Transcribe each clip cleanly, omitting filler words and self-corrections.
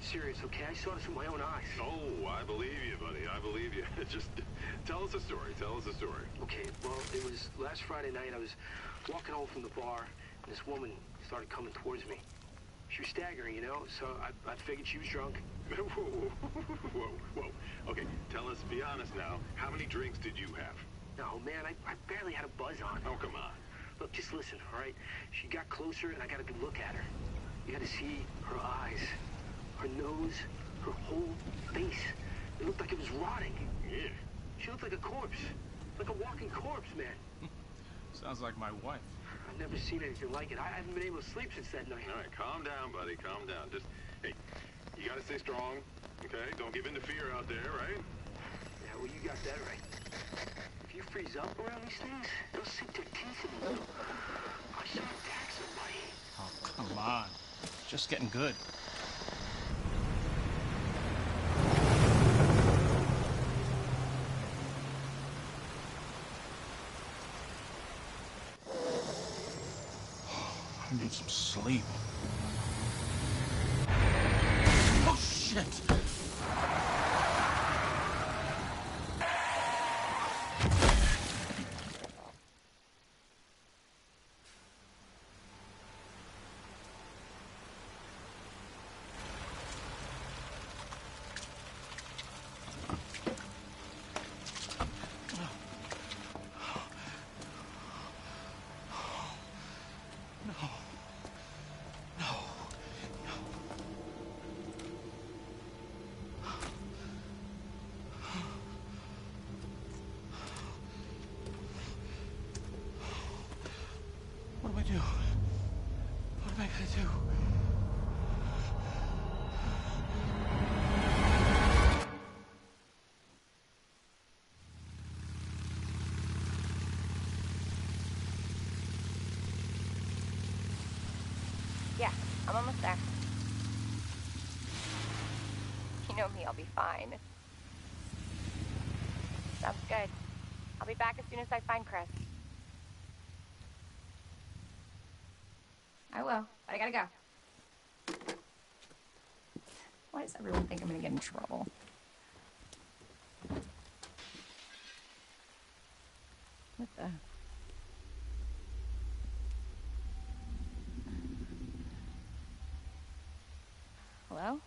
I'm serious, okay? I saw this with my own eyes. Oh, I believe you, buddy. I believe you. Just tell us a story. Tell us a story. Okay, well, it was last Friday night. I was walking home from the bar, and this woman started coming towards me. She was staggering, you know, so I figured she was drunk. Whoa. Okay, tell us, be honest now, how many drinks did you have? No, man, I barely had a buzz on. Oh, come on. Look, just listen, all right? She got closer, and I got a good look at her. You got to see her eyes, her nose, her whole face. It looked like it was rotting. Yeah. She looked like a corpse. Like a walking corpse, man. Sounds like my wife. I've never seen anything like it. I haven't been able to sleep since that night. All right, calm down, buddy. Calm down. Just, hey, you got to stay strong, okay? Don't give in to fear out there, right? Yeah, well, you got that right. If you freeze up around these things, they'll sink their teeth in you. I should attack somebody. Oh, come on. It's just getting good. I need some sleep. Oh, shit! What do I do? What am I gonna do? Yeah, I'm almost there. You know me, I'll be fine. Sounds good. I'll be back as soon as I find Chris. I will, but I gotta go. Why does everyone think I'm gonna get in trouble? What the? Hello?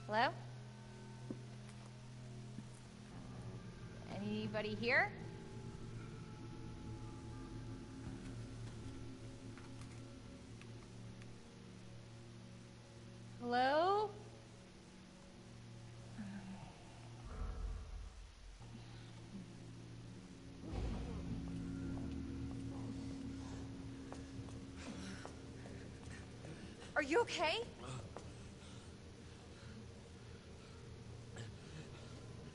Hello? Anybody here? Hello? Are you okay?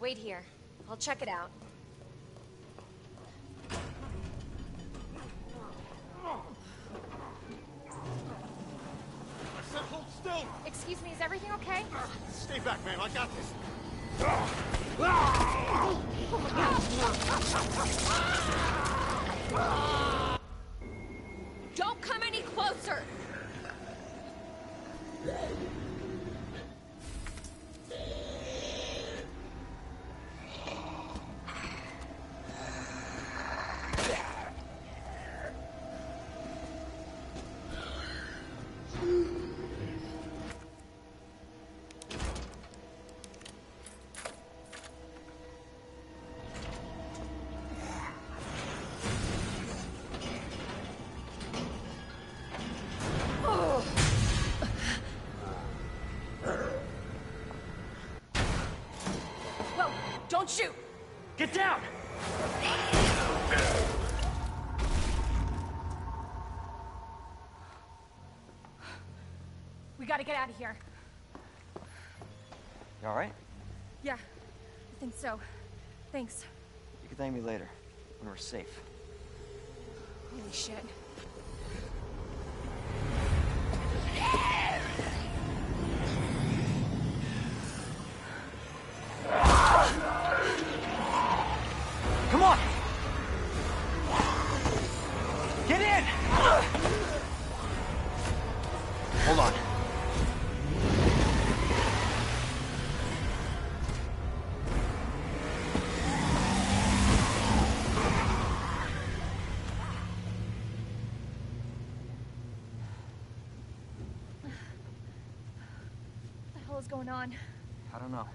Wait here. I'll check it out. I said hold still! Excuse me, is everything okay? Stay back, ma'am. I got this. Don't come any closer! Get down! We gotta get out of here. You alright? Yeah, I think so. Thanks. You can thank me later, when we're safe. Holy shit. Come on! Get in! Hold on. What the hell is going on? I don't know.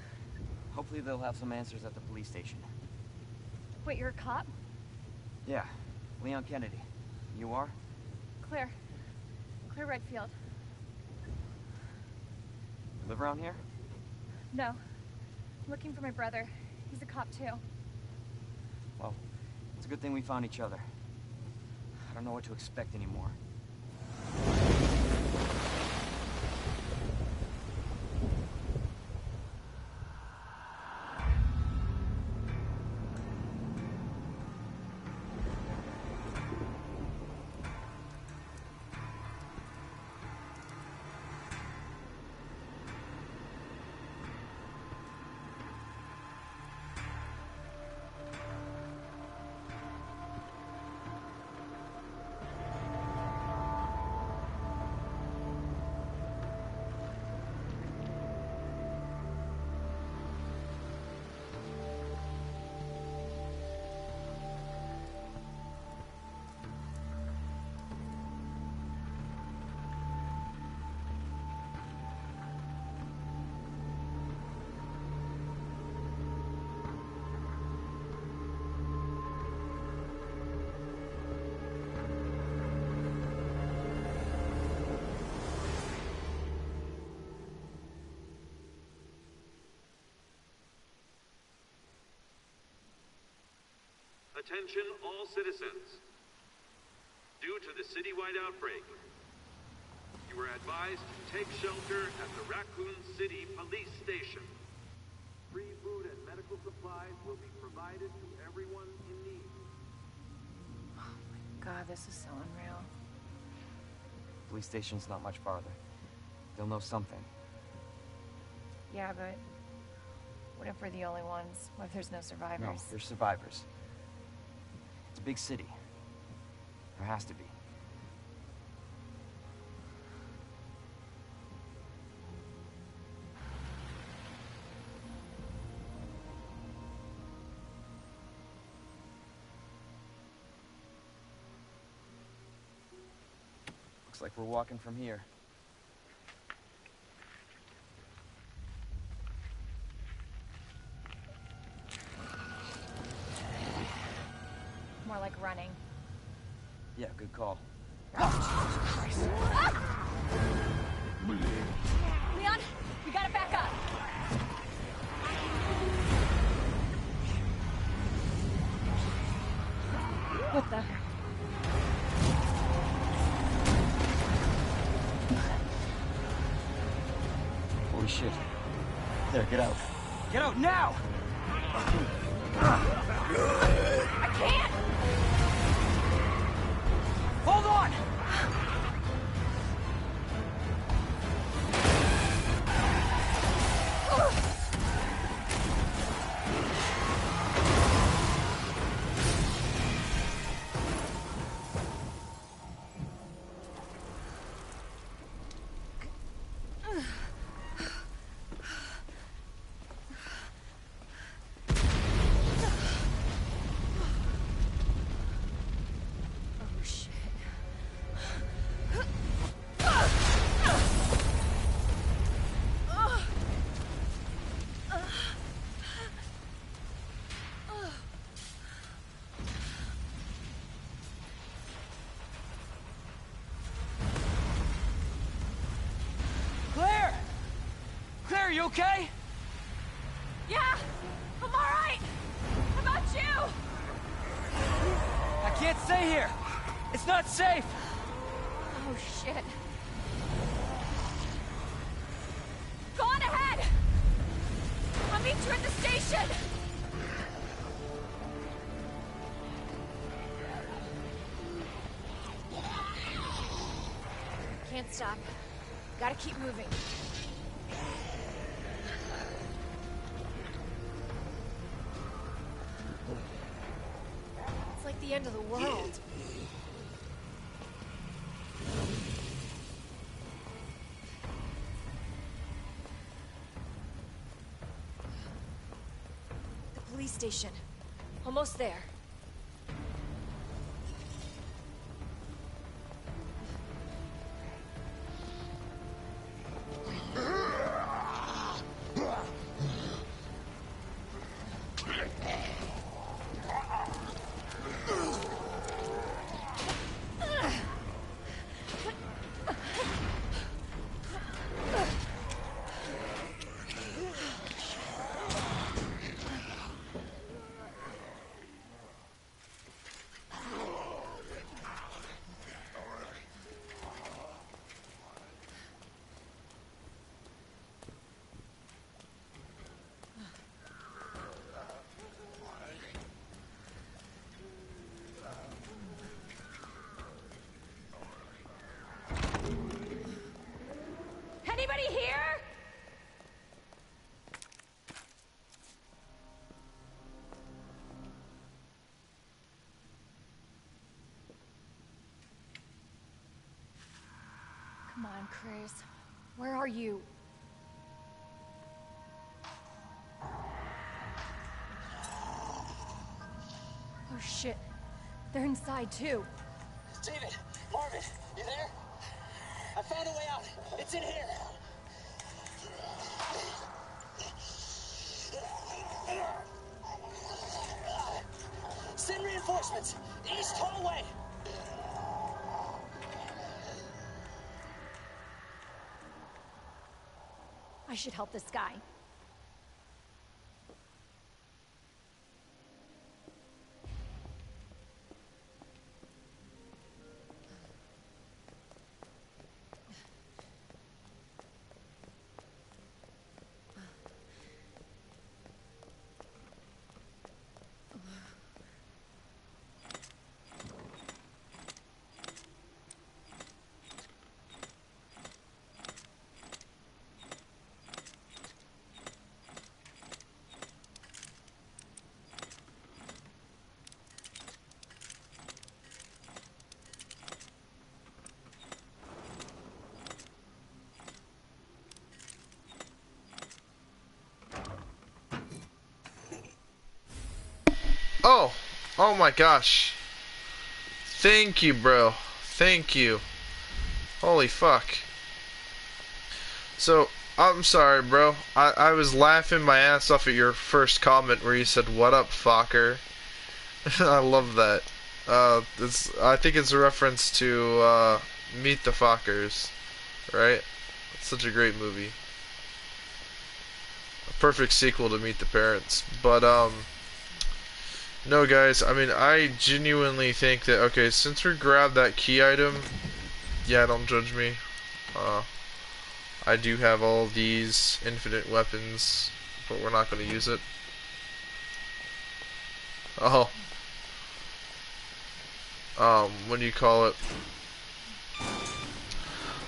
Hopefully they'll have some answers at the police station. Wait, you're a cop? Yeah, Leon Kennedy. You are? Claire. Claire Redfield. Live around here? No. I'm looking for my brother. He's a cop too. Well, it's a good thing we found each other. I don't know what to expect anymore. Attention all citizens. Due to the citywide outbreak, you are advised to take shelter at the Raccoon City Police Station. Free food and medical supplies will be provided to everyone in need. God, this is so unreal. Police station's not much farther. They'll know something. Yeah, but what if we're the only ones? What if there's no survivors? No, there's survivors. It's a big city. There has to be. Looks like we're walking from here. More like running. Yeah, good call. Leon, we gotta back up. What the? Holy shit. There, get out. Get out now! I can't! Hold on! Claire, you okay? Yeah, I'm all right. How about can't stay here! It's not safe! Oh, shit. Go on ahead! I'll meet you at the station! Can't stop. Gotta keep moving. It's like the end of the world. The police station. Almost there. Anybody here? Come on, Chris. Where are you? Oh shit. They're inside too. David, Marvin, you there? I found a way out. It's in here. Send reinforcements. East hallway. I should help this guy. Oh my gosh. Thank you, bro. Thank you. Holy fuck. So, I'm sorry, bro. I was laughing my ass off at your first comment where you said, "What up, fucker?" I love that. I think it's a reference to, Meet the Fockers, right? It's such a great movie. A perfect sequel to Meet the Parents. But, no, guys, I mean, I genuinely think that, okay, since we grabbed that key item, yeah, don't judge me. I do have all these infinite weapons, but we're not going to use it. Oh. What do you call it?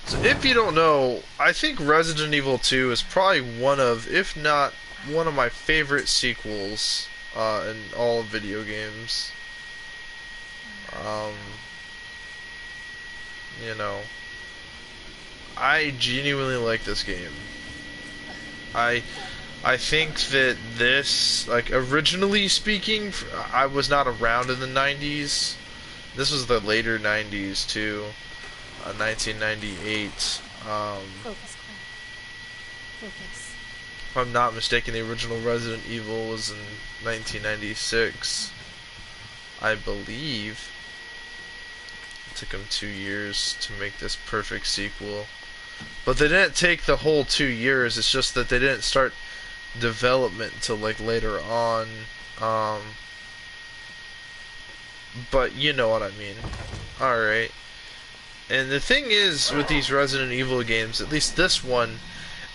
So, if you don't know, I think Resident Evil 2 is probably one of, if not one of my favorite sequels in all video games. You know, I genuinely like this game. I think that this, like, originally speaking, I was not around in the 90s. This was the later 90s too, 1998. Focus, Claire. Focus. If I'm not mistaken, the original Resident Evil was in 1996, I believe. It took them 2 years to make this perfect sequel. But they didn't take the whole 2 years, it's just that they didn't start development until, like, later on. but you know what I mean. Alright. And the thing is, with these Resident Evil games, at least this one,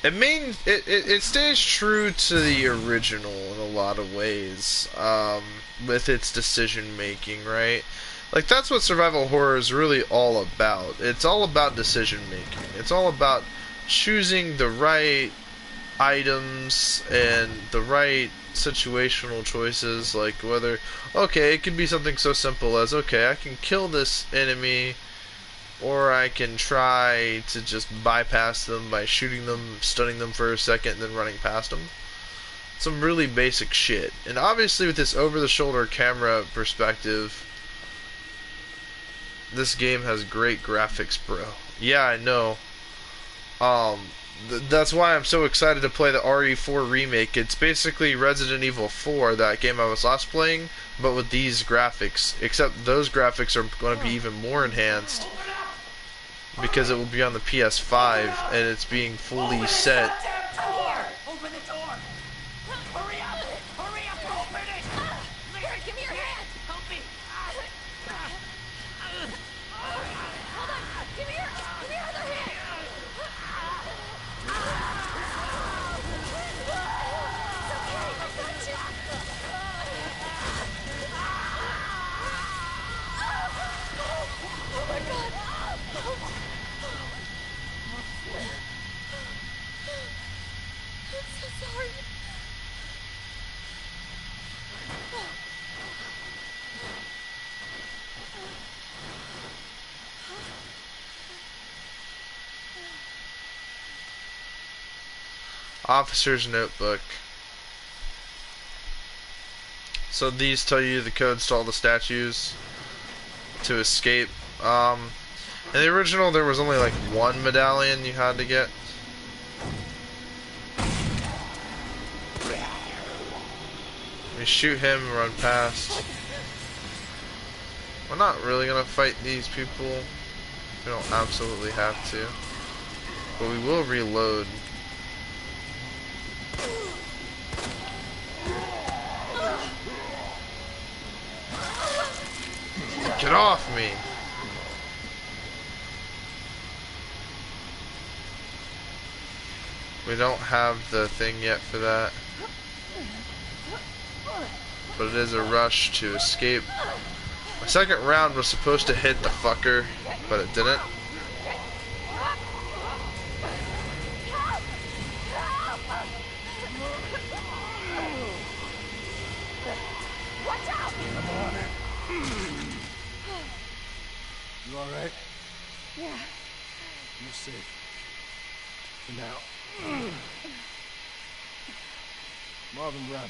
it stays true to the original in a lot of ways, with its decision making, right? Like, that's what survival horror is really all about. It's all about decision making. It's all about choosing the right items and the right situational choices, like whether, okay, it could be something so simple as, okay, I can kill this enemy, or I can try to just bypass them by shooting them, stunning them for a second, and then running past them. Some really basic shit. And obviously with this over-the-shoulder camera perspective, this game has great graphics, bro. Yeah, I know. That's why I'm so excited to play the RE4 remake. It's basically Resident Evil 4, that game I was last playing, but with these graphics. Except those graphics are going to be even more enhanced, because it will be on the PS5, and it's being fully set. Open the door! Hurry up! Hurry up! Open it! Claire, give me your hand! Help me! Hold on! Give me your other hand! It's okay, I got you! Oh my god! I'm so sorry. Officer's notebook. So these tell you the codes to all the statues to escape. In the original, there was only like one medallion you had to get. We shoot him, run past. We're not really gonna fight these people. We don't absolutely have to. But we will reload. Get off me! We don't have the thing yet for that. But it is a rush to escape. My second round was supposed to hit the fucker, but it didn't. Watch out! I'm on it. You alright? Yeah. You're safe. For now. Marvin Brown.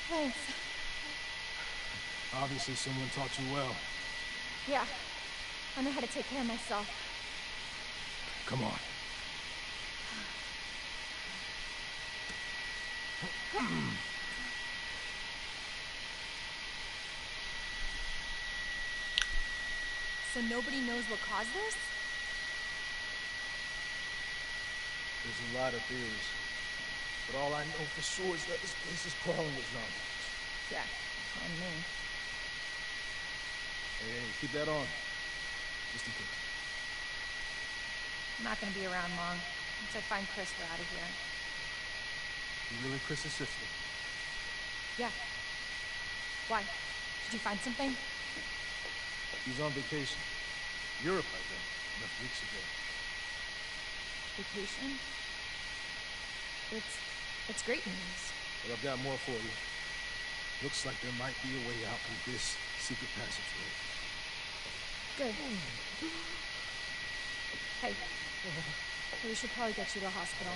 Thanks. Obviously someone taught you well. Yeah. I know how to take care of myself. Come on. So nobody knows what caused this? There's a lot of theories. But all I know for sure is that this place is crawling with zombies. Yeah, on me. Hey, keep that on. Just in case. I'm not gonna be around long. Once I find Chris, we're out of here. You really Chris's sister? Yeah. Why? Did you find something? He's on vacation. Europe, I think. Left weeks ago. Vacation? It's great news. But I've got more for you. Looks like there might be a way out from this secret passageway. Good. Hey. We should probably get you to the hospital.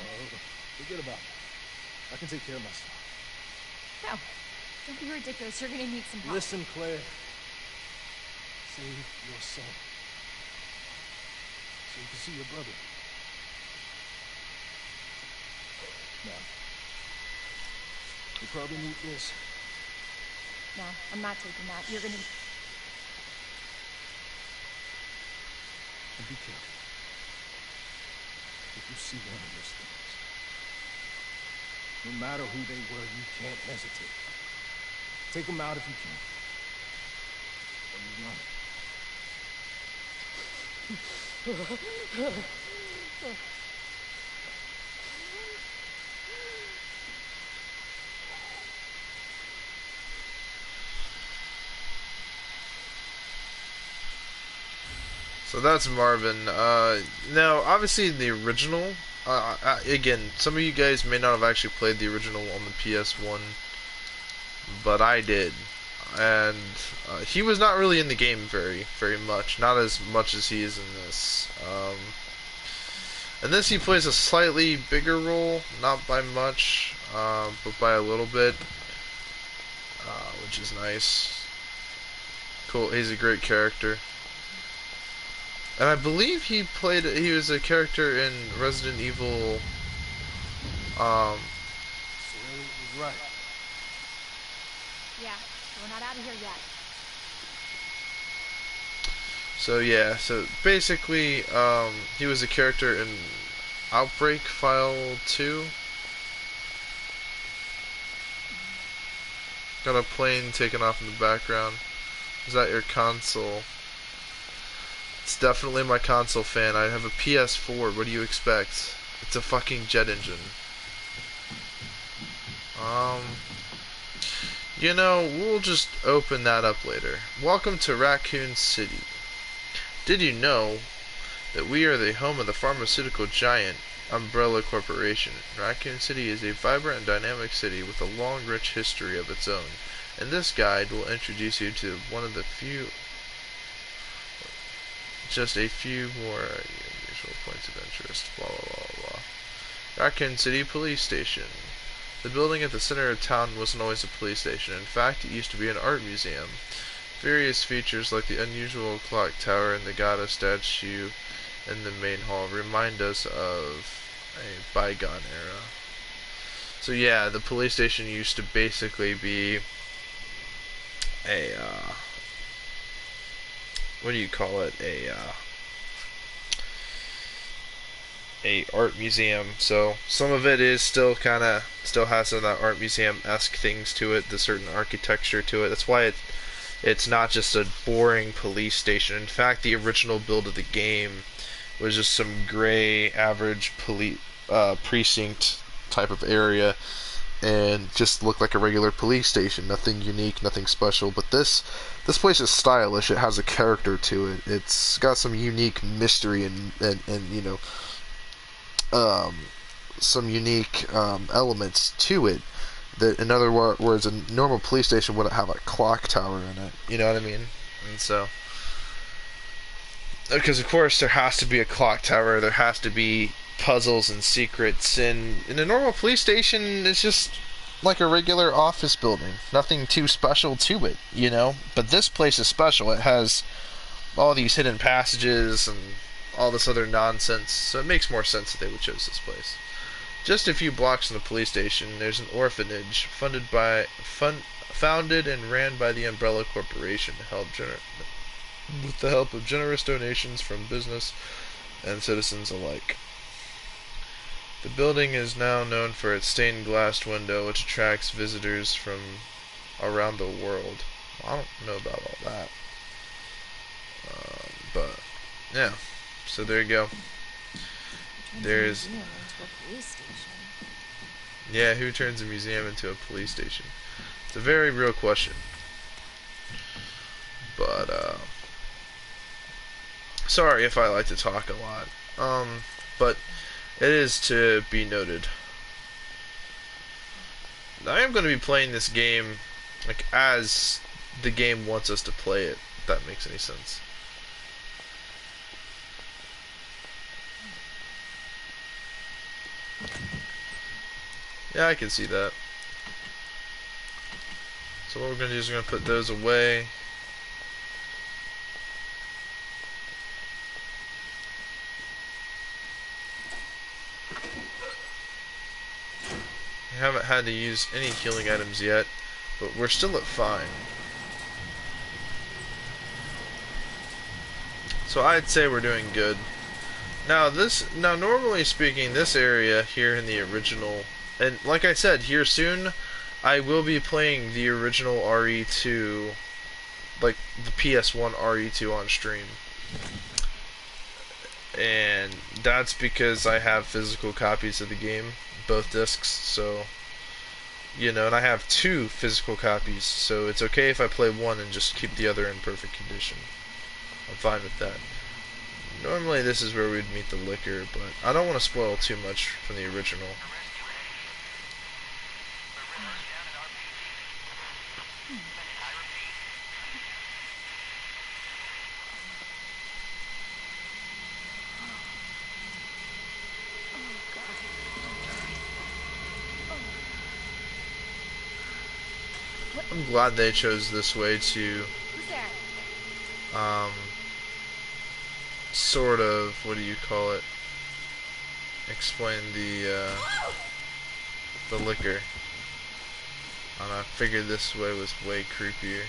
Forget about it. I can take care of myself. No. Don't be ridiculous. You're gonna need some help. Listen, Claire. Save your son. So you can see your brother. Now, you probably need this. No, I'm not taking that. You're gonna... And be careful. If you see one of those things, no matter who they were, you can't hesitate. Take him out if you can. So that's Marvin. Now, obviously, the original. Again, some of you guys may not have actually played the original on the PS1, but I did, and he was not really in the game very much. Not as much as he is in this. In this, he plays a slightly bigger role, not by much, but by a little bit, which is nice. Cool. He's a great character. And I believe he was a character in Resident Evil, Shirley was right. Yeah, we're not out of here yet. so yeah, so basically, he was a character in Outbreak File 2. Got a plane taken off in the background. Is that your console? It's definitely my console, fan. I have a PS4. What do you expect? It's a fucking jet engine. You know, we'll just open that up later. Welcome to Raccoon City. Did you know that we are the home of the pharmaceutical giant Umbrella Corporation? Raccoon City is a vibrant and dynamic city with a long, rich history of its own. And this guide will introduce you to one of the few... just a few more unusual points of interest. Blah, blah, blah, blah. Raccoon City Police Station. The building at the center of town wasn't always a police station. In fact, it used to be an art museum. Various features like the unusual clock tower and the goddess statue in the main hall remind us of a bygone era. So yeah, the police station used to basically be a, what do you call it? A art museum. So some of it is still has some of that art museum-esque things to it, the certain architecture to it. That's why it's not just a boring police station. In fact, the original build of the game was just some gray, average precinct type of area, and just looked like a regular police station. Nothing unique, nothing special. But this place is stylish. It has a character to it. It's got some unique mystery and you know, some unique elements to it that, in other words, a normal police station wouldn't have a clock tower in it. You know what I mean? And so, because of course there has to be a clock tower, there has to be puzzles and secrets, and in a normal police station it's just like a regular office building. Nothing too special to it, you know? But this place is special. It has all these hidden passages and all this other nonsense, so it makes more sense that they would choose this place. Just a few blocks from the police station, there's an orphanage founded and ran by the Umbrella Corporation with the help of generous donations from business and citizens alike. The building is now known for its stained glass window, which attracts visitors from around the world. I don't know about all that. But, yeah. So there you go. There's... yeah, who turns a museum into a police station? It's a very real question. But, sorry if I like to talk a lot. But it is to be noted. I am going to be playing this game, like, as the game wants us to play it, if that makes any sense. Yeah, I can see that. So what we're going to do is we're going to put those away. We haven't had to use any healing items yet, but we're still at fine. So I'd say we're doing good. Now normally speaking, this area here in the original, and like I said, here soon, I will be playing the original RE2, like the PS1 RE2 on stream. And that's because I have physical copies of the game, both discs, so, you know, and I have 2 physical copies, so it's okay if I play one and just keep the other in perfect condition. I'm fine with that. Normally this is where we'd meet the liquor, but I don't want to spoil too much from the original. I'm glad they chose this way to sort of, what do you call it, explain the liquor. And I figured this way was way creepier.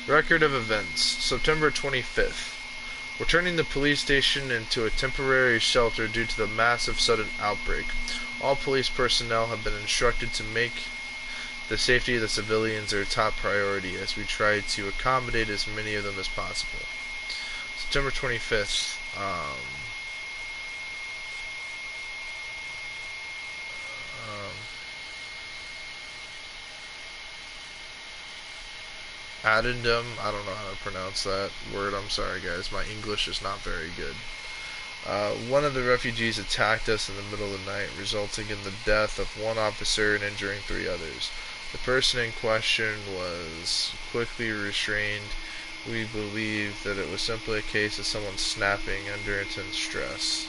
Record of events. September 25th. We're turning the police station into a temporary shelter due to the massive sudden outbreak. All police personnel have been instructed to make the safety of the civilians their top priority as we try to accommodate as many of them as possible. September 25th. Addendum, I don't know how to pronounce that word, I'm sorry guys, my English is not very good. One of the refugees attacked us in the middle of the night, resulting in the death of 1 officer and injuring 3 others. The person in question was quickly restrained. We believe that it was simply a case of someone snapping under intense stress.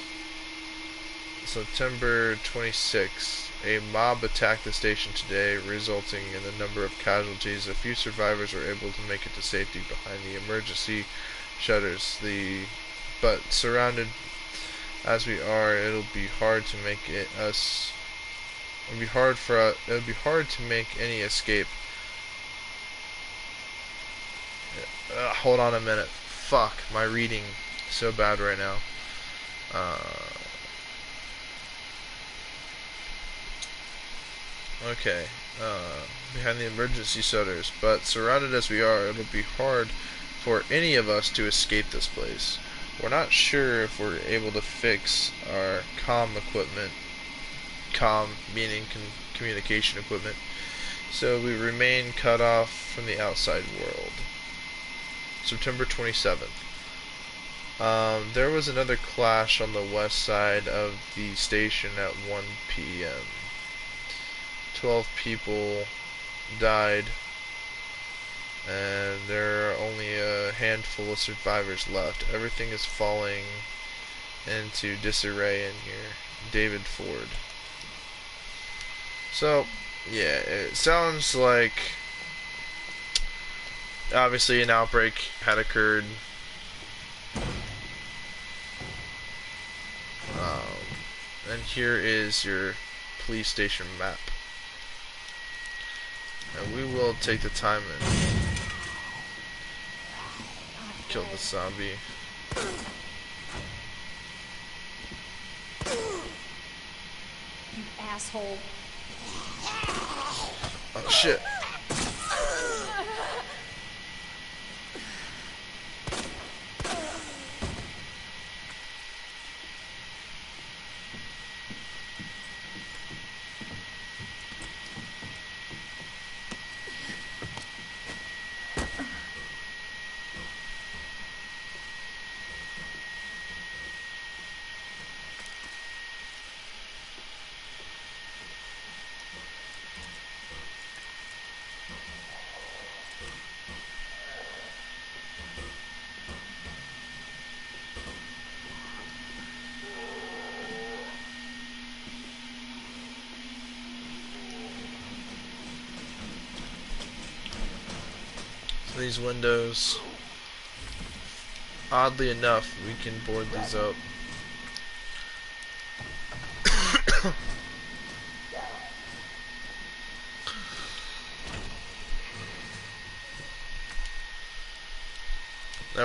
September 26th. A mob attacked the station today, resulting in a number of casualties. A few survivors were able to make it to safety behind the emergency shutters. But surrounded as we are, it'll be hard to make to make any escape. Hold on a minute. Fuck, my reading is so bad right now. Okay, behind the emergency shutters, but surrounded as we are, it'll be hard for any of us to escape this place. We're not sure if we're able to fix our comm equipment, comm meaning communication equipment, so we remain cut off from the outside world. September 27th. There was another clash on the west side of the station at 1 p.m. 12 people died, and there are only a handful of survivors left. Everything is falling into disarray in here. David Ford. So, yeah, it sounds like obviously an outbreak had occurred. And here is your police station map. And we will take the time and kill the zombie. You asshole. Oh shit. These windows, oddly enough, we can board these up. Now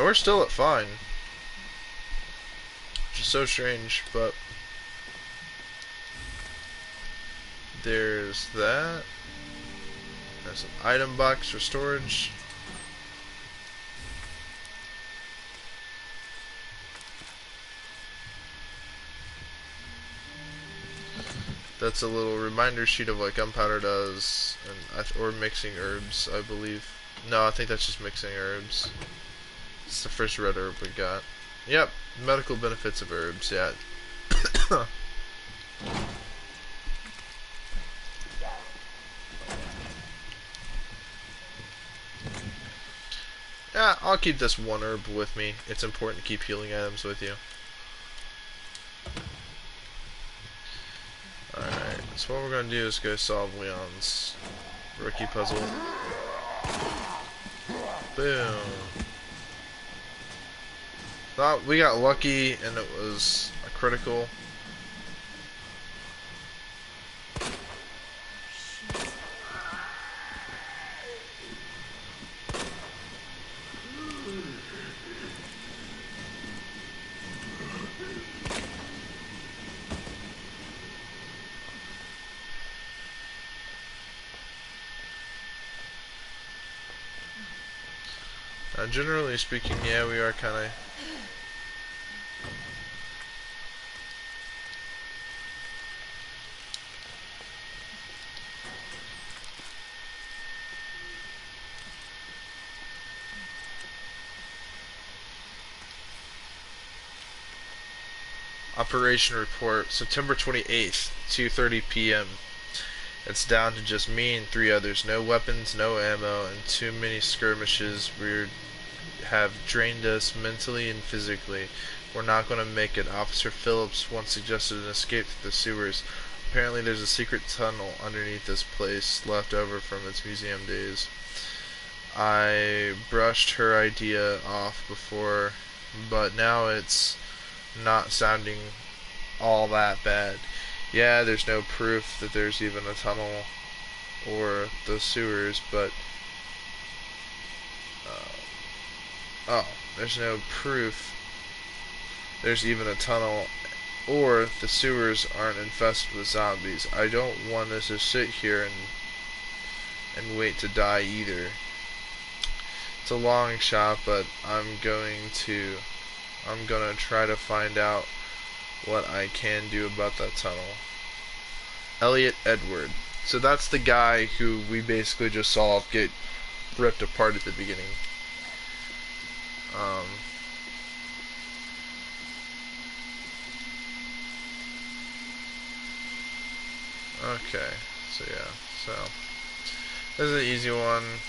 we're still at fine, which is so strange, but there's that. There's an item box for storage. That's a little reminder sheet of what gunpowder does, and or mixing herbs, I believe. No, I think that's just mixing herbs. It's the first red herb we got. Yep, medical benefits of herbs, yeah. Yeah, I'll keep this one herb with me. It's important to keep healing items with you. Alright, so what we're gonna do is go solve Leon's rookie puzzle. Boom. Thought we got lucky and it was a critical. Generally speaking, yeah, we are kind of Operation report, September 28th, 2:30 p.m. It's down to just me and 3 others. No weapons, no ammo, and too many skirmishes. Have drained us mentally and physically. We're not going to make it. Officer Phillips once suggested an escape through the sewers. Apparently there's a secret tunnel underneath this place left over from its museum days. I brushed her idea off before, but now it's not sounding all that bad. Yeah, there's no proof that there's even a tunnel or the sewers, but there's no proof there's even a tunnel or the sewers aren't infested with zombies. I don't want us to sit here and wait to die either. It's a long shot, but I'm gonna try to find out what I can do about that tunnel. Elliot Edward. So that's the guy who we basically just saw get ripped apart at the beginning. Okay, so yeah, so this is an easy one.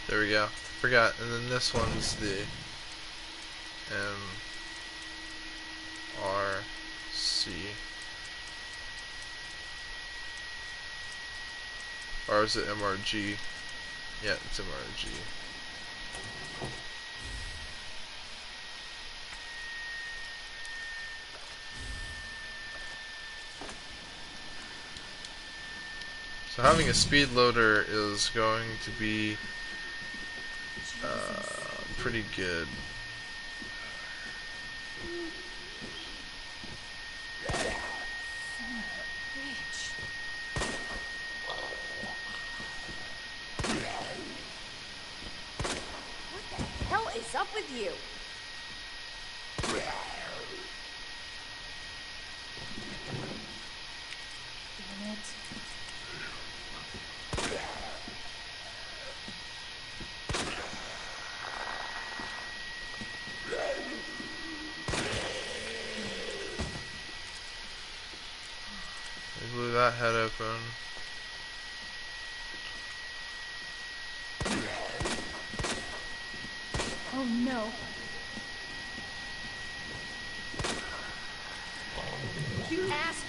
There we go. Forgot. And then this one's the MRC. Or is it MRG? Yeah, it's MRG. So having a speed loader is going to be pretty good. with you? Damn it. They blew that head open. Oh no. You asshole!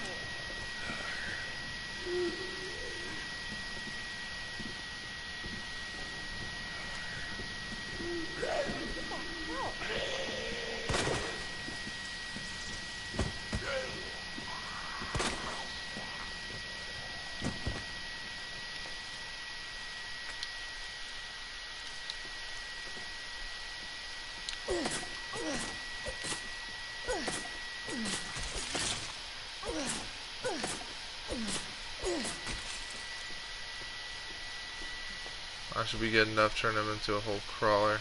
That should be good enough to turn him into a whole crawler.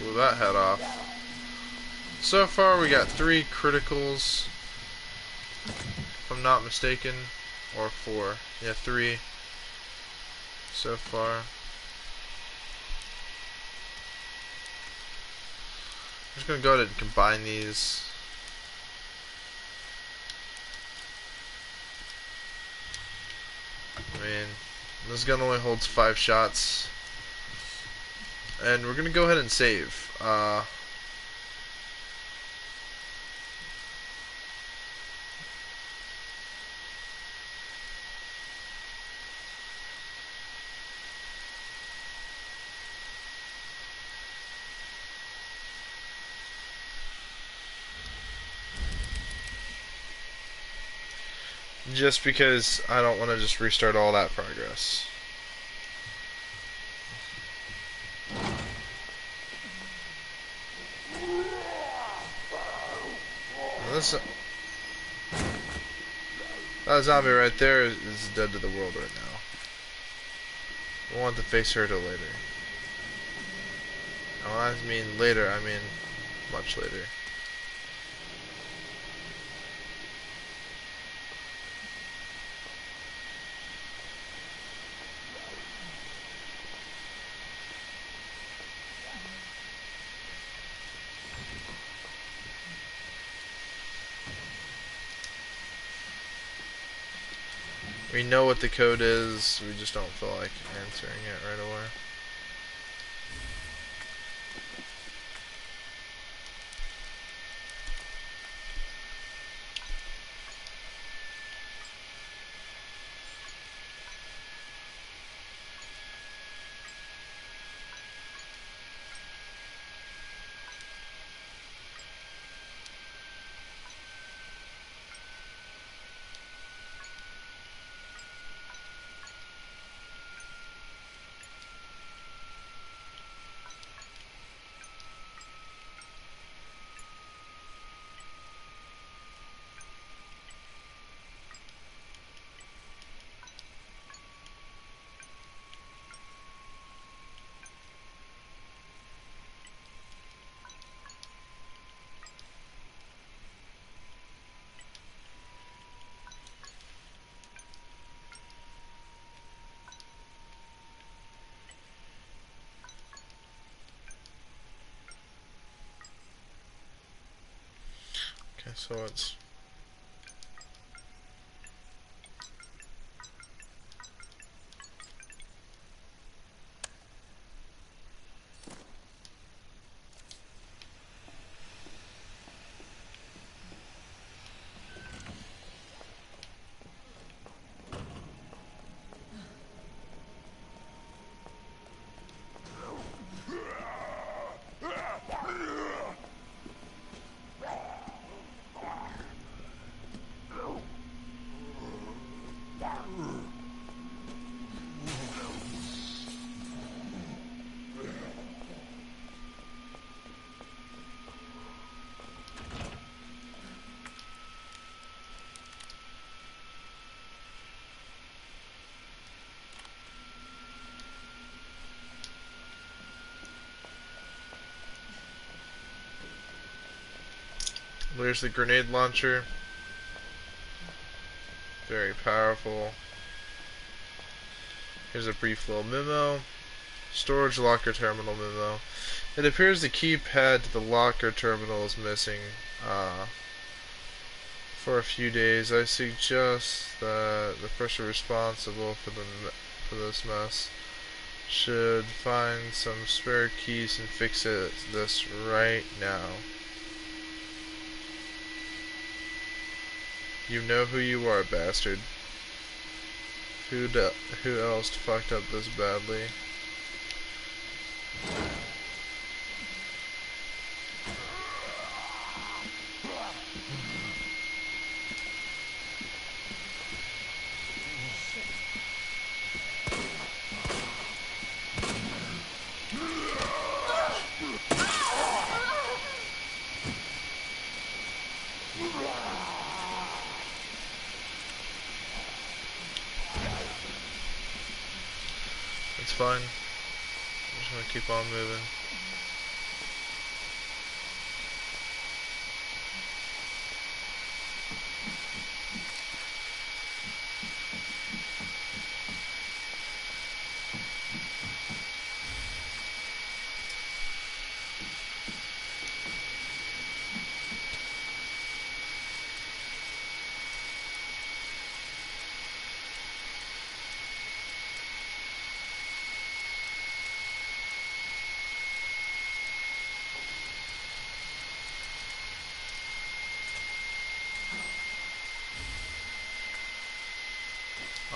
Blew that head off. So far we got 3 criticals, if I'm not mistaken, or 4. Yeah, 3 so far. I'm just gonna go ahead and combine these. I mean, this gun only holds 5 shots. And we're gonna go ahead and save. Just because I don't want to just restart all that progress. This, that zombie right there is dead to the world right now. I don't want to face her till later. And when I mean later, I mean much later. We know what the code is, we just don't feel like answering it right away. Okay, so it's There's the grenade launcher. Very powerful. Here's a brief little memo. Storage locker terminal memo. It appears the keypad to the locker terminal is missing. For a few days, I suggest that the person responsible for this mess should find some spare keys and fix this right now. You know who you are, bastard. Who else fucked up this badly? It's fine. I'm just gonna keep on moving.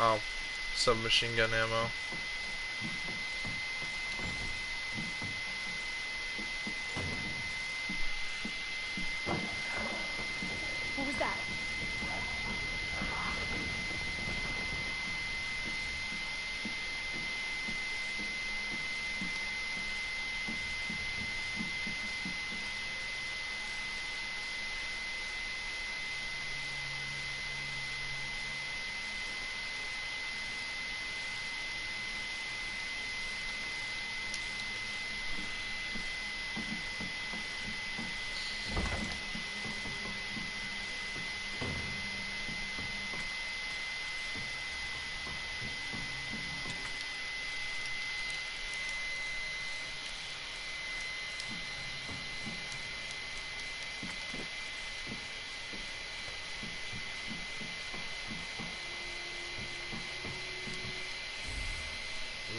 Oh, submachine gun ammo. What was that?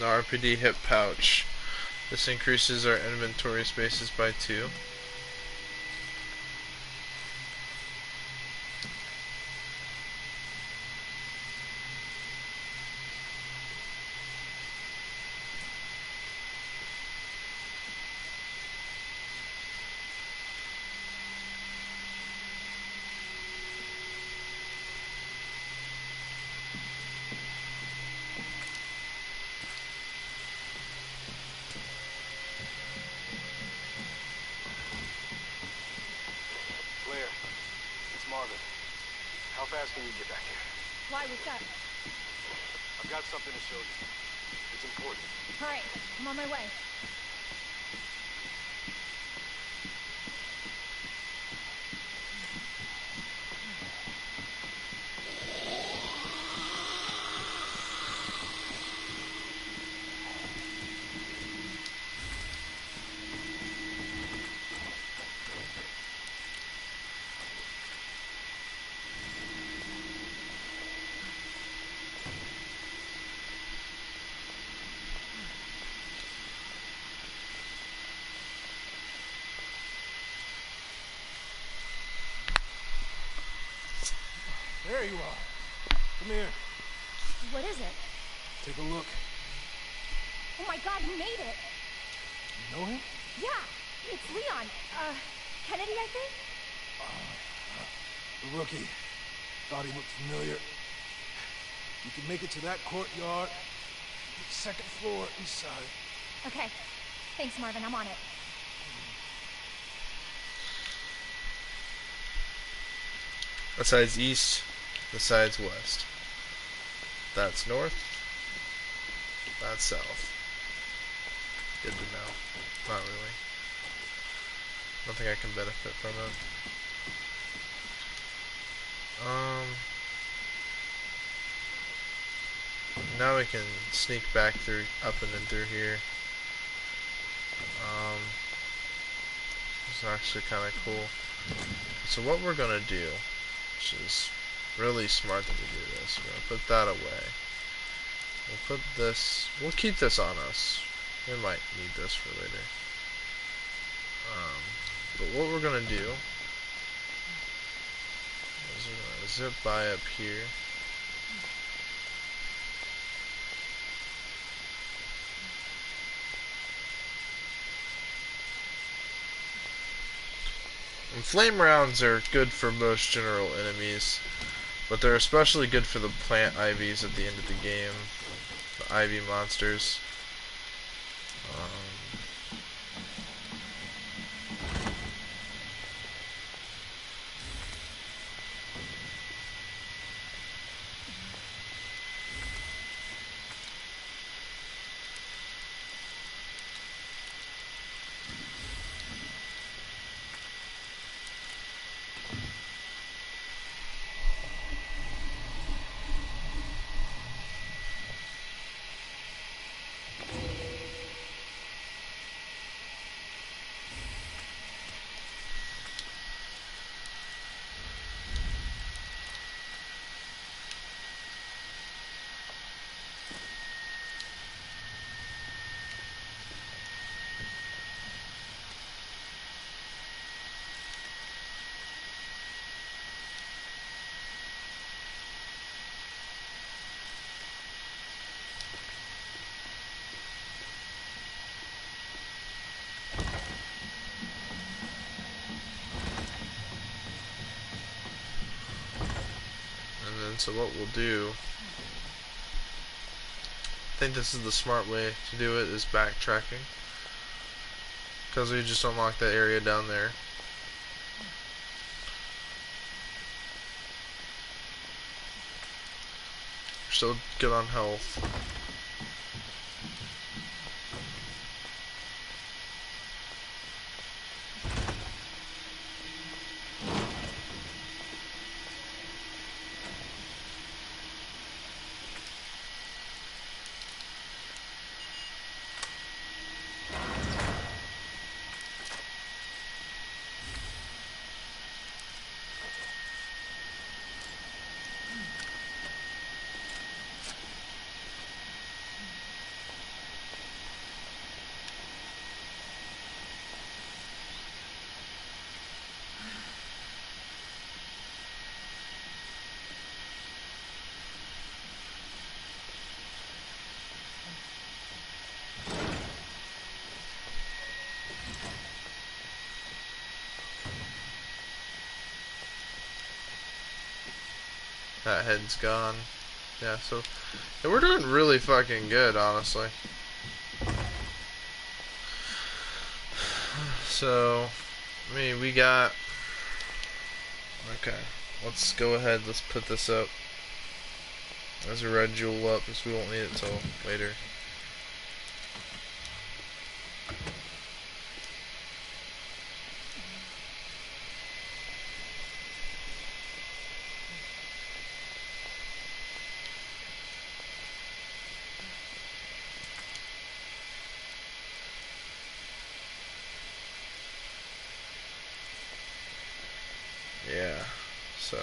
An RPD hip pouch. This increases our inventory spaces by 2. Claire, it's Marvin. How fast can you get back here? Why was that? I've got something to show you. It's important. All right, I'm on my way. There you are. Come here. What is it? Take a look. Oh my God, he made it! You know him? Yeah, it's Leon. Kennedy, I think? The rookie. Thought he looked familiar. You can make it to that courtyard. The second floor, east side. Okay. Thanks, Marvin. I'm on it. That side's east, this side's west. That's north, that's south. Good to know. Not really. I don't think I can benefit from it. Now we can sneak back through, up and then through here. It's actually kind of cool. So what we're gonna do, which is really smart that we do this, we're gonna put that away. We'll put this, we'll keep this on us. We might need this for later. But what we're gonna do is we're gonna zip by up here. And flame rounds are good for most general enemies, but they're especially good for the plant IVs at the end of the game. The IV monsters. So what we'll do, I think this is the smart way to do it, is backtracking, because we just unlocked that area down there. We're still good on health. That head's gone. Yeah, so yeah, we're doing really fucking good, honestly. So, I mean, we got... Okay, let's go ahead, let's put this up as a red jewel up, because we won't need it till later. Yeah, so...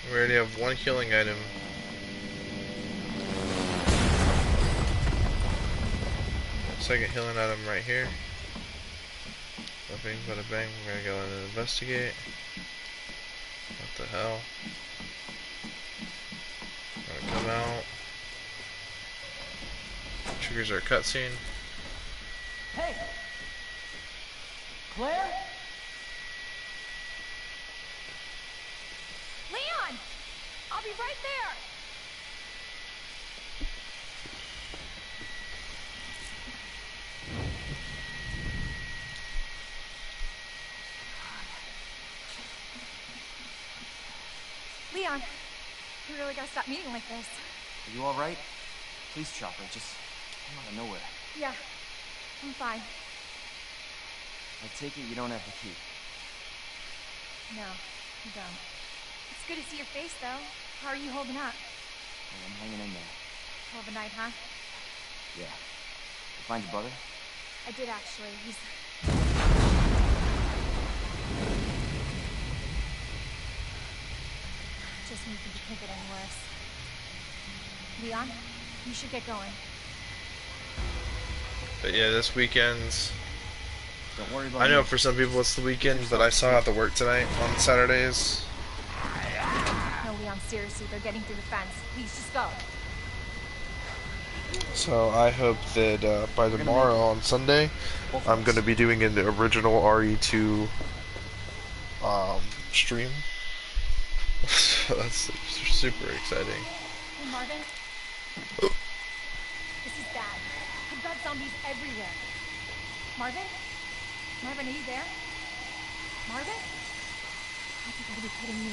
We already have one healing item. Second healing item right here. Bada bing, bada bang. We're gonna go in and investigate. What the hell? Gonna come out. Triggers our cutscene. Hey! Claire? Leon! I'll be right there! Leon, we really gotta stop meeting like this. Are you alright? Please, Chopper, just come out of nowhere. Yeah, I'm fine. I take it you don't have the key. No, you don't. It's good to see your face, though. How are you holding up? Well, I'm hanging in there. Hell of a night, huh? Yeah. You find your brother? I did, actually. He's... Just when you think it can't get any worse. Leon, you should get going. But yeah, this weekend's... Don't worry about I know me. for some people it's the weekend, but I still have to work tonight on Saturdays. No, Leon, seriously, they're getting through the fence. Please, just go. So I hope that by tomorrow on Sunday, I'm going to be doing an original RE2 stream. So that's super exciting. Hey, Marvin. This is bad. We've got zombies everywhere. Marvin? Marvin, are you there? Marvin? You gotta be kidding me.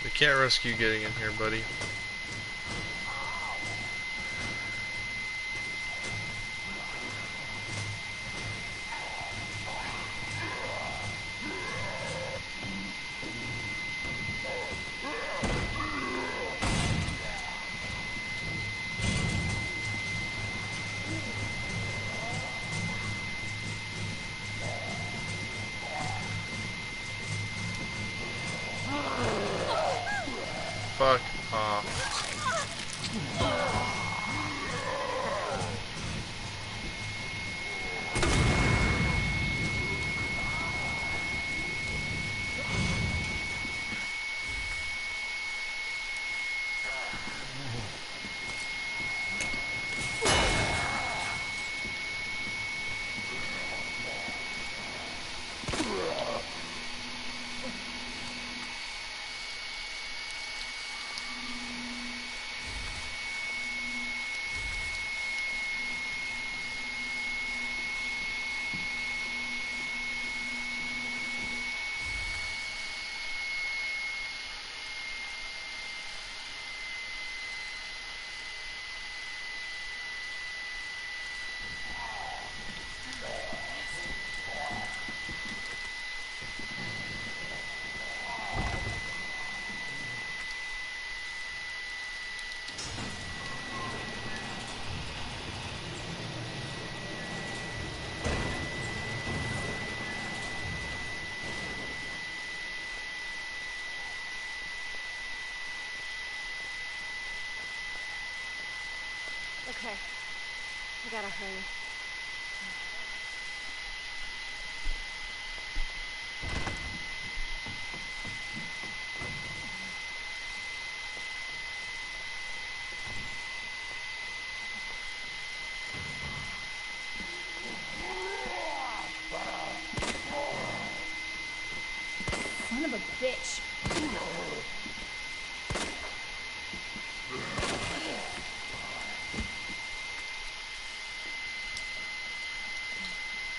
We can't risk you getting in here, buddy. Fuck off. Okay. I gotta hurry. Son of a bitch.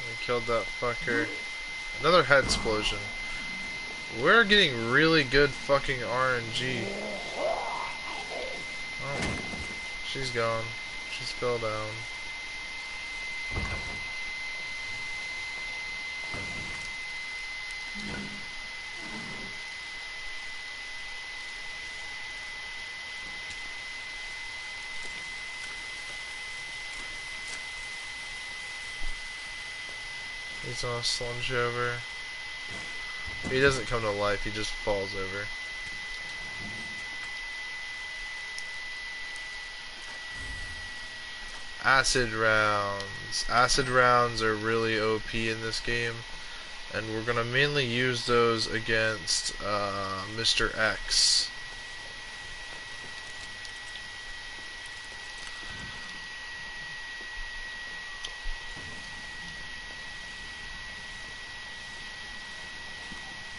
We killed that fucker. Another head explosion. We're getting really good fucking RNG. Oh, she's gone. She's fell down. He's gonna slunge over. He doesn't come to life, he just falls over. Acid rounds. Acid rounds are really OP in this game, and we're gonna mainly use those against Mr. X.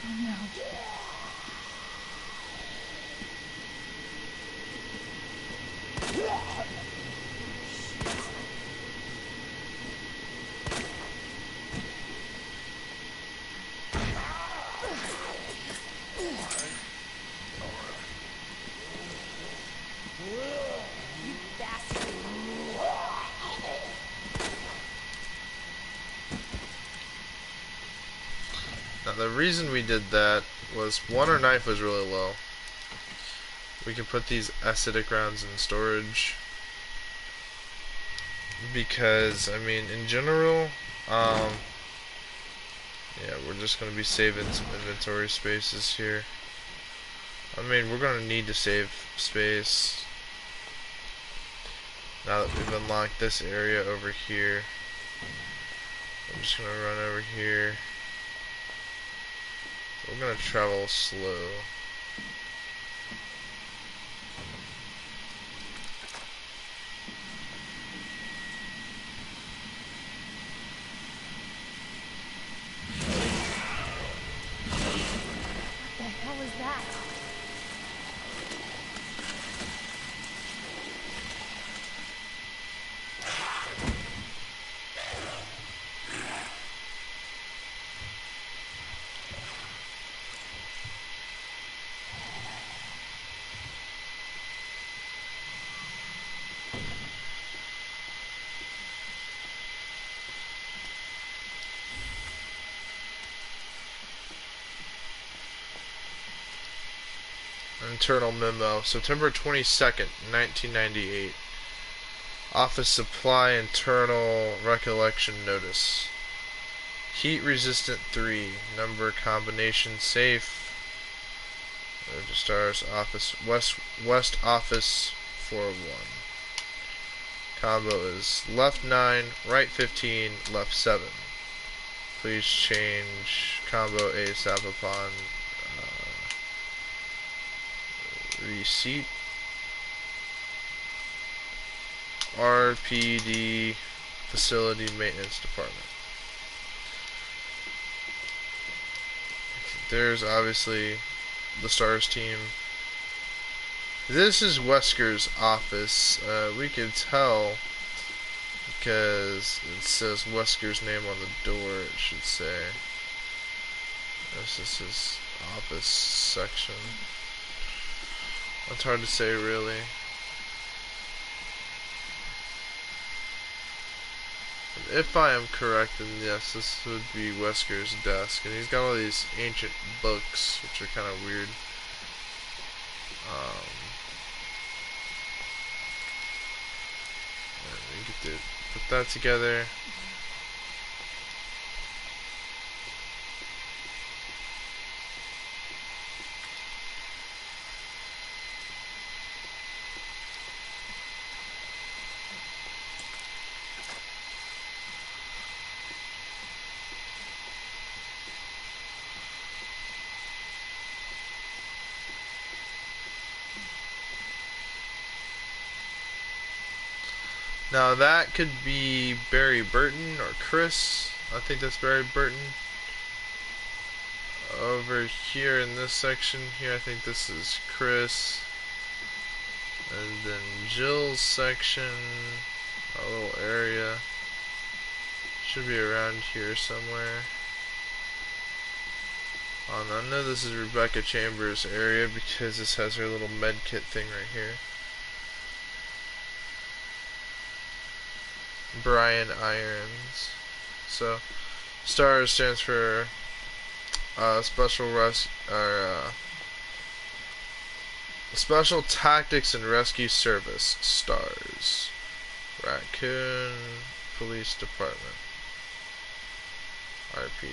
Oh no. You bastard. Now the reason we did that was, one, our knife was really low. We can put these acidic rounds in storage. Because, I mean, in general, yeah, we're just going to be saving some inventory spaces here. I mean, we're going to need to save space now that we've unlocked this area over here. I'm just going to run over here. We're going to travel slow. What the hell is that? Internal memo, September 22nd, 1998. Office Supply Internal Recollection Notice. Heat Resistant 3, number combination safe. Registrar's Office, West Office 401. Combo is left 9, right 15, left 7. Please change combo ASAP upon receipt. RPD Facility Maintenance Department. There's obviously the STARS team. This is Wesker's office. We can tell because it says Wesker's name on the door, it should say. This is his office section. It's hard to say, really. If I am correct, then yes, this would be Wesker's desk. And he's got all these ancient books, which are kind of weird. We get to put that together. Now that could be Barry Burton or Chris. I think that's Barry Burton. Over here in this section here, I think this is Chris. And then Jill's section, a little area. Should be around here somewhere. I know this is Rebecca Chambers' area because this has her little med kit thing right here. Brian Irons. So, STARS stands for Special Tactics and Rescue Service. STARS. Raccoon Police Department. RPD.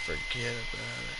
Forget about it.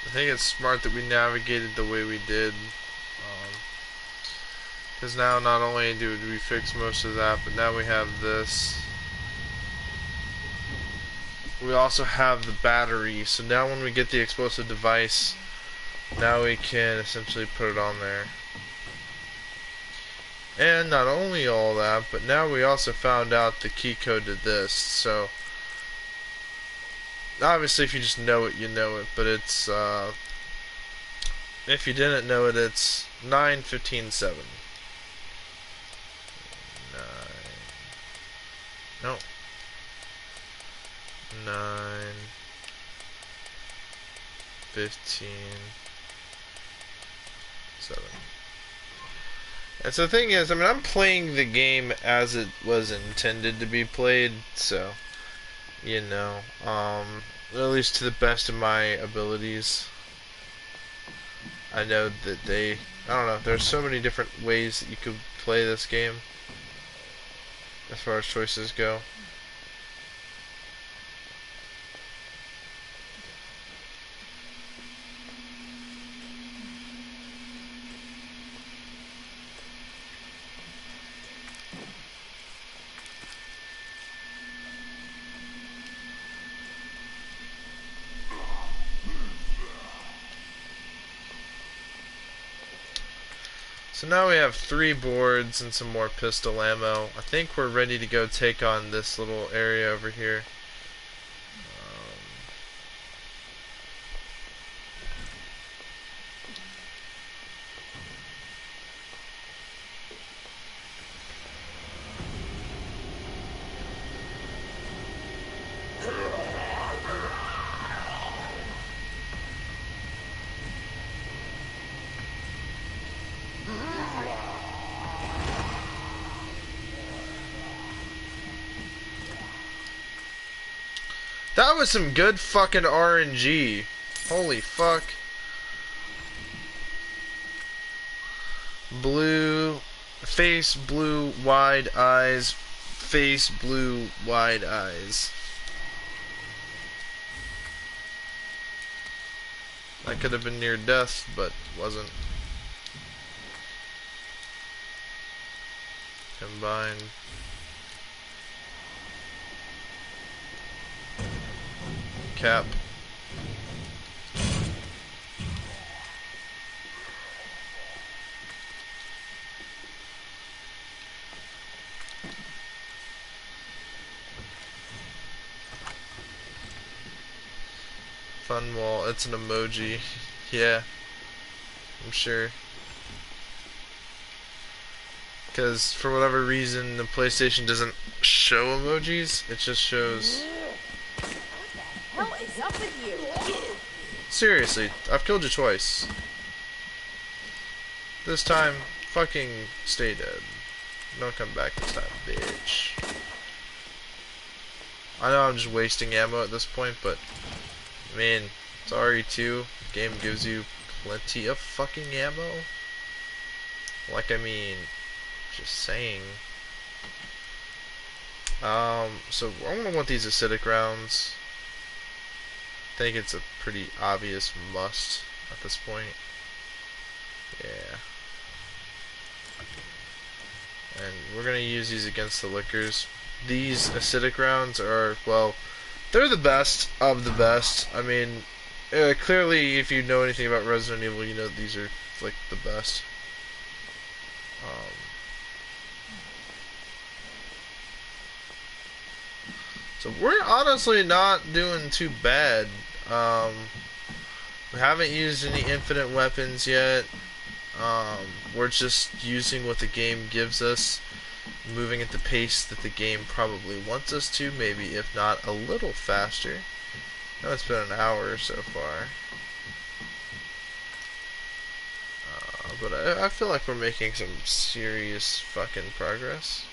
I think it's smart that we navigated the way we did, because now not only did we fix most of that, but now we have this. We also have the battery, so now when we get the explosive device, now we can essentially put it on there. And not only all that, but now we also found out the key code to this, so obviously if you just know it, you know it, but it's, if you didn't know it, it's 9-15-7. 9. No. 9. 15. 7. And so the thing is, I mean, I'm playing the game as it was intended to be played, so, you know, at least to the best of my abilities. I know that I don't know, there's so many different ways that you could play this game, as far as choices go. So now we have 3 boards and some more pistol ammo. I think we're ready to go take on this little area over here. That was some good fucking RNG. Holy fuck. Blue, face blue, wide eyes, face blue, wide eyes. That could have been near death, but wasn't. Combined. Cap. Fun wall. It's an emoji. Yeah, I'm sure. Because for whatever reason, the PlayStation doesn't show emojis. It just shows. What the hell is up with you? Seriously, I've killed you twice. This time, fucking stay dead. Don't come back this time, bitch. I know I'm just wasting ammo at this point, but I mean, it's RE2. The game gives you plenty of fucking ammo. Like, I mean, just saying. So I'm gonna want these acidic rounds. I think it's a pretty obvious must at this point. Yeah. And we're gonna use these against the liquors. These acidic rounds are, well, they're the best of the best. I mean, clearly, if you know anything about Resident Evil, you know these are like the best. So we're honestly not doing too bad. We haven't used any infinite weapons yet. We're just using what the game gives us, moving at the pace that the game probably wants us to, maybe if not a little faster. Now it's been an hour so far. But I feel like we're making some serious fucking progress.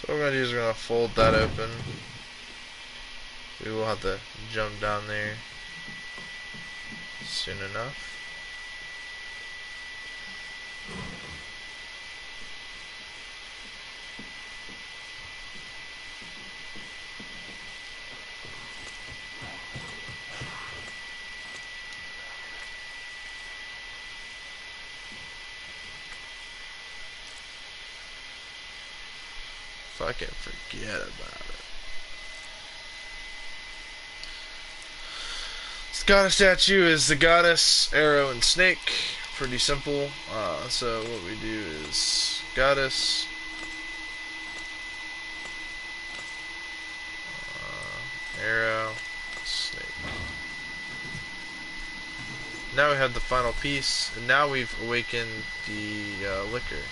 So what we're going to do is we're going to fold that open. We will have to jump down there soon enough. Fucking forget about it. This goddess statue is the goddess, arrow, and snake. Pretty simple. So what we do is goddess, arrow, snake. Now we have the final piece, and now we've awakened the liquor.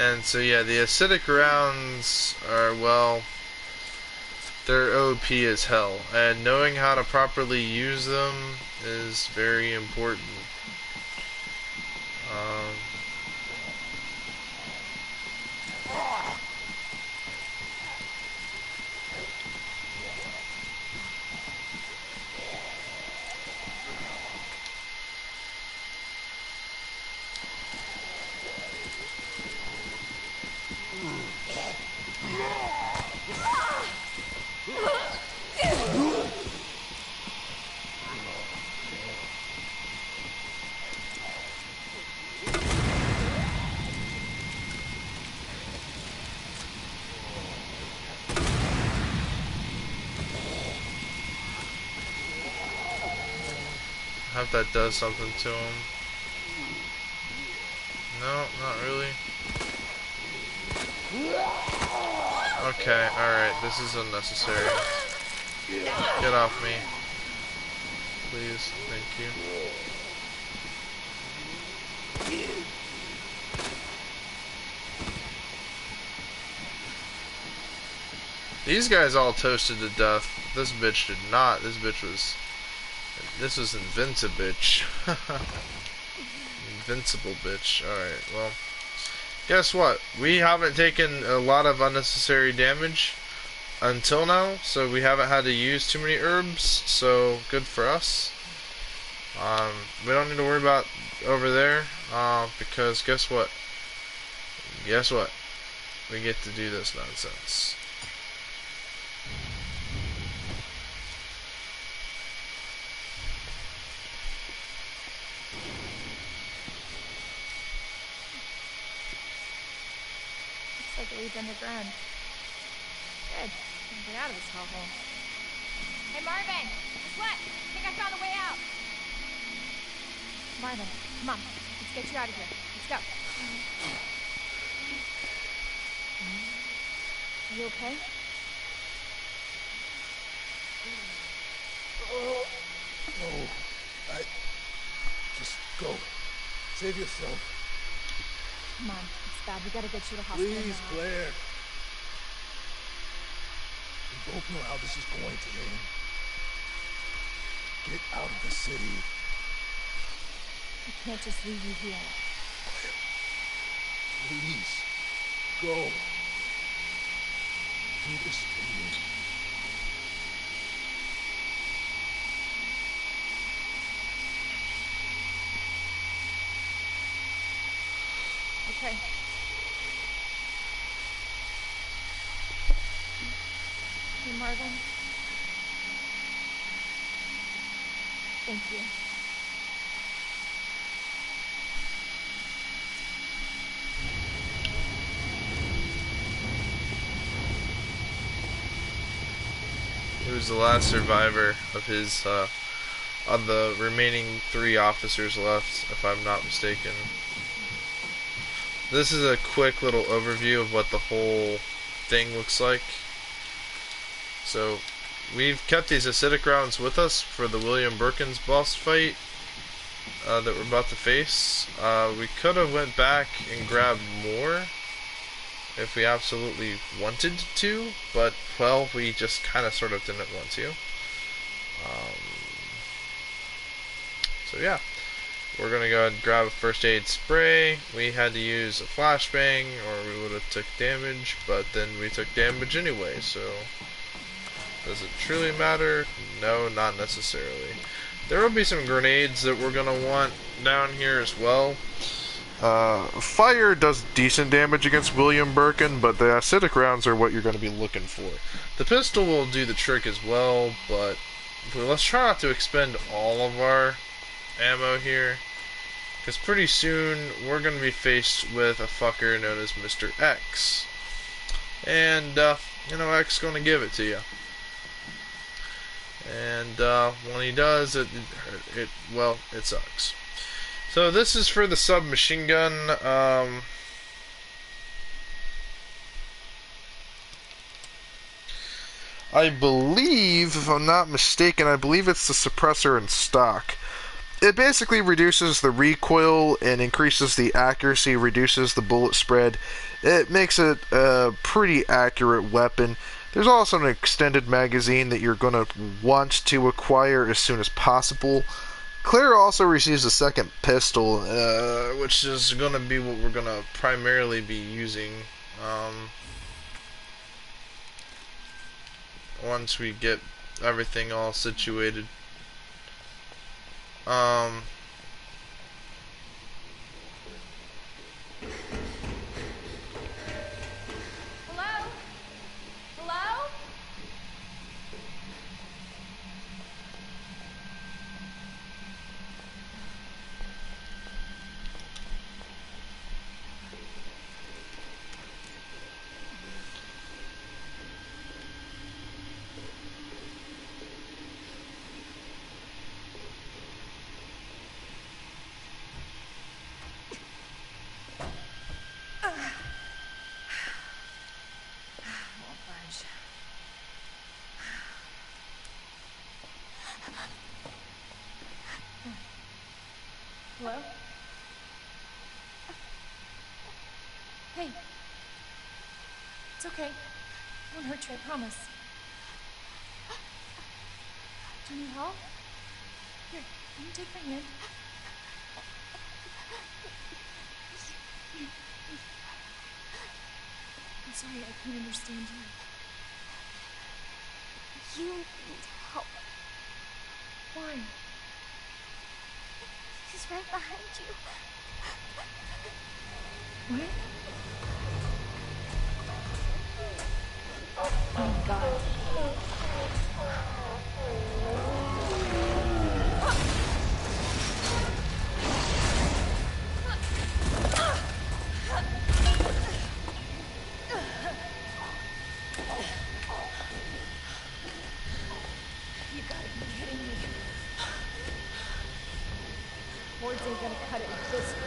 And so yeah, the acidic rounds are, well, they're OP as hell, and knowing how to properly use them is very important. I hope that does something to him. No, not really. Okay, alright, this is unnecessary. Get off me. Please, thank you. These guys all toasted to death. This bitch did not. This was Inventa bitch. invincible, bitch. Alright, well. Guess what? We haven't taken a lot of unnecessary damage until now, so we haven't had to use too many herbs, so good for us. We don't need to worry about over there, because guess what? Guess what? We get to do this nonsense. Looks like it leads underground. Good. Can get out of this hellhole. Hey, Marvin! Guess what? I think I found a way out. Marvin, come on. Let's get you out of here. Let's go. You okay? Oh, no. Just go. Save yourself. Come on. It's bad. We gotta get you to hospital Please, now. Claire. We both know how this is going to end. Get out of the city. I can't just leave you here. Claire, please. Go. Do this for me. Okay. Hey, Marvin. Thank you. He was the last survivor of his, of the remaining 3 officers left, if I'm not mistaken. This is a quick little overview of what the whole thing looks like. So, we've kept these acidic rounds with us for the William Birkin's boss fight that we're about to face. We could have went back and grabbed more if we absolutely wanted to, but, well, we just kind of sort of didn't want to. So yeah, we're gonna go ahead and grab a first aid spray. We had to use a flashbang or we would have took damage, but then we took damage anyway, so does it truly matter? No, not necessarily. There will be some grenades that we're gonna want down here as well. Fire does decent damage against William Birkin, but the acidic rounds are what you're going to be looking for. The pistol will do the trick as well, but let's try not to expend all of our ammo here, because pretty soon we're going to be faced with a fucker known as Mr. X. And, you know, X is going to give it to you. And, when he does, it sucks. So this is for the submachine gun. I believe, if I'm not mistaken, I believe it's the suppressor in stock. It basically reduces the recoil and increases the accuracy, reduces the bullet spread. It makes it a pretty accurate weapon. There's also an extended magazine that you're going to want to acquire as soon as possible. Claire also receives a second pistol, which is going to be what we're going to primarily be using once we get everything all situated. Hello? Hello? Hello? Hey. It's okay. I won't hurt you, I promise. Do you need help? Here, let me take my hand. sorry I can't understand you. You need help. Why? He's right behind you. What? Oh, God. You gotta be kidding me. Words ain't gonna cut it at this rate.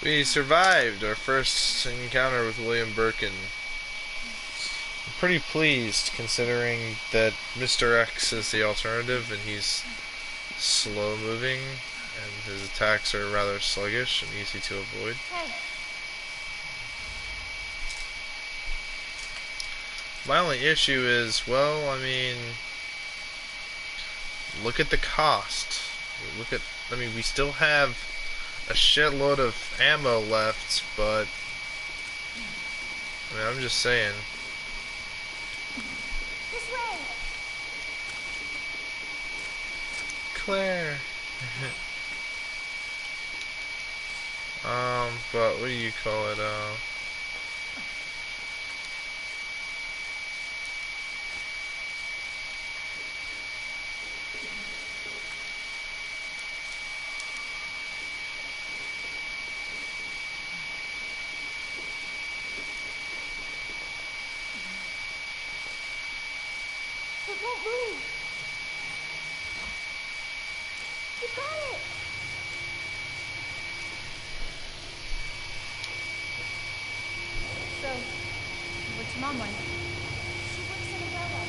We survived our first encounter with William Birkin. I'm pretty pleased considering that Mr. X is the alternative and he's slow moving and his attacks are rather sluggish and easy to avoid. Hey. My only issue is, well, I mean, look at the cost. I mean, we still have a shitload of ammo left, but I mean, I'm just saying. This way. Claire. But what do you call it? Mom went. She works at Umbrella.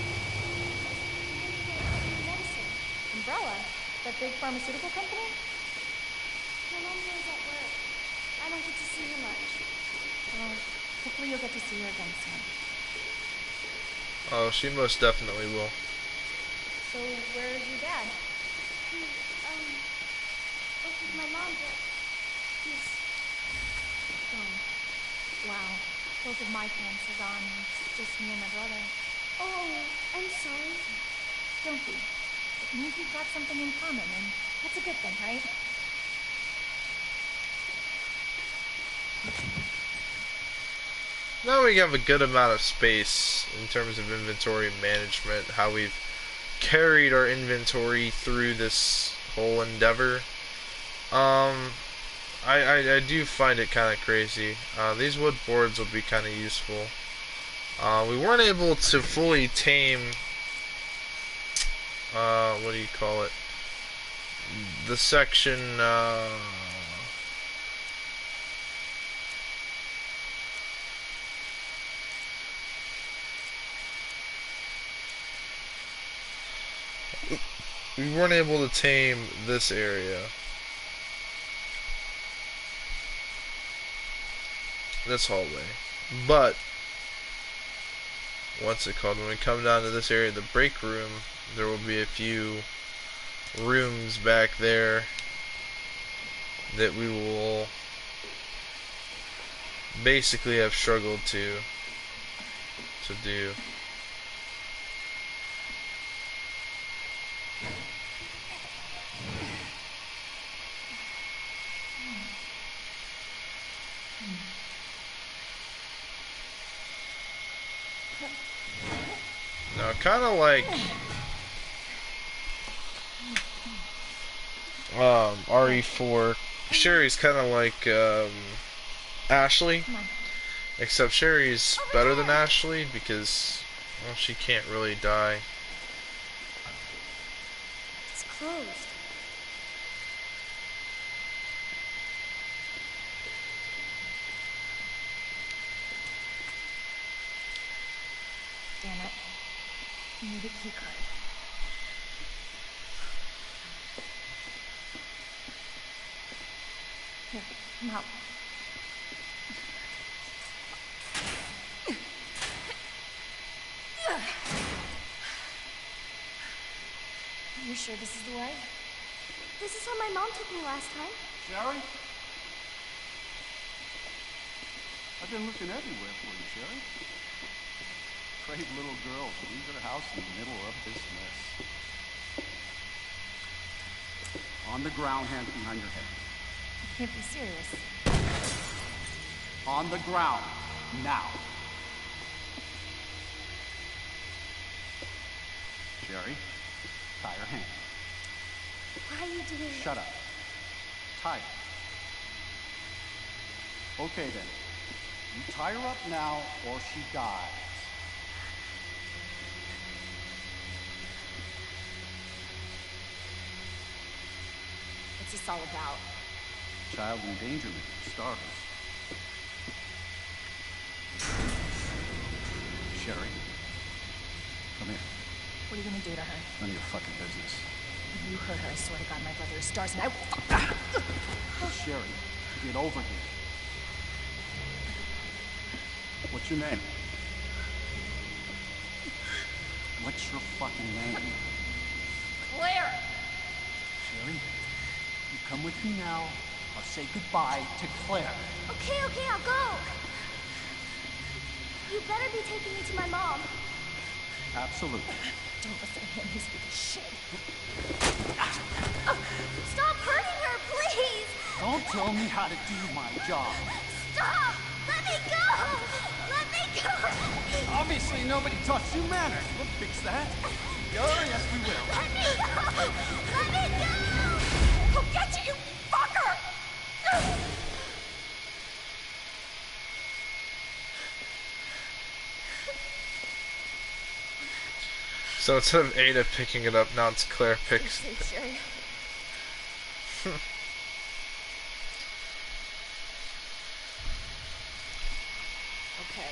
Medicine. Umbrella? That big pharmaceutical company? My mom goes at work. I don't get to see her much. Well, hopefully you'll get to see her again soon. Oh, she most definitely will. So, where's your dad? He, works with my mom, but he's Gone. Wow. Both of my parents are gone. It's just me and my brother. Oh, I'm sorry. Don't be. It means we've got something in common, and that's a good thing, right? Now we have a good amount of space in terms of inventory management, how we've carried our inventory through this whole endeavor. I do find it kind of crazy. These wood boards will be kind of useful. We weren't able to fully tame, what do you call it? The section, we weren't able to tame this area. This hallway. But what's it called? When we come down to this area, the break room, there will be a few rooms back there that we will basically have struggled to do. Now, kind of like RE4, Sherry's kind of like Ashley, except Sherry's better than Ashley because, well, she can't really die. It's closed. Damn it. I need a key card. Here, come help. You sure this is the way? This is how my mom took me last time. Sherry? I've been looking everywhere for you, Sherry. Brave little girl to leave her house in the middle of this mess. On the ground, hands behind your head. You can't be serious. On the ground, now. Sherry, tie her hand. Why are you doing it? Shut up. Tie her. Okay then. You tie her up now or she dies. What's this all about? Child endangerment, for starters. Sherry, come here. What are you gonna do to her? None of your fucking business. If you hurt her, I swear to God, my brother is stars and I... Sherry, get over here. What's your name? What's your fucking name? Claire! Sherry, you come with me now. I'll say goodbye to Claire. Okay, I'll go. You better be taking me to my mom. Absolutely. Don't listen to him, he's a piece of shit. Stop hurting her, please. Don't tell me how to do my job. Stop. Let me go. Let me go. Obviously, nobody taught you manners. We'll fix that. Oh, yes, we will. Let me go. Let me go. I'll get you, you fucker! So instead of Ada picking it up, now it's Claire picks it. Sherry. Okay.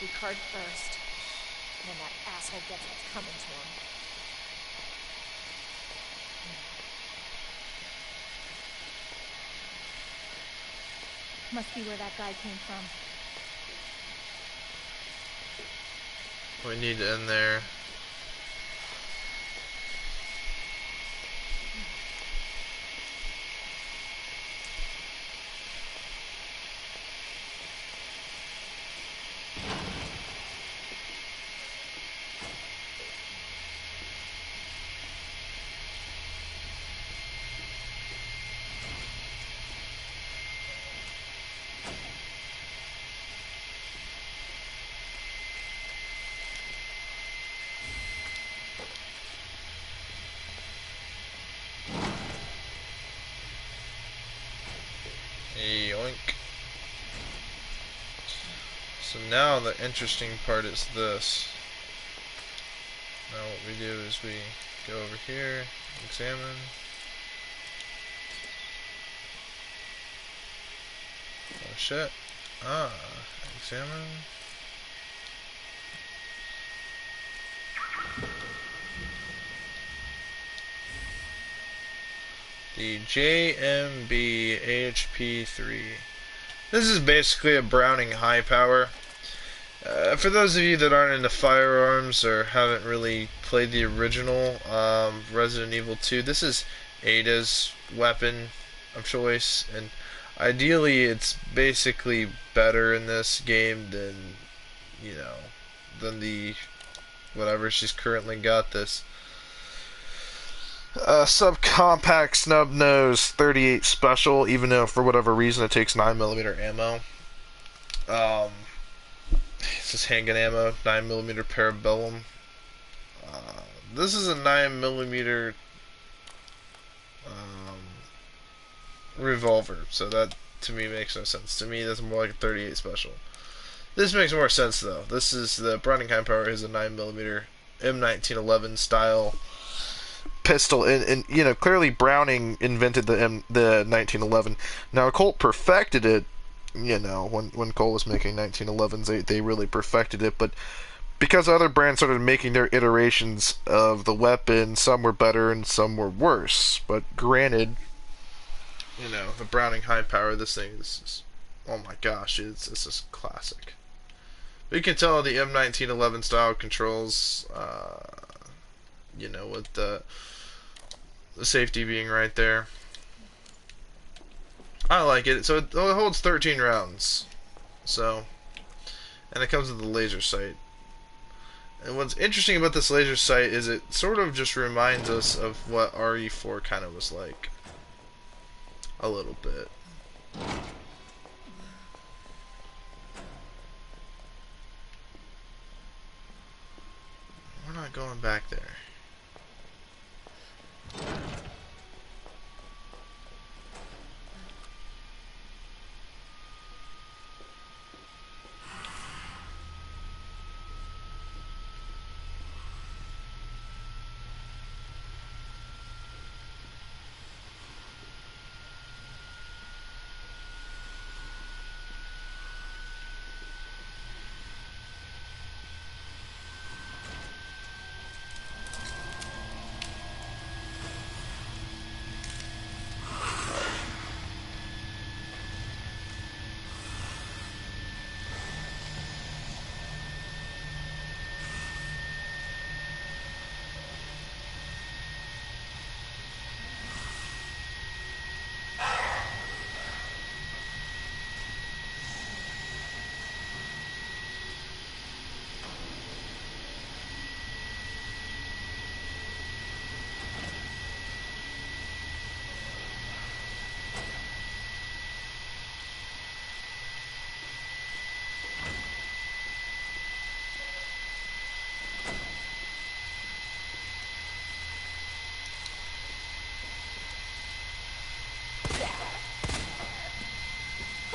trophy card first. Then that asshole gets what's coming to him. Must be where that guy came from. We need to end there. Yoink. So now the interesting part is this. Now what we do is we go over here, examine. Oh shit. Examine. The JMB AHP3. This is basically a Browning high power. For those of you that aren't into firearms or haven't really played the original Resident Evil 2, this is Ada's weapon of choice, and ideally it's basically better in this game than, you know, than the whatever she's currently got. This subcompact snub nose 38 special, even though for whatever reason it takes 9mm ammo. This is handgun ammo, 9mm parabellum. This is a 9mm revolver, so that to me makes no sense. To me, that's more like a 38 special. This makes more sense though. This is the Browning high power is a 9mm M1911 style pistol, and you know, clearly Browning invented the 1911. Now Colt perfected it, you know, when Colt was making 1911s, they really perfected it, but because other brands started making their iterations of the weapon, some were better and some were worse. But granted, you know, the Browning high power, this thing is, oh my gosh, it's just classic. But you can tell the M1911 style controls, you know, with the safety being right there. I like it. So it holds 13 rounds. So, and it comes with the laser sight. And what's interesting about this laser sight is it sort of just reminds us of what RE4 kind of was like. A little bit. We're not going back there.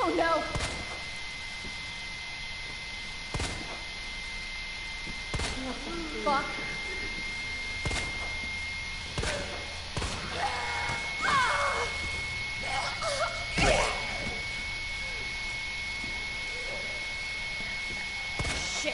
Oh no! What the fuck? Shit!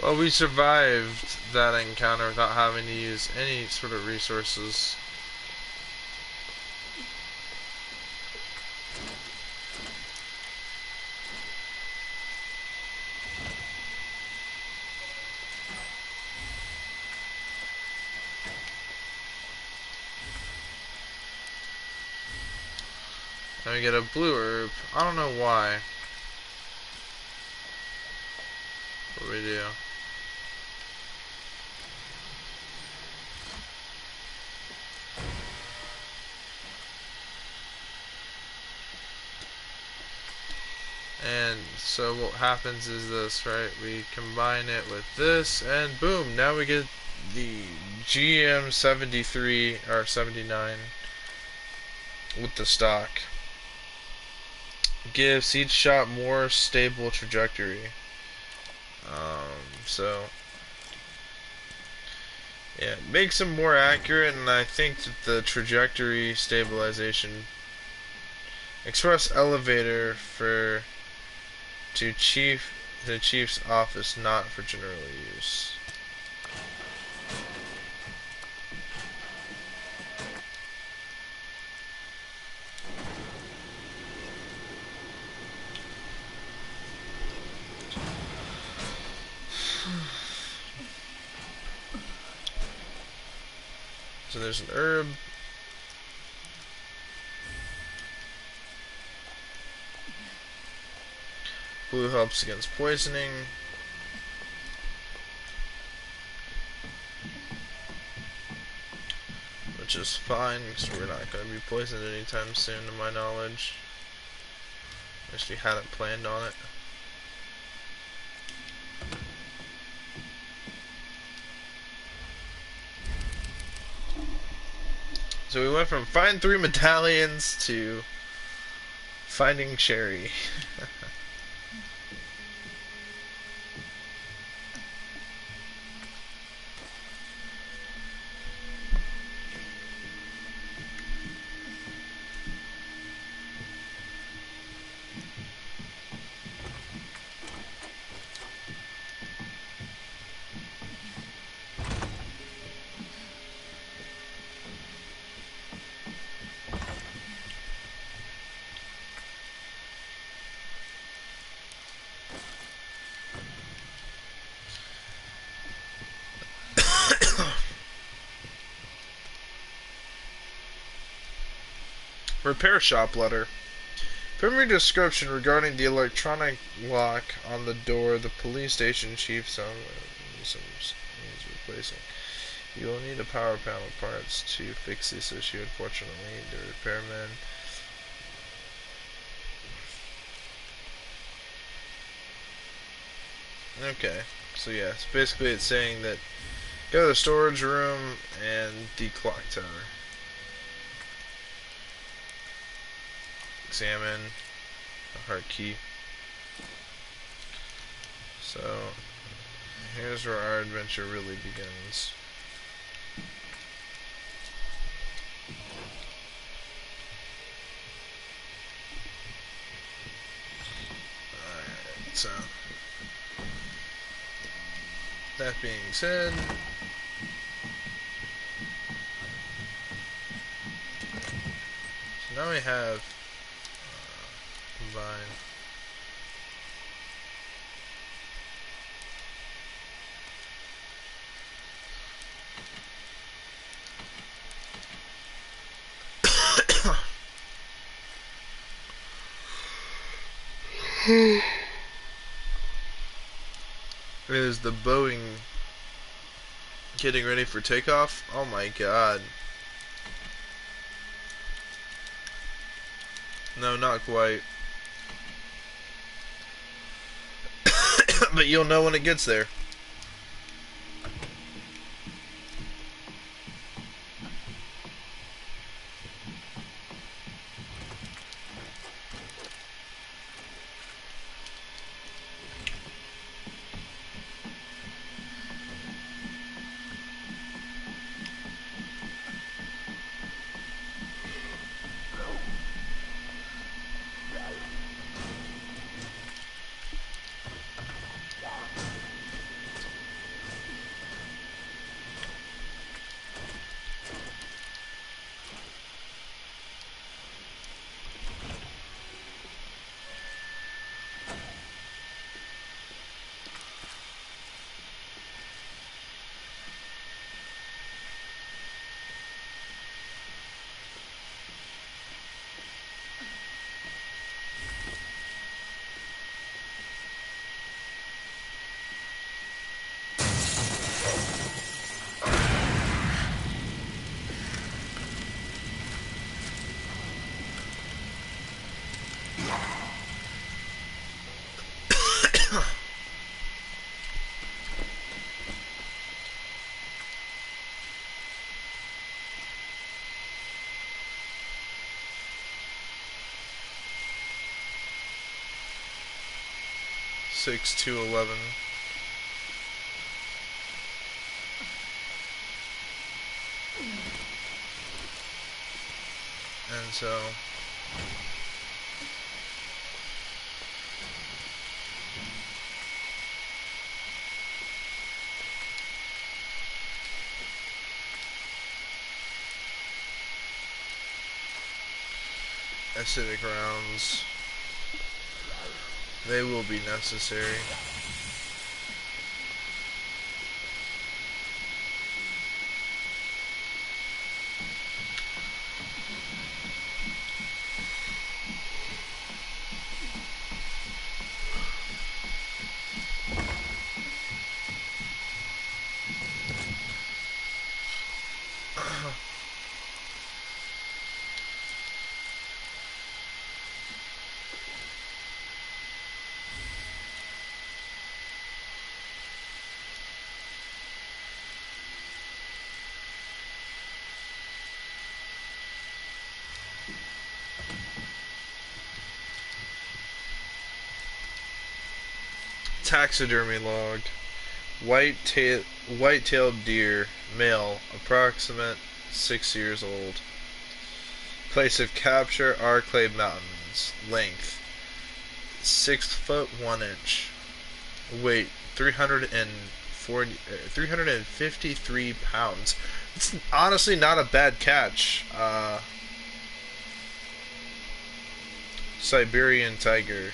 Well, we survived that encounter without having to use any sort of resources. Then we get a blue herb. I don't know why. What do we do? And so what happens is this, right? We combine it with this, and boom, now we get the GM 73 or 79 with the stock. Gives each shot more stable trajectory. So yeah, it makes them more accurate, and I think that the trajectory stabilization express elevator for the chief's office, not for general use. So there's an herb. Blue helps against poisoning. Which is fine, because we're not going to be poisoned anytime soon, to my knowledge. Unless we hadn't planned on it. So we went from find 3 medallions to finding Sherry. Repair shop letter. Primary description regarding the electronic lock on the door. The police station chief needs replacing. You will need a power panel parts to fix this issue. Unfortunately, the repairman. Okay, so yeah, so basically it's saying that go to the storage room and the clock tower. Examine the heart key. So here's where our adventure really begins. Alright, so that being said, so now we have combine. Is the Boeing getting ready for takeoff? Oh my god. No, not quite. But you'll know when it gets there. 6-2-11. And so acidic rounds, they will be necessary. Taxidermy log. White-tailed deer, male, approximate 6 years old. Place of capture, Arclay Mountains. Length 6 foot 1 inch. Weight 353 pounds. It's honestly not a bad catch. Siberian tiger.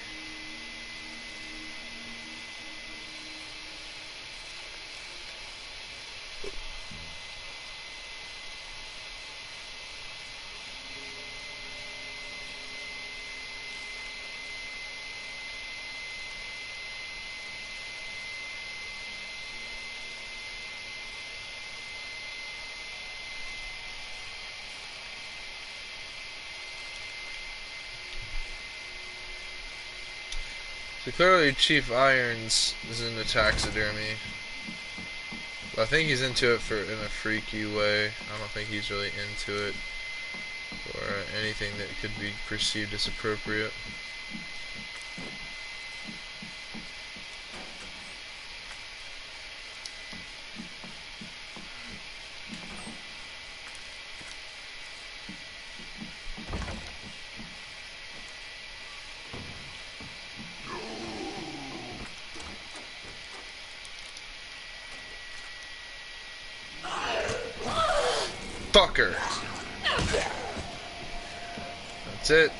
So clearly Chief Irons is into taxidermy. But I think he's into it in a freaky way. I don't think he's really into it or anything that could be perceived as appropriate. Fucker. That's it.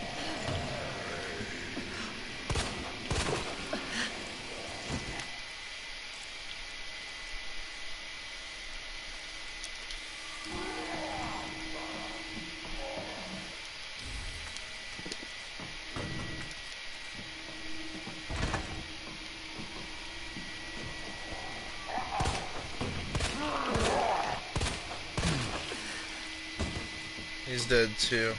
He's dead too.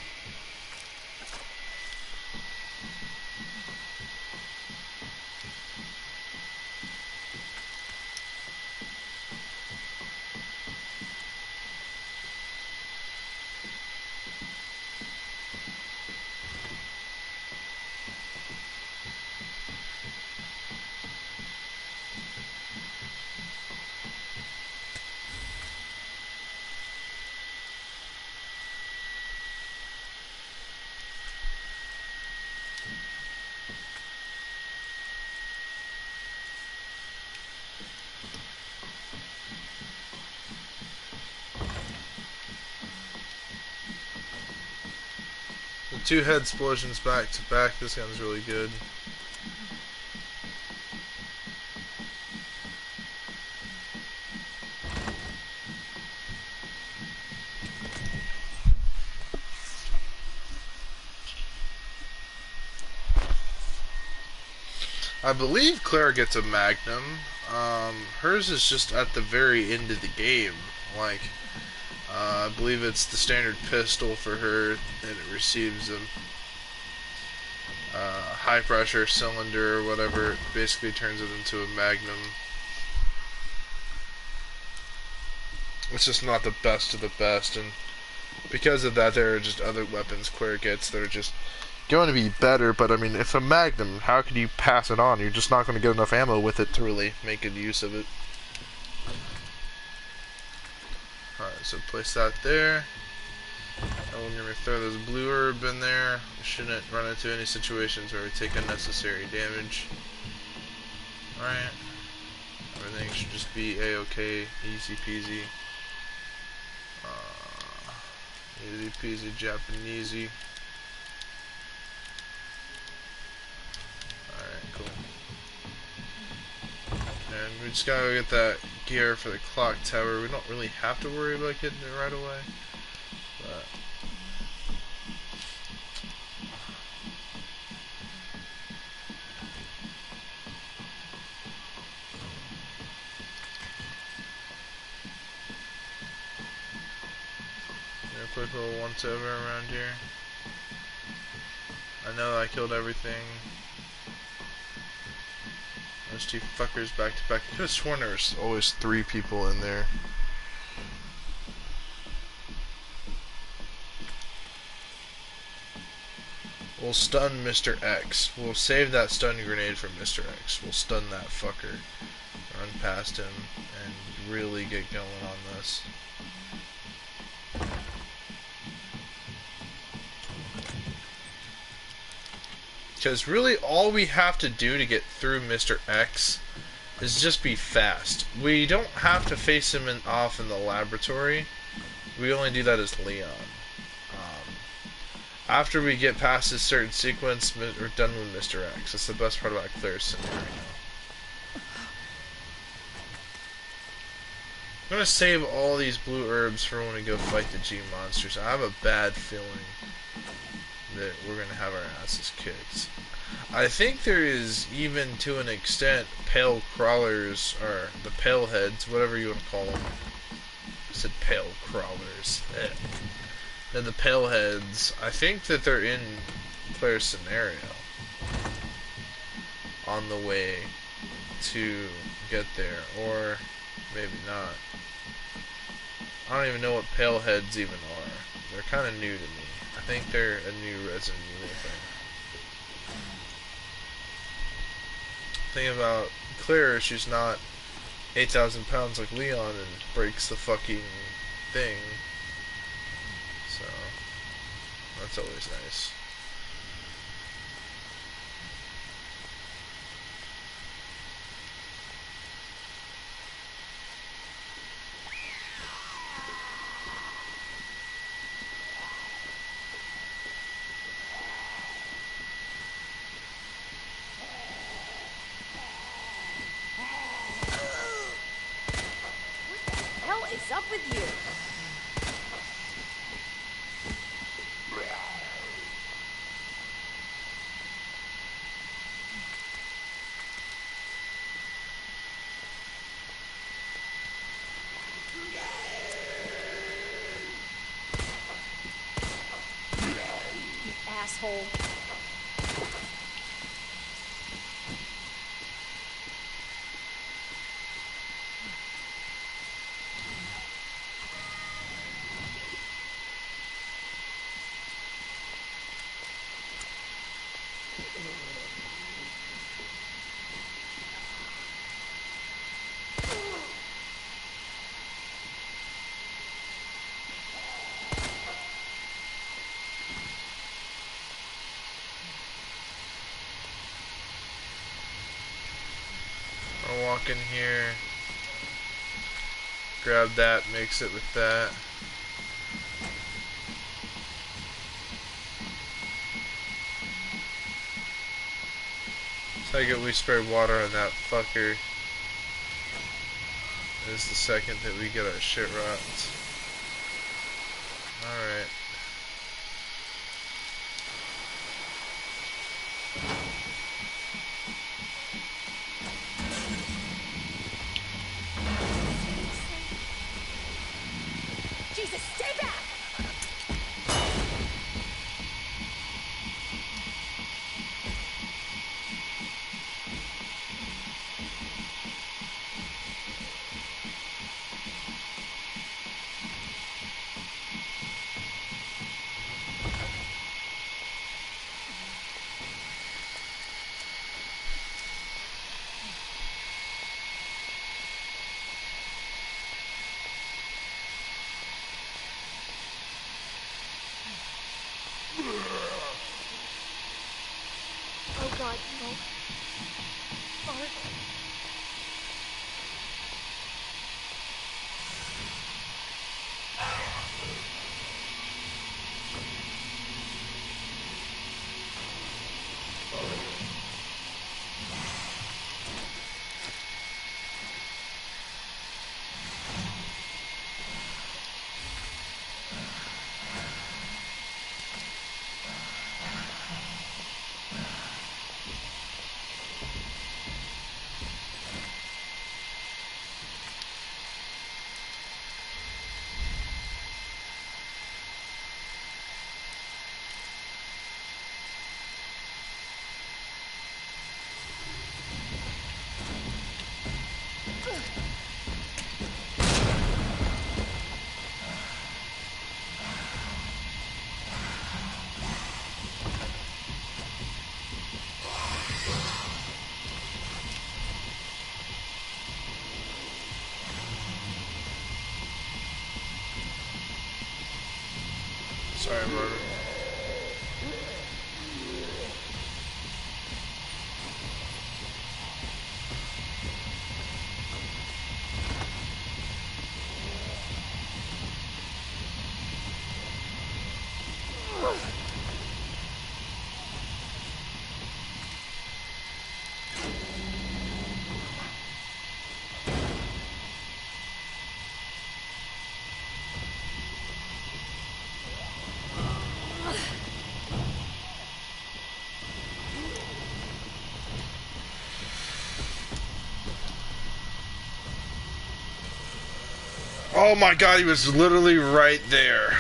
Two head explosions back to back. This gun's really good. I believe Claire gets a Magnum. Hers is just at the very end of the game. Like, I believe it's the standard pistol for her, and it receives a high pressure cylinder or whatever. It basically turns it into a Magnum. It's just not the best of the best, and because of that, there are just other weapons Claire gets that are just going to be better, but I mean, it's a Magnum. How could you pass it on? You're just not going to get enough ammo with it to really make good use of it. Alright, so place that there. And we're going to throw this blue herb in there. We shouldn't run into any situations where we take unnecessary damage. Alright. Everything should just be a-okay, easy peasy. Easy peasy Japanesey. Alright, cool. And we just gotta get that gear for the clock tower. We don't really have to worry about getting it right away. But quick little once over around here. I know I killed everything. Those two fuckers back to back. I could have sworn there was always 3 people in there. We'll stun Mr. X. We'll save that stun grenade for Mr. X. We'll stun that fucker. Run past him and really get going on this. Because really all we have to do to get through Mr. X is just be fast. We don't have to face him off in the laboratory. We only do that as Leon. After we get past this certain sequence, we're done with Mr. X. That's the best part about Claire's scenario. I'm going to save all these blue herbs for when we go fight the G monsters. I have a bad feeling that we're going to have our asses kicked. I think there is, even to an extent, pale crawlers, or the pale heads, whatever you want to call them. I said pale crawlers. They're the pale heads. I think that they're in Claire's scenario. On the way to get there. Or maybe not. I don't even know what pale heads even are. They're kind of new to me. I think they're a new Resident Evil thing. Thing about Claire, she's not 8,000 pounds like Leon and breaks the fucking thing. So, that's always nice. What is up with you? You asshole. I'll walk in here, grab that, mix it with that. Take it, we spray water on that fucker. This is the second that we get our shit rocked. Alright. Jesus, stay back! Sorry, Marvin. Oh my god, he was literally right there.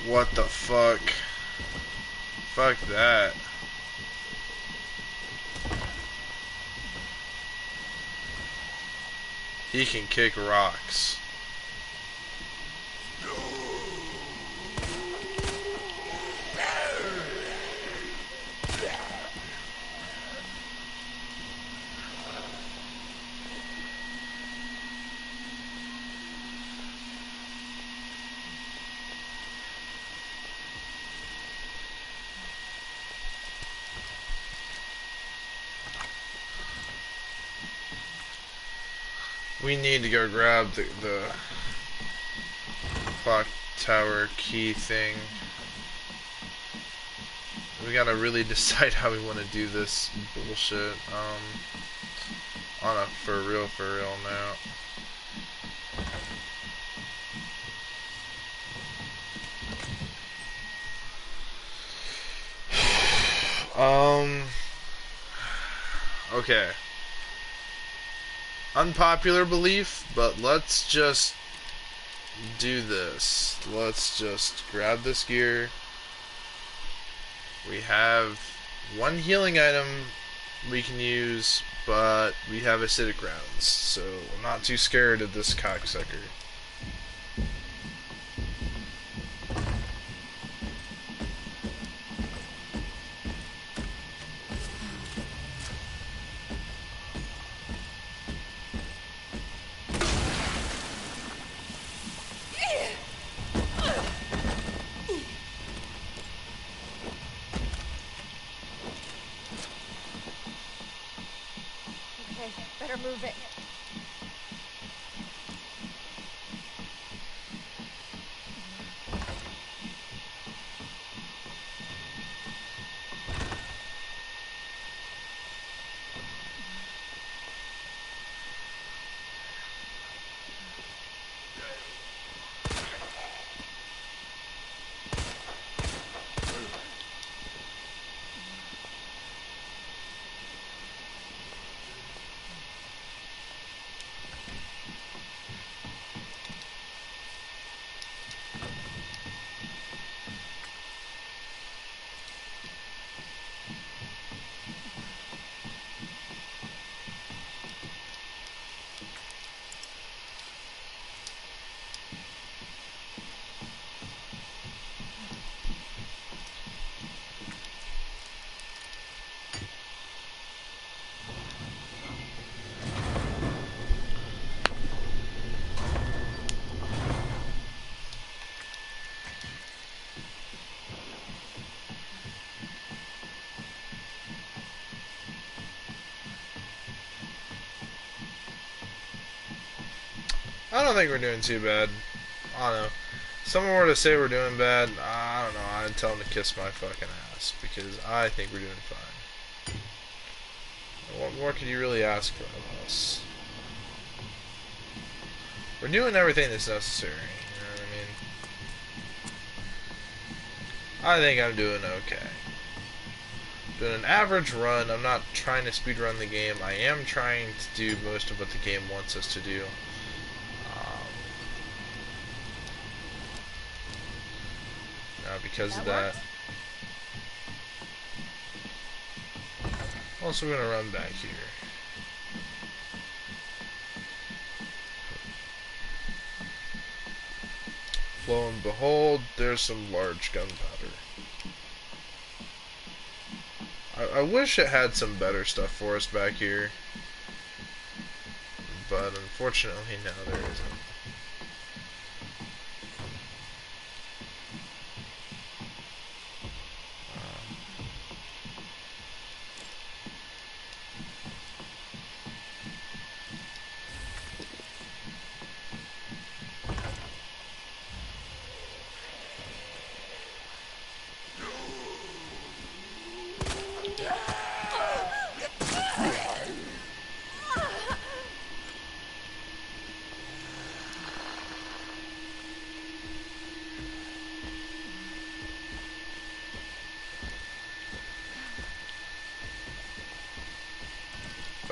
What the fuck? Fuck that. He can kick rocks. We need to go grab the clock tower key thing. We gotta really decide how we want to do this bullshit. On a for real now. Okay. Unpopular belief, but let's just do this. Let's just grab this gear. We have one healing item we can use, but we have acidic rounds, so I'm not too scared of this cocksucker. Better move it. I don't think we're doing too bad. I don't know. If someone were to say we're doing bad, I don't know. I'd tell them to kiss my fucking ass, because I think we're doing fine. What more could you really ask from us? We're doing everything that's necessary. You know what I mean? I think I'm doing okay. Doing an average run. I'm not trying to speedrun the game. I am trying to do most of what the game wants us to do. Now, because of that, also we're gonna run back here. Lo and behold, there's some large gunpowder. I wish it had some better stuff for us back here, but unfortunately, no, there isn't.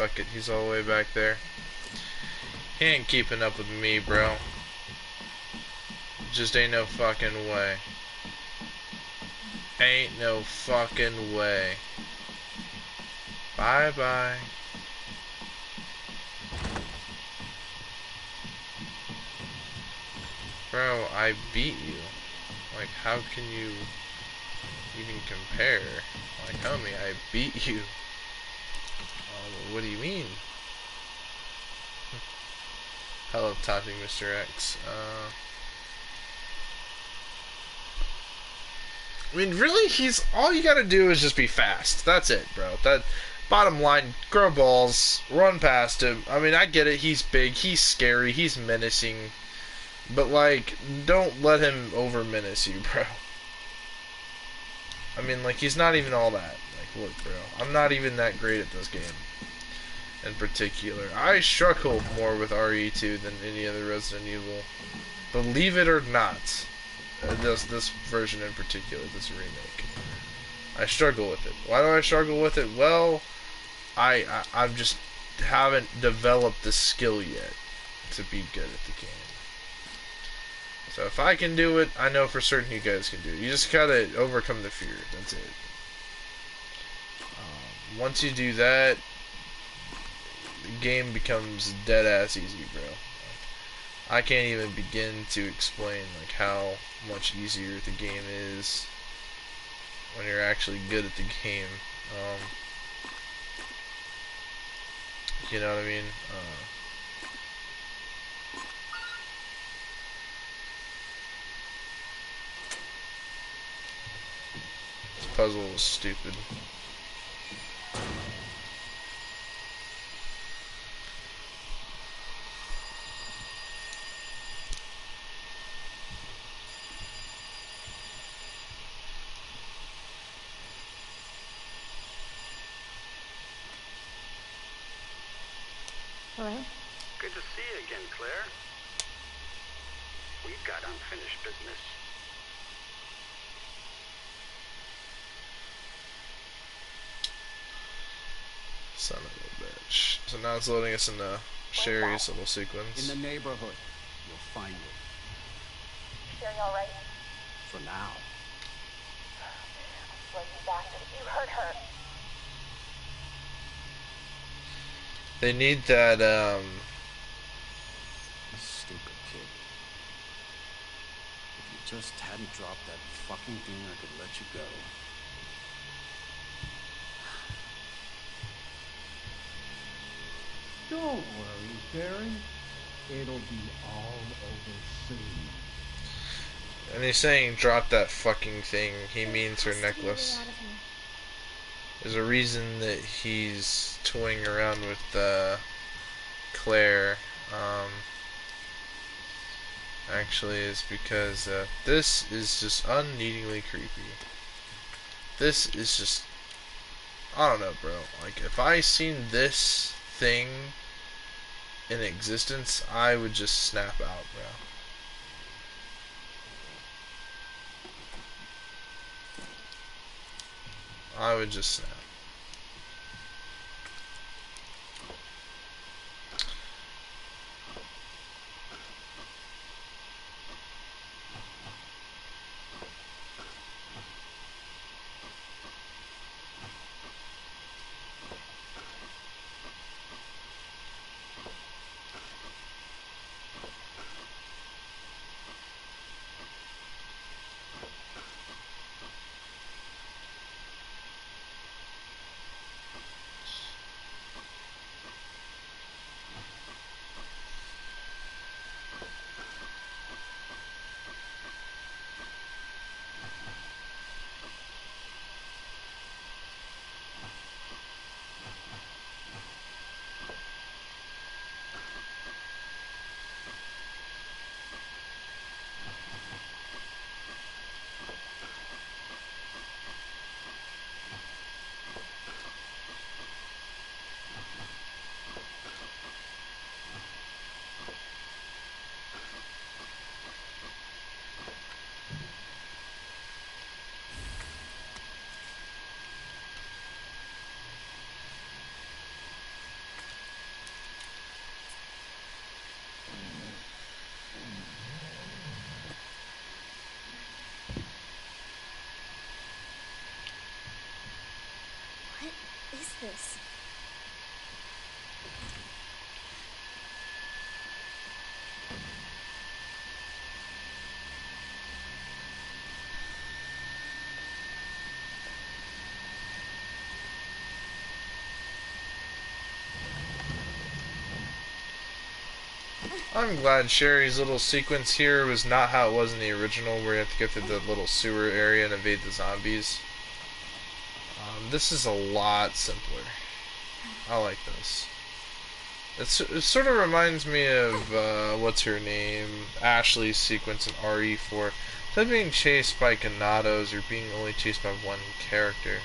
Fuck it, he's all the way back there. He ain't keeping up with me, bro. Just ain't no fucking way. Ain't no fucking way. Bye-bye. Bro, I beat you. Like, how can you even compare? Like, homie, I beat you. What do you mean? Hello, typing Mr. X. I mean, really, he's all you gotta do is just be fast. That's it, bro. That bottom line, grow balls, run past him. I mean, I get it. He's big, he's scary, he's menacing, but like, don't let him over menace you, bro. I mean, like, he's not even all that. Like, look, bro, I'm not even that great at this game. In particular, I struggle more with RE2 than any other Resident Evil. Believe it or not. This version in particular, this remake. I struggle with it. Why do I struggle with it? Well, I just haven't developed the skill yet to be good at the game. So if I can do it, I know for certain you guys can do it. You just gotta overcome the fear. That's it. Once you do that, the game becomes dead ass easy, bro. I can't even begin to explain like how much easier the game is when you're actually good at the game. You know what I mean? This puzzle is stupid. Hello? Good to see you again, Claire. We've got unfinished business. Son of a bitch. So now it's loading us into Sherry's little sequence. In the neighborhood, you'll find it. Sherry all right? For now. Slow you bastard. You hurt her. They need that, Stupid kid. If you just hadn't dropped that fucking thing, I could let you go. Don't worry, Barry. It'll be all over soon. and he's saying drop that fucking thing. He means her necklace. There's a reason that he's toying around with, Claire, actually is because, this is just unneedingly creepy. This is just, I don't know, bro. Like, if I seen this thing in existence, I would just snap out, bro. I would just snap. I'm glad Sherry's little sequence here was not how it was in the original, where you have to go through the little sewer area and evade the zombies. This is a lot simpler. I like this. It sort of reminds me of, what's her name, Ashley's sequence in RE4. Instead of being chased by Ganados, you're being only chased by one character.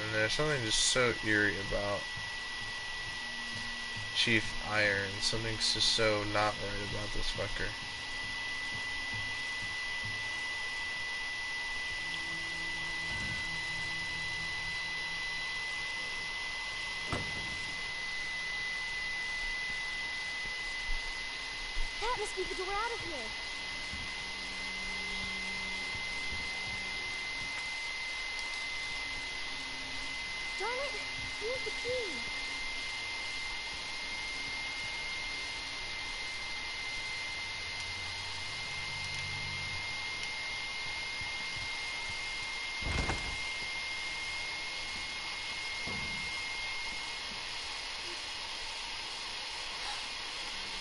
And there's something just so eerie about Chief Iron. Something's just so not right about this fucker. That must be the door out of here. Darn it! I need the key.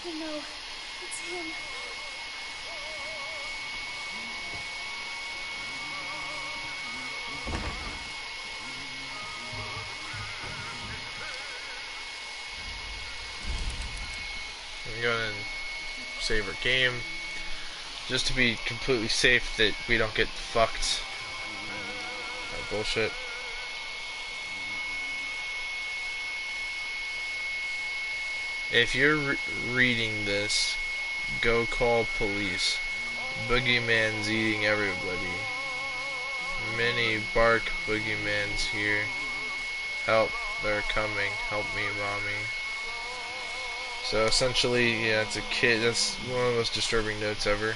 Oh no, it's him. I'm going to save our game, just to be completely safe that we don't get fucked by bullshit. If you're reading this, go call police. Boogeyman's eating everybody. Many bark boogeyman's here. Help, they're coming. Help me, mommy. So essentially, yeah, it's a kid. That's one of the most disturbing notes ever.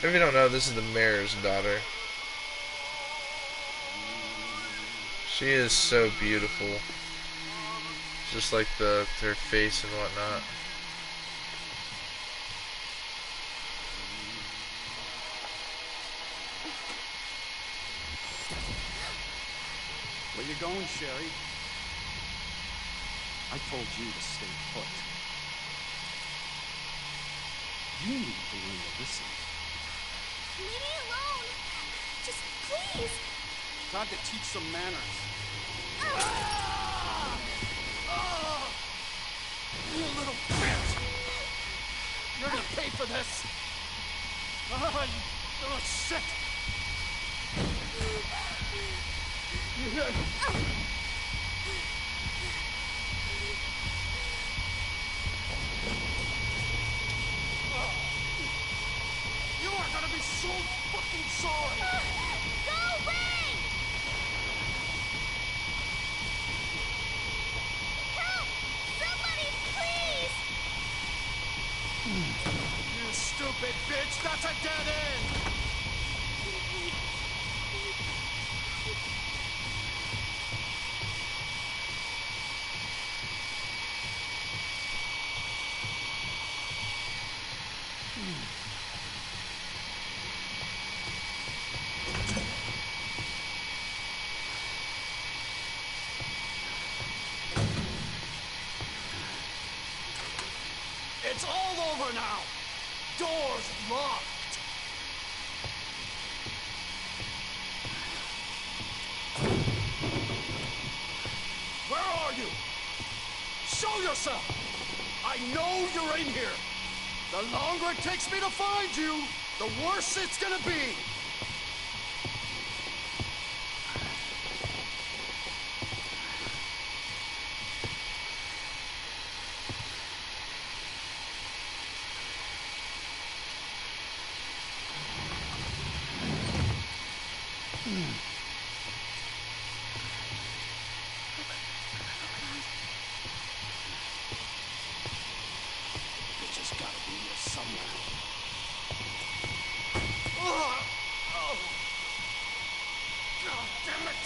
If you don't know, this is the mayor's daughter. She is so beautiful. Just like her face and whatnot. Where you going, Sherry? I told you to stay put. You need to learn to listen. Leave me alone. Just please. Time to teach some manners. You little bitch! You're gonna pay for this! You little shit! You are gonna be so fucking sorry! Go away! Help! Somebody, please! You stupid bitch! That's a dead end! It's all over now! Door's locked! Where are you? Show yourself! I know you're in here! The longer it takes me to find you, the worse it's gonna be! Bitch has gotta be here somewhere. Oh! God damn it!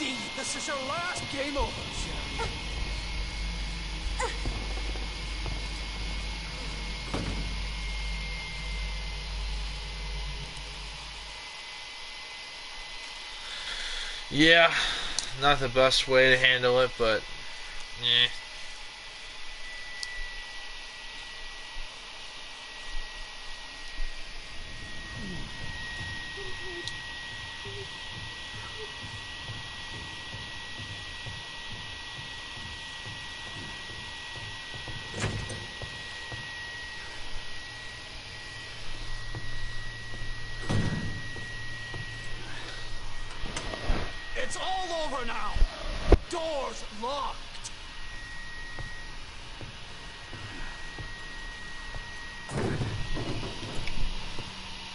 see. This is your last game over, Sherry. Yeah, not the best way to handle it, but yeah. It's all over now. Door's locked.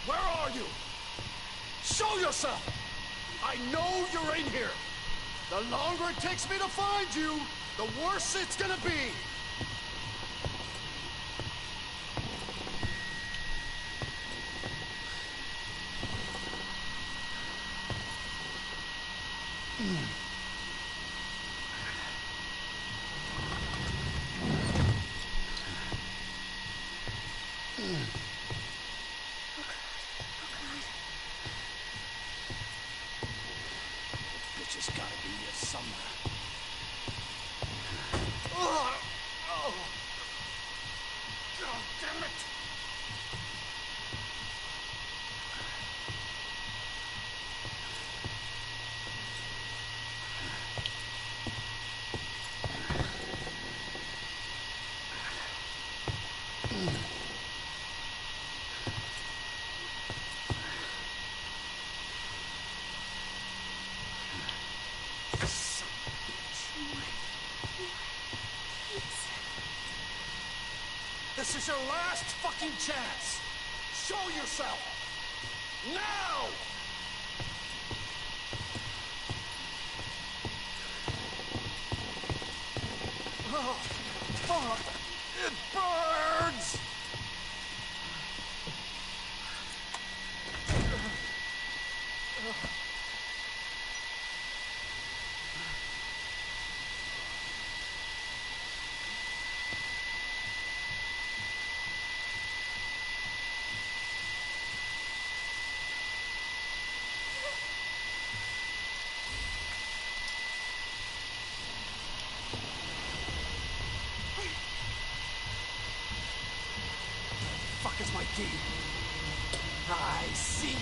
Where are you? Show yourself! I know you're in here. The longer it takes me to find you, the worse it's gonna be. Bitch has gotta be here somewhere. Oh, God damn it! This is your last fucking chance. Show yourself. Now! Oh, fuck. It burns! Fuck is my key? I see you.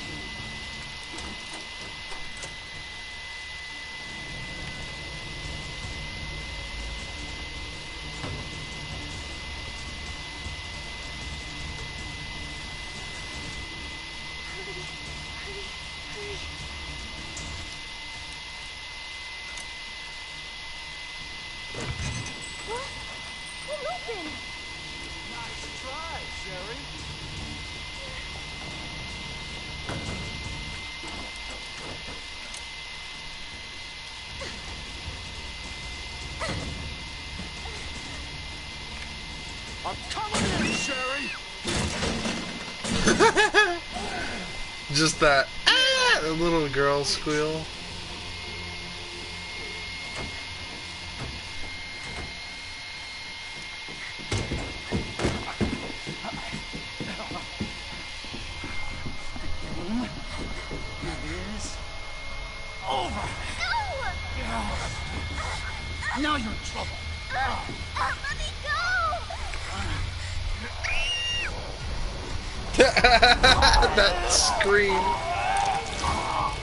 What? Won't open. Nice try, Sherry. I'm coming in, Sherry! Just that a little girl squeal. Over! Now you're in trouble. Let me go! That scream. No, stop!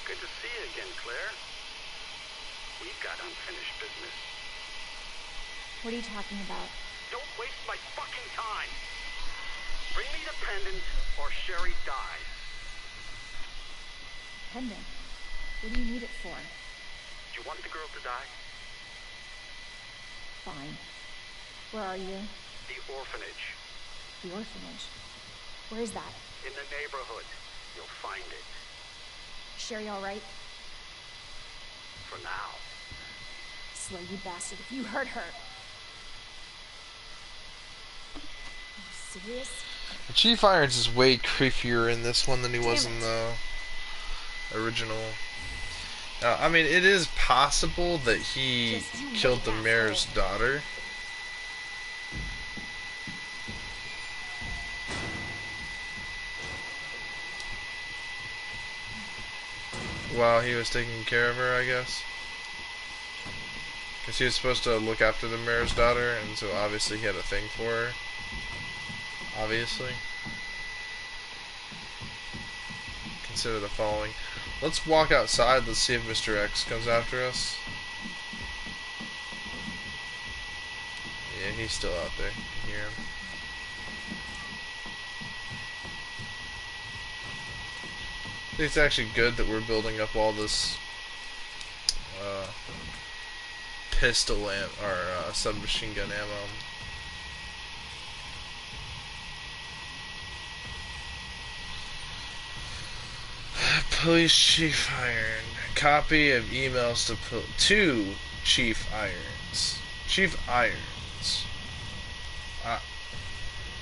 Good to see you again, Claire. We've got unfinished business. What are you talking about? Don't waste my fucking time. Bring me the pendant or Sherry dies. pendant. What do you need it for? You want the girl to die? Fine. Where are you? The orphanage. The orphanage. Where is that? In the neighborhood. You'll find it. Sherry all right? For now. Slow, you bastard, if you hurt her. Are you serious? Chief Irons is way creepier in this one than he was Damn in it. the original. I mean, it is possible that he Just you killed wait, the mayor's asshole. daughter. While he was taking care of her, I guess. Because he was supposed to look after the mayor's daughter, and so obviously he had a thing for her. Obviously. Consider the following. Let's walk outside, let's see if Mr. X comes after us. Yeah, he's still out there. You can hear him. I think it's actually good that we're building up all this pistol or submachine gun ammo. Police Chief Iron. Copy of emails to Chief Irons. Chief Irons.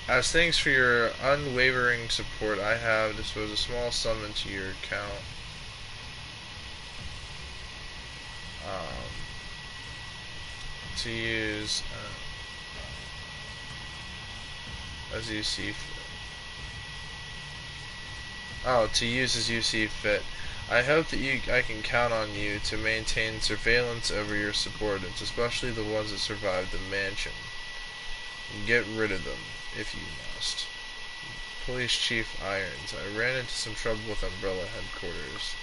As thanks for your unwavering support, I have disposed a small sum into your account. To use as you see fit. To use as you see fit. I hope that I can count on you to maintain surveillance over your subordinates, especially the ones that survived the mansion. Get rid of them, if you must. Police Chief Irons. I ran into some trouble with Umbrella headquarters.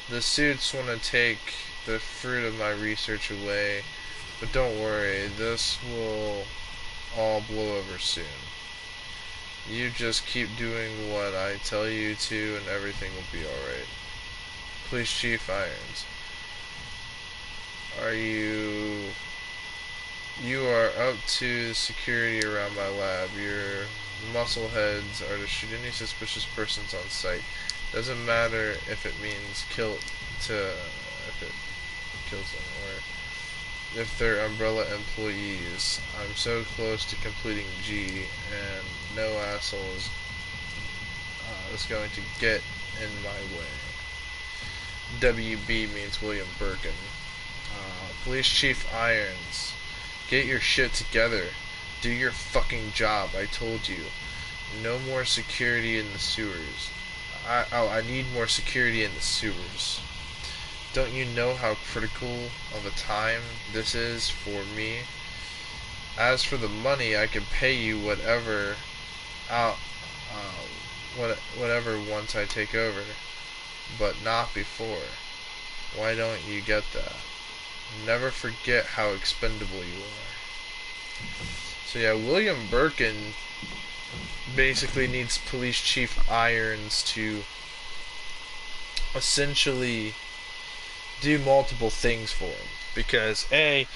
The suits want to take the fruit of my research away, but don't worry, this will all blow over soon. You just keep doing what I tell you to, and everything will be alright. Police Chief Irons. You are up to security around my lab. Your muscle heads are to shoot any suspicious persons on sight. Doesn't matter if it means if it kills them or if they're Umbrella employees. I'm so close to completing G, and no asshole is going to get in my way. WB means William Birkin. Police Chief Irons. Get your shit together. Do your fucking job, I told you. No more security in the sewers. I need more security in the sewers. Don't you know how critical of a time this is for me? As for the money, I can pay you whatever once I take over, but not before. Why don't you get that? Never forget how expendable you are. So yeah, William Birkin basically needs Police Chief Irons to essentially do multiple things for him. Because A,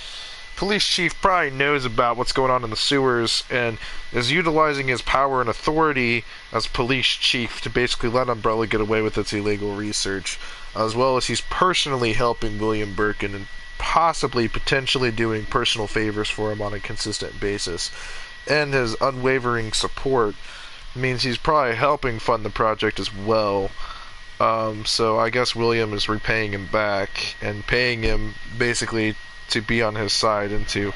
Police Chief probably knows about what's going on in the sewers and is utilizing his power and authority as Police Chief to basically let Umbrella get away with its illegal research, as well as he's personally helping William Birkin and possibly potentially doing personal favors for him on a consistent basis. And his unwavering support means he's probably helping fund the project as well. So I guess William is repaying him back and paying him basically to be on his side and to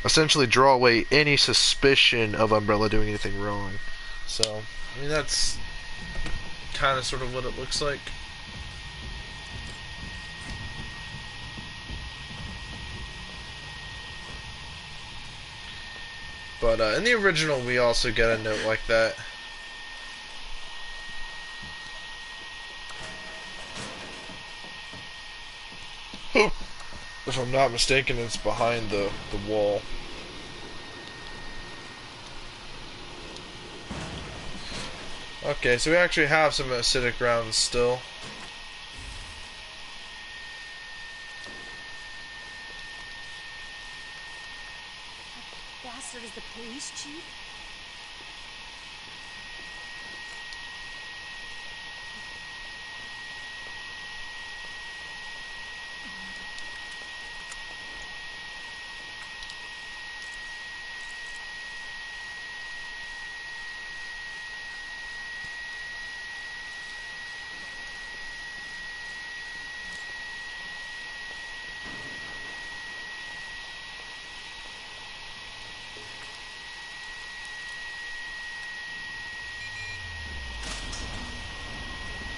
essentially draw away any suspicion of Umbrella doing anything wrong. So, I mean, that's kind of sort of what it looks like. But in the original, we also get a note like that. If I'm not mistaken, it's behind the wall. Okay, so we actually have some acidic rounds still. bastard is the police chief?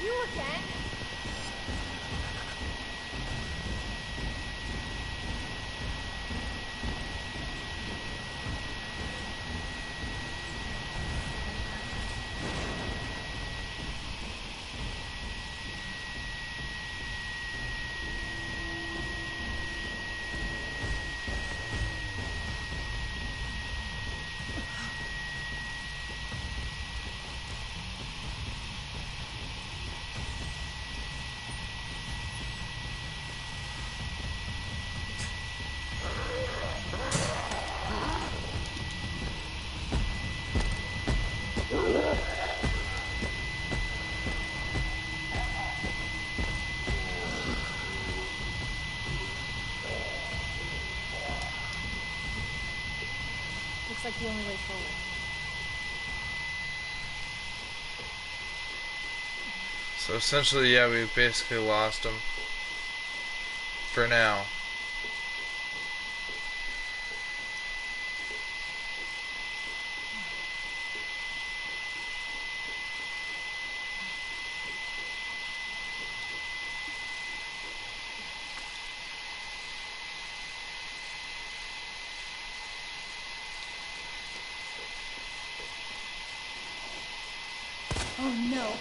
You again? Looks like the only way forward. So essentially, yeah, we basically lost him. For now. Oh no.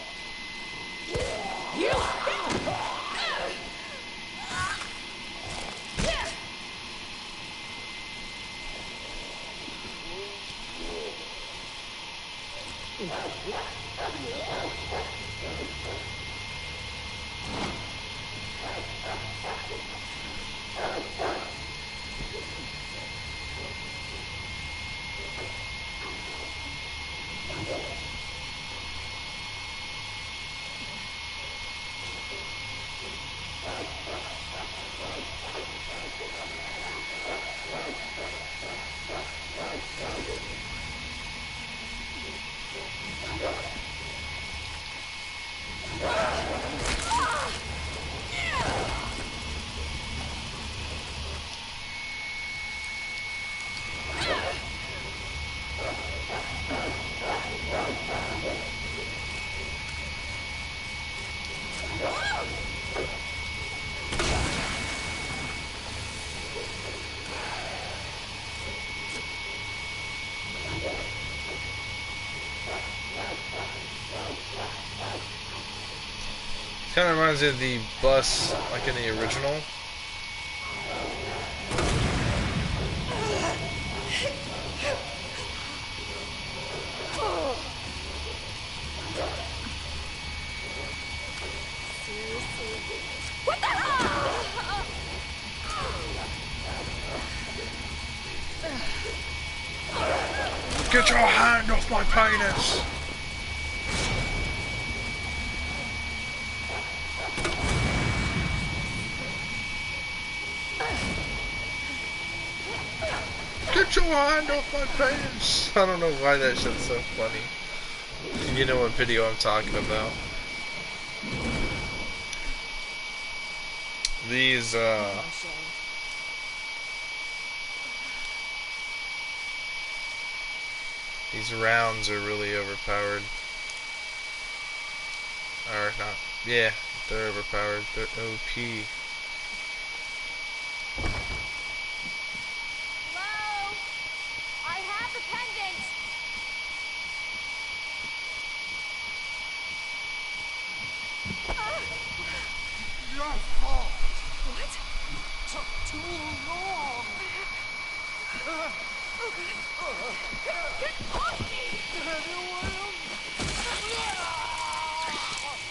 Kind of reminds me of the bus, like in the original. What the hell? Get your hand off my penis! Get your hand off my penis! I don't know why that shit's so funny. You know what video I'm talking about. These, these rounds are really overpowered. Or not. Yeah, they're overpowered. They're OP. Hello? I have the pendant. Your fault. What? Took too long. Get off me!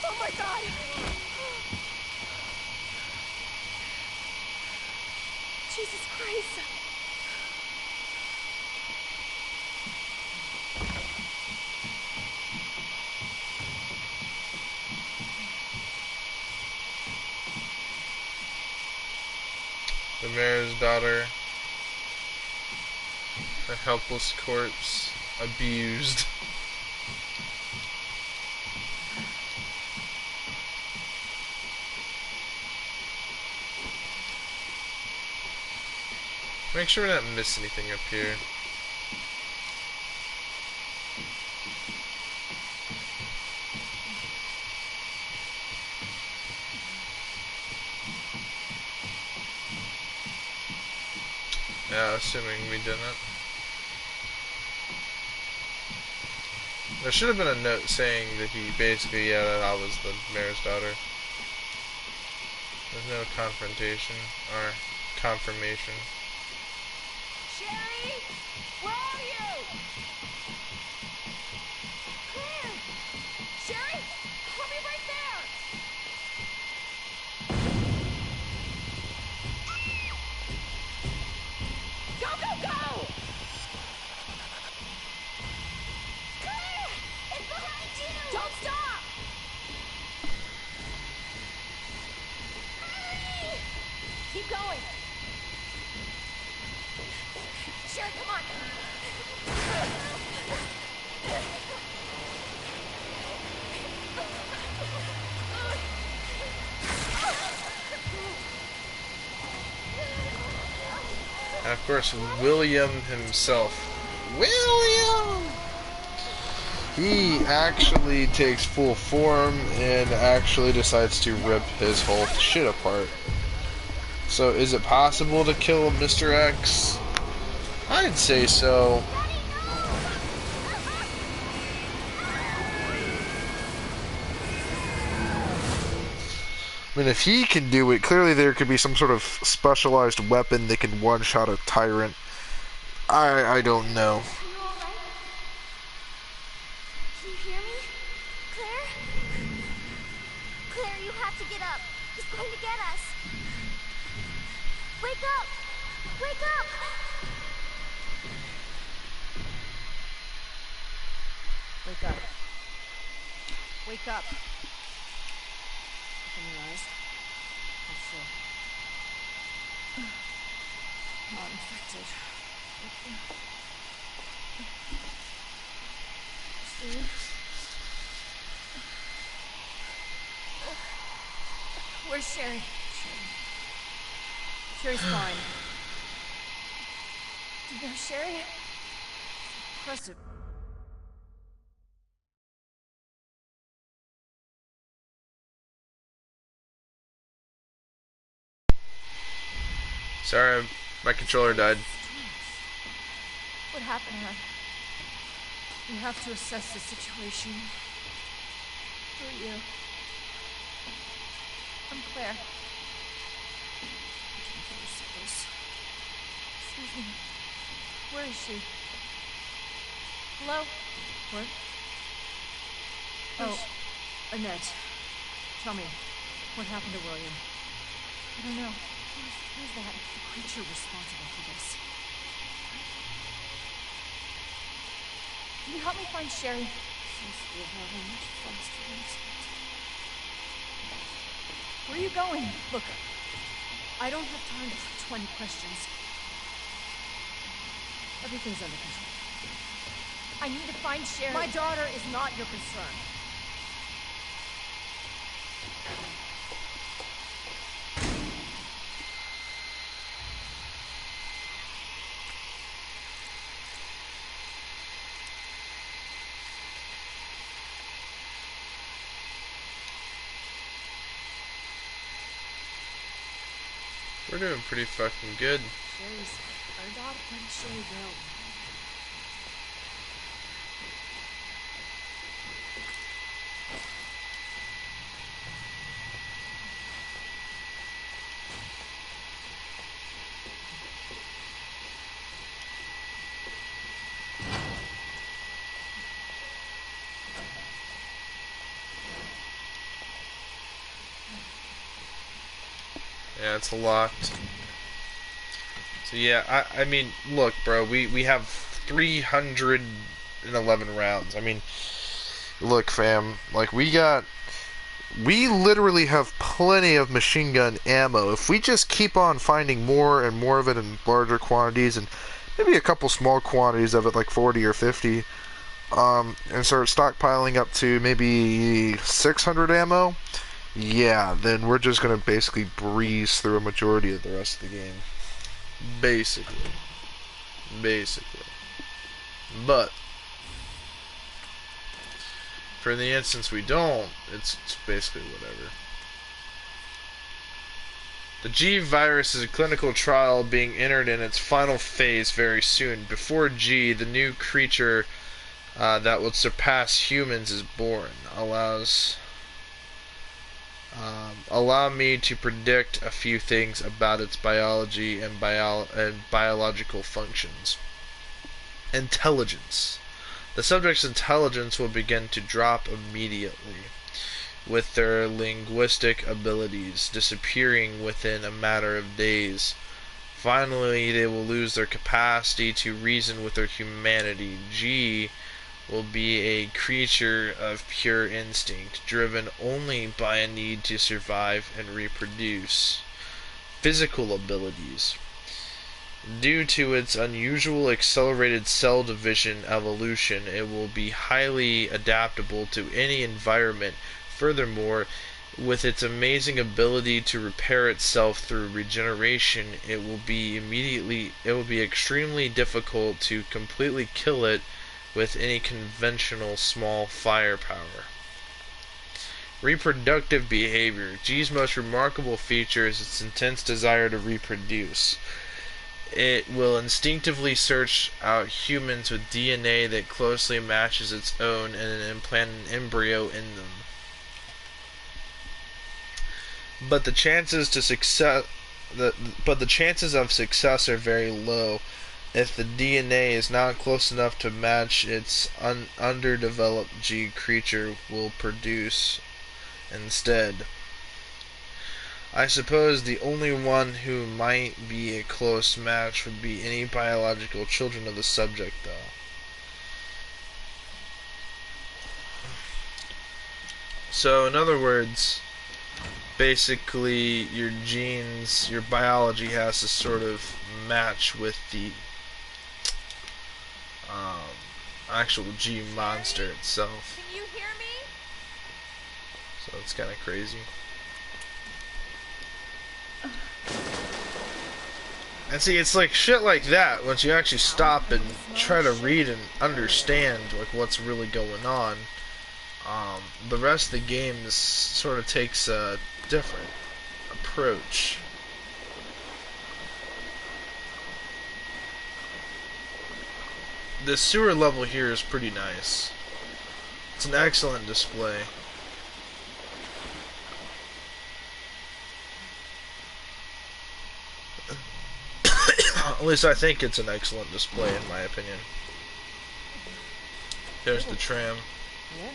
Oh my god! Jesus Christ! The mayor's daughter. A helpless corpse. Abused. Make sure we don't miss anything up here. Yeah, assuming we didn't. There should have been a note saying that he basically, yeah, that I was the mayor's daughter. There's no confrontation or confirmation. Sherry! Where are you? Claire! Sherry? I'll be right there! Go, go, go! Claire! It's behind you! Don't stop! Hurry! Keep going! Sherry, come on! And of course, William himself. William! He actually takes full form and actually decides to rip his whole shit apart. So, is it possible to kill Mr. X? I'd say so. I mean, if he can do it, clearly there could be some sort of specialized weapon that can one-shot a tyrant. I don't know. Are you alright? Can you hear me? Claire? Claire, you have to get up. He's going to get us. Wake up! Wake up! Wake up. Wake up. Open your eyes. How full? Not infected. See? Where's Sherry? Sherry's fine. Do you know Sherry? Impressive. Sorry, my controller died. What happened, hon? You have to assess the situation. Who are you? I'm Claire. Excuse me. Where is she? Hello? What? Oh, Annette. Tell me, what happened to William? I don't know. Who's that? The creature responsible for this. Can you help me find Sherry? Seems to be having much faster than expected. Where are you going? Look, I don't have time for 20 questions. Everything's under control. I need to find Sherry. My daughter is not your concern. We're doing pretty fucking good. Sherry's our daughter. Where did Sherry go? Yeah, it's locked. So yeah, I mean, look, bro, we have 311 rounds. I mean, look, fam, like we got we literally have plenty of machine gun ammo. If we just keep on finding more and more of it in larger quantities, and maybe a couple small quantities of it, like 40 or 50, and start stockpiling up to maybe 600 ammo, yeah, then we're just going to basically breeze through a majority of the rest of the game. Basically. But for the instance we don't, it's basically whatever. The G virus is a clinical trial being entered in its final phase very soon. Before G, the new creature that would surpass humans is born. Allow me to predict a few things about its biology and biological functions. Intelligence. The subject's intelligence will begin to drop immediately, with their linguistic abilities disappearing within a matter of days. Finally, they will lose their capacity to reason with their humanity. G will be a creature of pure instinct, driven only by a need to survive and reproduce. Physical abilities. Due to its unusual accelerated cell division evolution, it will be highly adaptable to any environment. Furthermore, with its amazing ability to repair itself through regeneration, it will be extremely difficult to completely kill it with any conventional small firepower. Reproductive behavior. G's most remarkable feature is its intense desire to reproduce. It will instinctively search out humans with DNA that closely matches its own and then implant an embryo in them. But the chances of success are very low if the DNA is not close enough to match its underdeveloped G creature will produce instead. I suppose the only one who might be a close match would be any biological children of the subject, though. So, in other words, basically your genes, your biology has to sort of match with the actual G monster itself. Can you hear me? So it's kind of crazy. And see, it's like shit like that, once you actually stop and try to read and understand like what's really going on, the rest of the game sort of takes a different approach. The sewer level here is pretty nice. It's an excellent display. At least I think it's an excellent display in my opinion. There's the tram. Yeah.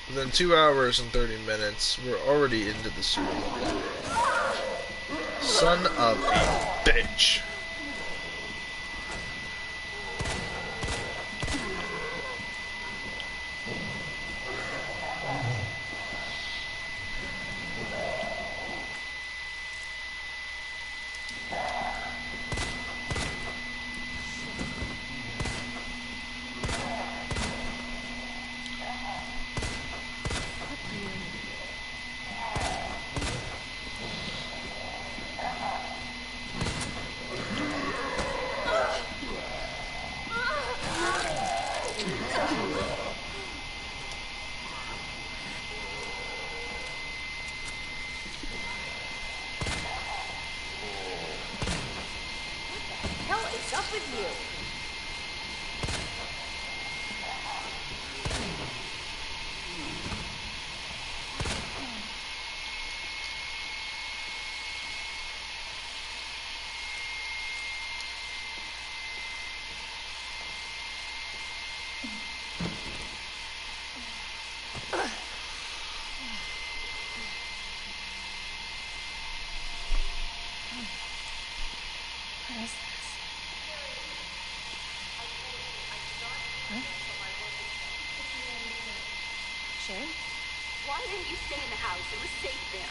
Within 2 hours and 30 minutes, we're already into the sewer level. Son of a bitch. Why didn't you stay in the house? It was safe there.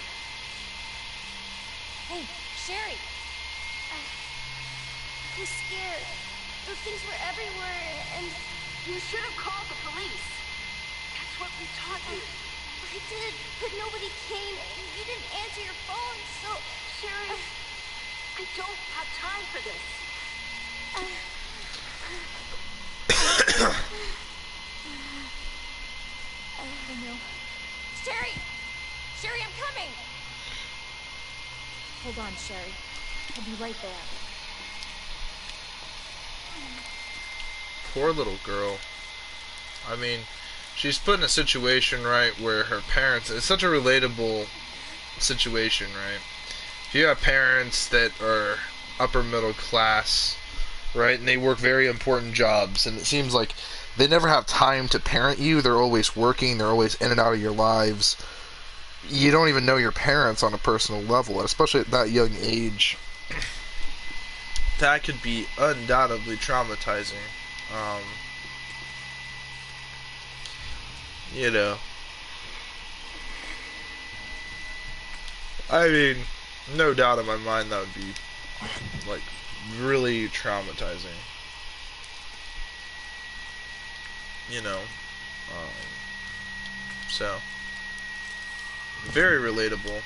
Hey, Sherry. I was scared. Those things were everywhere, and You should have called the police. That's what we taught you. I did, but nobody came, and you didn't answer your phone, so... Sherry, I don't have time for this. Sherry! Sherry, I'm coming! Hold on, Sherry. I'll be right there. Poor little girl. I mean, she's put in a situation, right, where her parents... It's such a relatable situation, right? If you have parents that are upper middle class, right, and they work very important jobs, and it seems like they never have time to parent you. They're always working. They're always in and out of your lives. You don't even know your parents on a personal level, especially at that young age. That could be undoubtedly traumatizing. You know. I mean, no doubt in my mind that would be, like, really traumatizing. You know. So. Very relatable.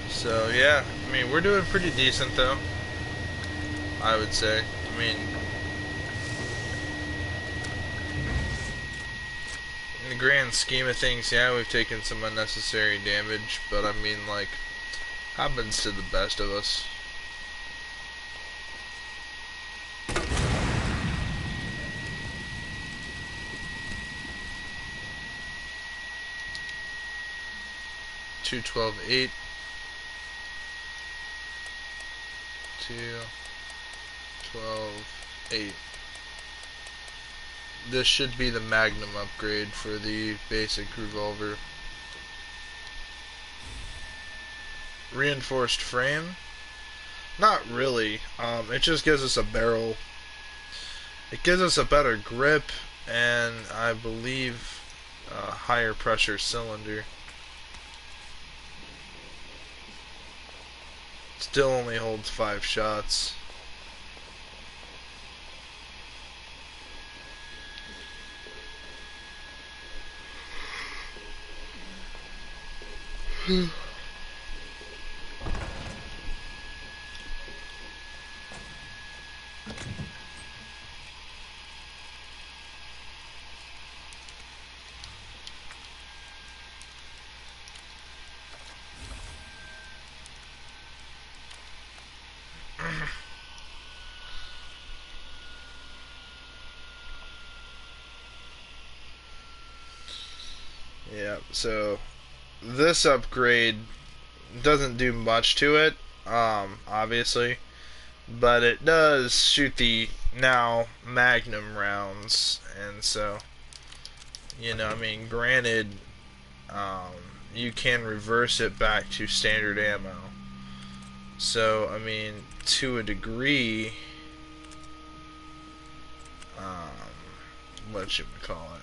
So, yeah, I mean, we're doing pretty decent, though, I would say. I mean, in the grand scheme of things, yeah, we've taken some unnecessary damage, but I mean, like, happens to the best of us. Two 12-8. 12-8. This should be the Magnum upgrade for the basic revolver. Reinforced frame? Not really. It just gives us a barrel. It gives us a better grip and I believe a higher pressure cylinder. Still only holds 5 shots. Yeah, so this upgrade doesn't do much to it, obviously, but it does shoot the now Magnum rounds, and so, you know, I mean, granted, you can reverse it back to standard ammo, so, I mean, to a degree, what should we call it?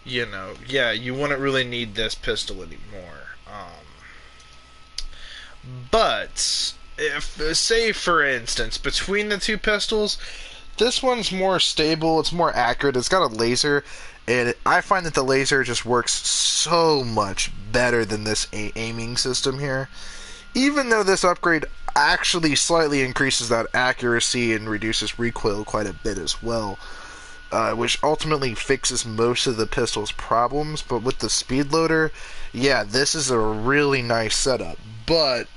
You know, yeah, you wouldn't really need this pistol anymore. But, if, say for instance, between the two pistols, this one's more stable, it's more accurate, it's got a laser, and I find that the laser just works so much better than this aiming system here. Even though this upgrade actually slightly increases that accuracy and reduces recoil quite a bit as well. Which ultimately fixes most of the pistol's problems, but with the speed loader, yeah, this is a really nice setup. But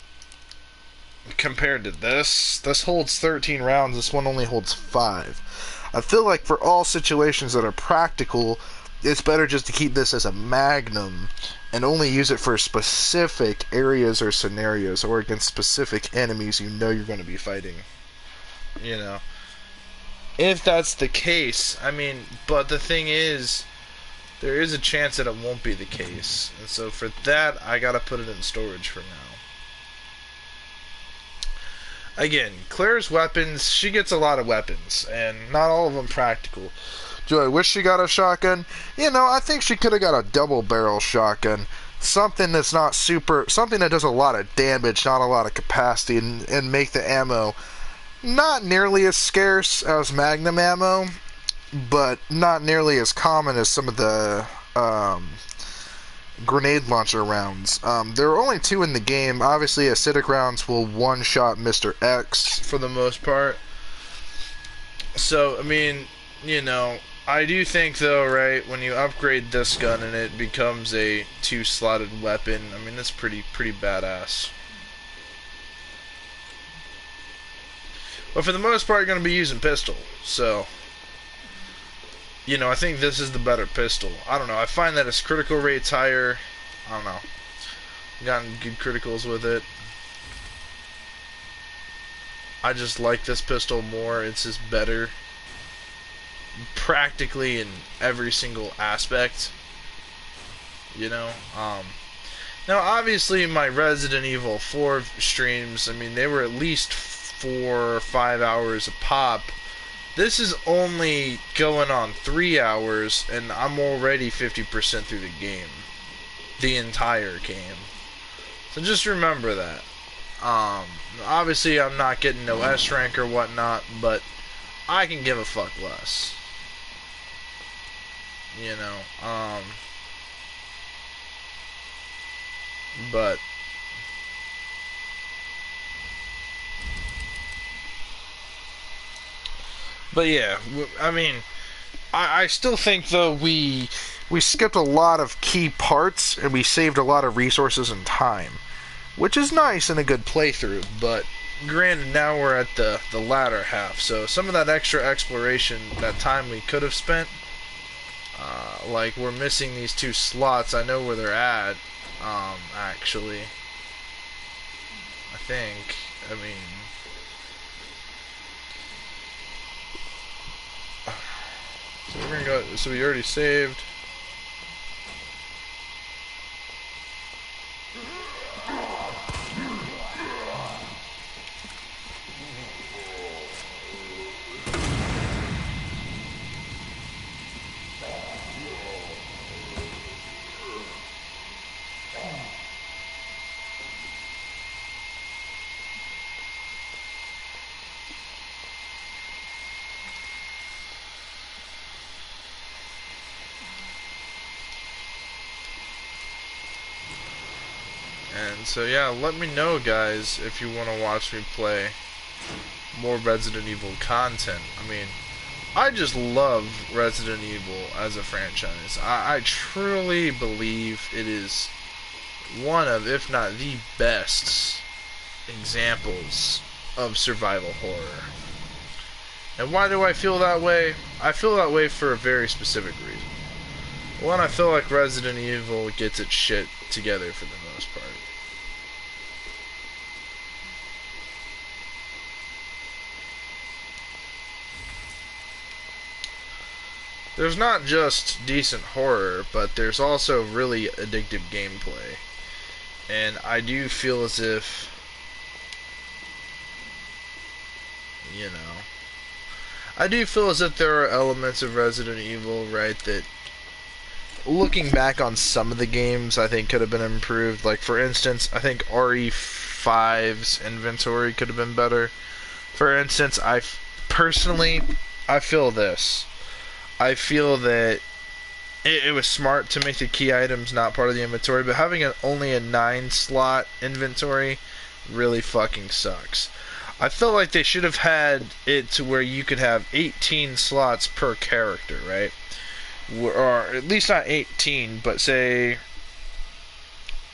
compared to this holds 13 rounds, this one only holds 5. I feel like for all situations that are practical, it's better just to keep this as a Magnum and only use it for specific areas or scenarios or against specific enemies you know you're going to be fighting. You know. if that's the case, I mean, but the thing is, there is a chance that it won't be the case. And so for that, I gotta put it in storage for now. Again, Claire's weapons, she gets a lot of weapons, and not all of them practical. Do I wish she got a shotgun? You know, I think she could have got a double barrel shotgun. Something that's not super, something that does a lot of damage, not a lot of capacity, and make the ammo not nearly as scarce as Magnum ammo, but not nearly as common as some of the grenade launcher rounds. There are only 2 in the game. Obviously, acidic rounds will one-shot Mr. X for the most part. So, I mean, you know, I do think, though, right, when you upgrade this gun and it becomes a 2-slotted weapon, I mean, that's pretty badass. But for the most part, you're going to be using pistol, so, you know, I think this is the better pistol. I don't know, I find that its critical rate's higher. I don't know. I've gotten good criticals with it. I just like this pistol more. It's just better practically in every single aspect, you know. Now obviously my Resident Evil 4 streams, I mean, they were at least 4 or 5 hours a pop. This is only going on 3 hours, and I'm already 50% through the game, the entire game. So just remember that. Obviously I'm not getting no S rank or whatnot, but I can give a fuck less. You know, but yeah, I mean, I still think though we skipped a lot of key parts and we saved a lot of resources and time, which is nice in a good playthrough. But granted, now we're at the latter half, so some of that extra exploration, that time we could have spent, like we're missing these 2 slots. I know where they're at, actually. I think, I mean, so we're gonna go, so we already saved. And so yeah, let me know, guys, if you want to watch me play more Resident Evil content. I mean, I just love Resident Evil as a franchise. I truly believe it is one of, if not the best examples of survival horror. And why do I feel that way? I feel that way for a very specific reason. One, I feel like Resident Evil gets its shit together for the most part. There's not just decent horror, but there's also really addictive gameplay. And I do feel as if, you know, I do feel as if there are elements of Resident Evil, right, that looking back on some of the games I think could have been improved. Like, for instance, I think RE5's inventory could have been better. For instance, personally, I feel this. I feel that it was smart to make the key items not part of the inventory, but having only a 9-slot inventory really fucking sucks. I felt like they should have had it to where you could have 18 slots per character, right? Or at least not 18, but say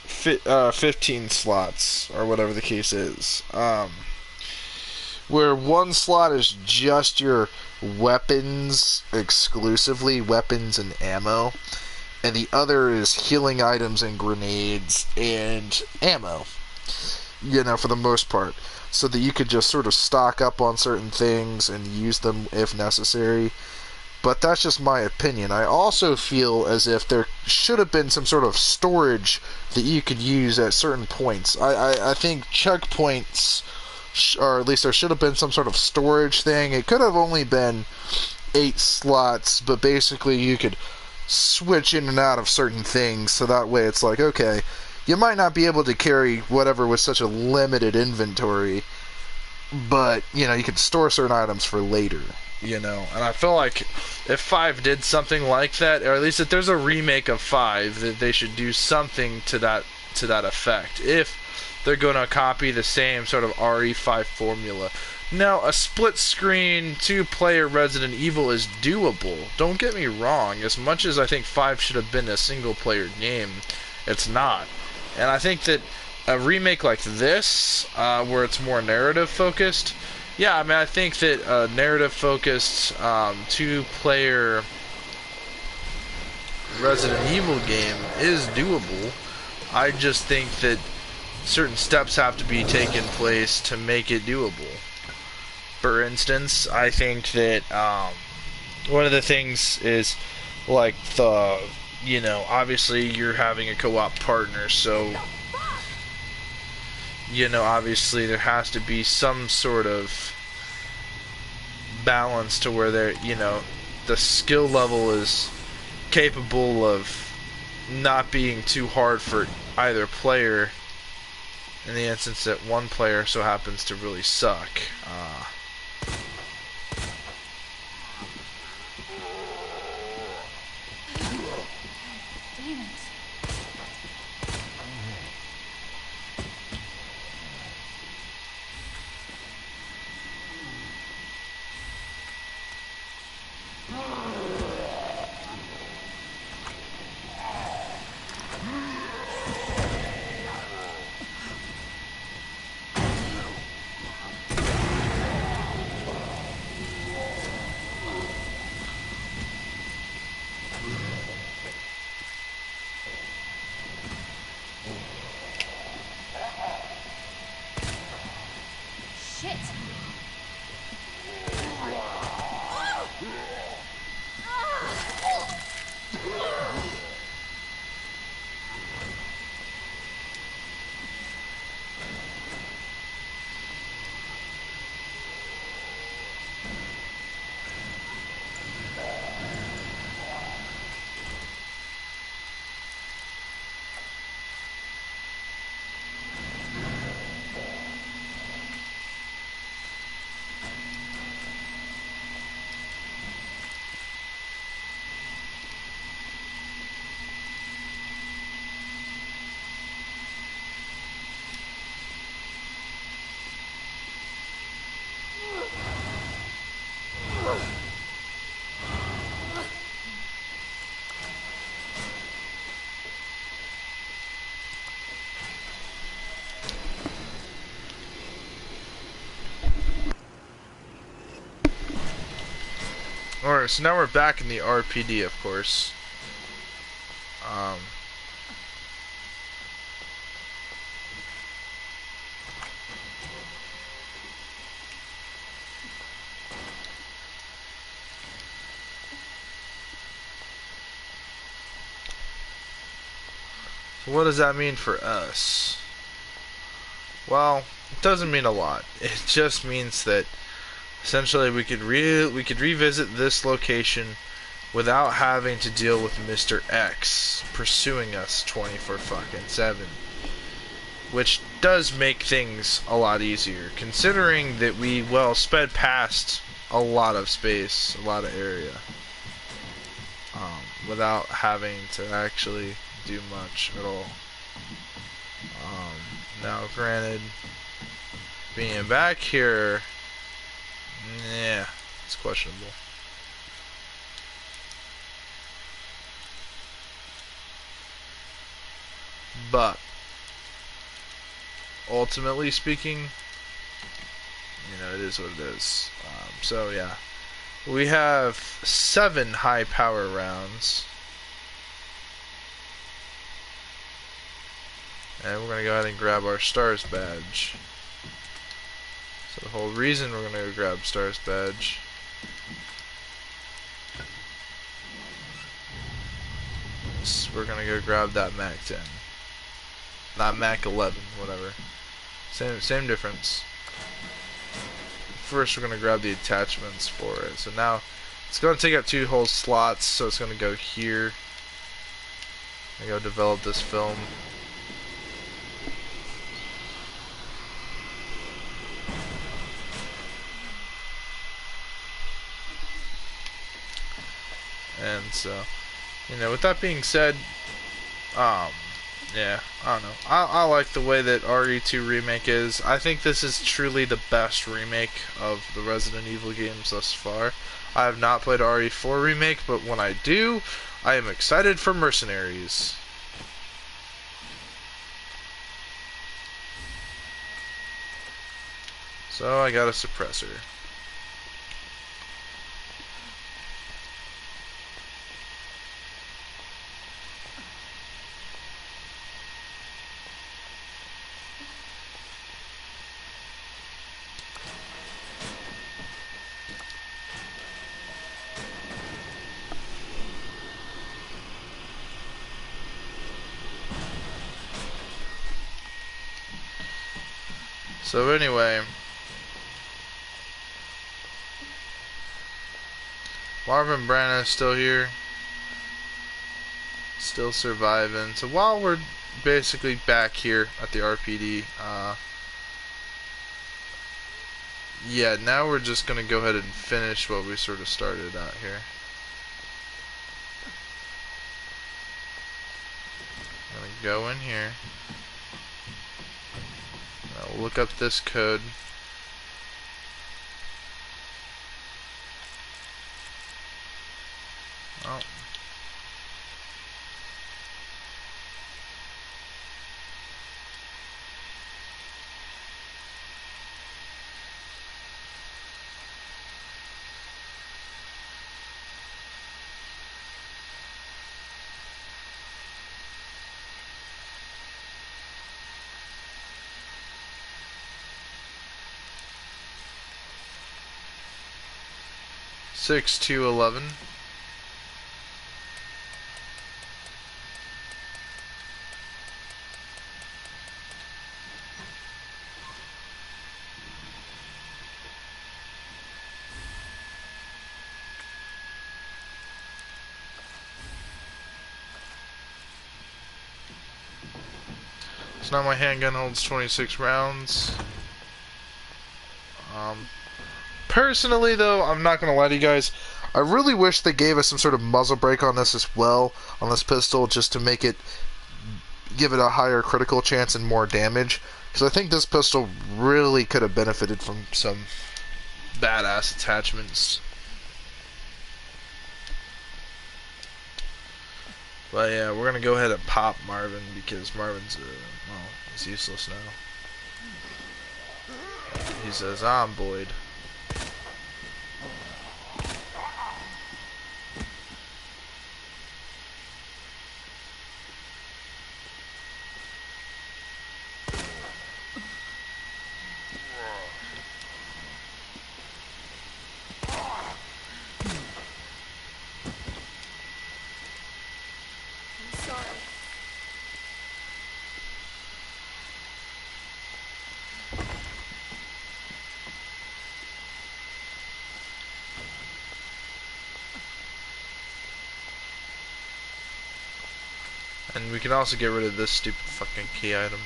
15 slots, or whatever the case is. Where one slot is just your weapons, exclusively weapons and ammo, and the other is healing items and grenades and ammo, you know, for the most part. so that you could just sort of stock up on certain things and use them if necessary. But that's just my opinion. I also feel as if there should have been some sort of storage that you could use at certain points. I think checkpoints, or at least there should have been some sort of storage thing. It could have only been 8 slots, but basically you could switch in and out of certain things, so that way it's like, okay, you might not be able to carry whatever with such a limited inventory, but, you know, you could store certain items for later. You know, and I feel like if 5 did something like that, or at least if there's a remake of 5, that they should do something to that effect. If they're going to copy the same sort of RE5 formula. Now, a split-screen, 2-player Resident Evil is doable. Don't get me wrong. As much as I think 5 should have been a single-player game, it's not. And I think that a remake like this, where it's more narrative-focused, yeah, I mean, I think that a narrative-focused, 2-player Resident Evil game is doable. I just think that certain steps have to be taken place to make it doable. For instance, I think that one of the things is, like, you know, obviously you're having a co-op partner, so, you know, obviously there has to be some sort of balance to where they're, you know, the skill level is capable of not being too hard for either player, in the instance that one player so happens to really suck. Alright, so now we're back in the RPD, of course. So what does that mean for us? Well, it doesn't mean a lot. It just means that essentially we could revisit this location without having to deal with Mr. X pursuing us 24/7, which does make things a lot easier, considering that we, well, sped past a lot of space, a lot of area, without having to actually do much at all. Now, granted, being back here, yeah, it's questionable. But ultimately speaking, you know, it is what it is. So yeah, we have 7 high power rounds, and we're gonna go ahead and grab our stars badge. So the whole reason we're gonna go grab Star's badge is we're gonna go grab that Mac 10. Not Mac 11, whatever. Same difference. First we're gonna grab the attachments for it. So now it's gonna take up 2 whole slots, so it's gonna go here. I go develop this film. And so, you know, with that being said, yeah, I don't know. I like the way that RE2 Remake is. I think this is truly the best remake of the Resident Evil games thus far. I have not played RE4 Remake, but when I do, I am excited for Mercenaries. So I got a suppressor. So anyway, Marvin Branagh still here, still surviving. So while we're basically back here at the RPD, yeah, now we're just gonna go ahead and finish what we sort of started out here. I'm gonna go in here. I'll look up this code. Oh. Six two 11. So now my handgun holds 26 rounds. Personally, though, I'm not going to lie to you guys. I really wish they gave us some sort of muzzle brake on this as well, on this pistol, just to make it, give it a higher critical chance and more damage. Because I think this pistol really could have benefited from some badass attachments. But yeah, we're going to go ahead and pop Marvin, because Marvin's, well, he's useless now. He says, I'm Boyd. And we can also get rid of this stupid fucking key item.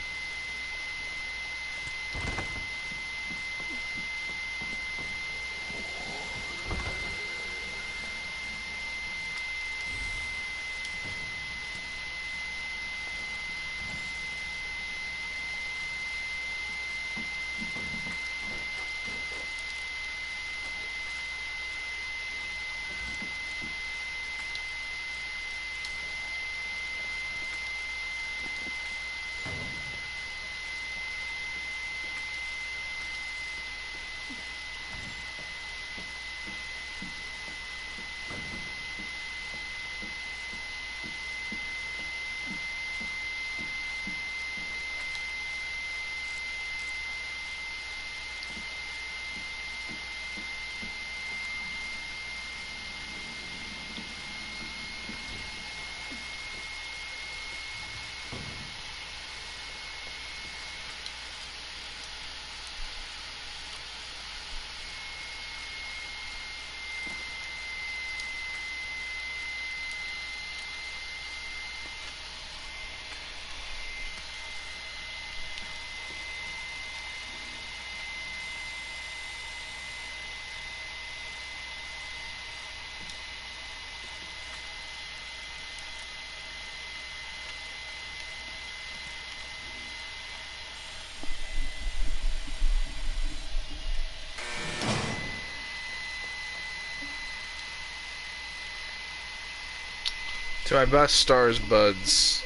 To my best stars buds.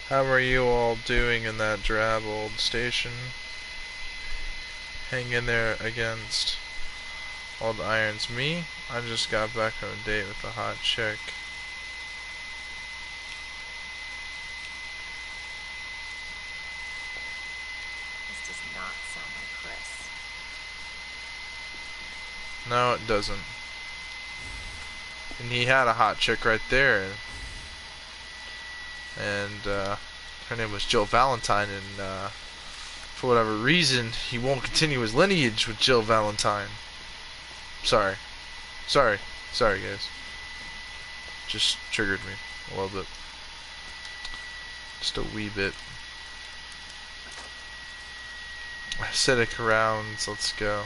How are you all doing in that drab old station? Hang in there against old irons. Me? I just got back from a date with a hot chick. This does not sound like Chris. No, it doesn't. And he had a hot chick right there. And her name was Jill Valentine, and for whatever reason, he won't continue his lineage with Jill Valentine. Sorry, guys. Just triggered me a little bit. Just a wee bit. Acidic rounds, let's go.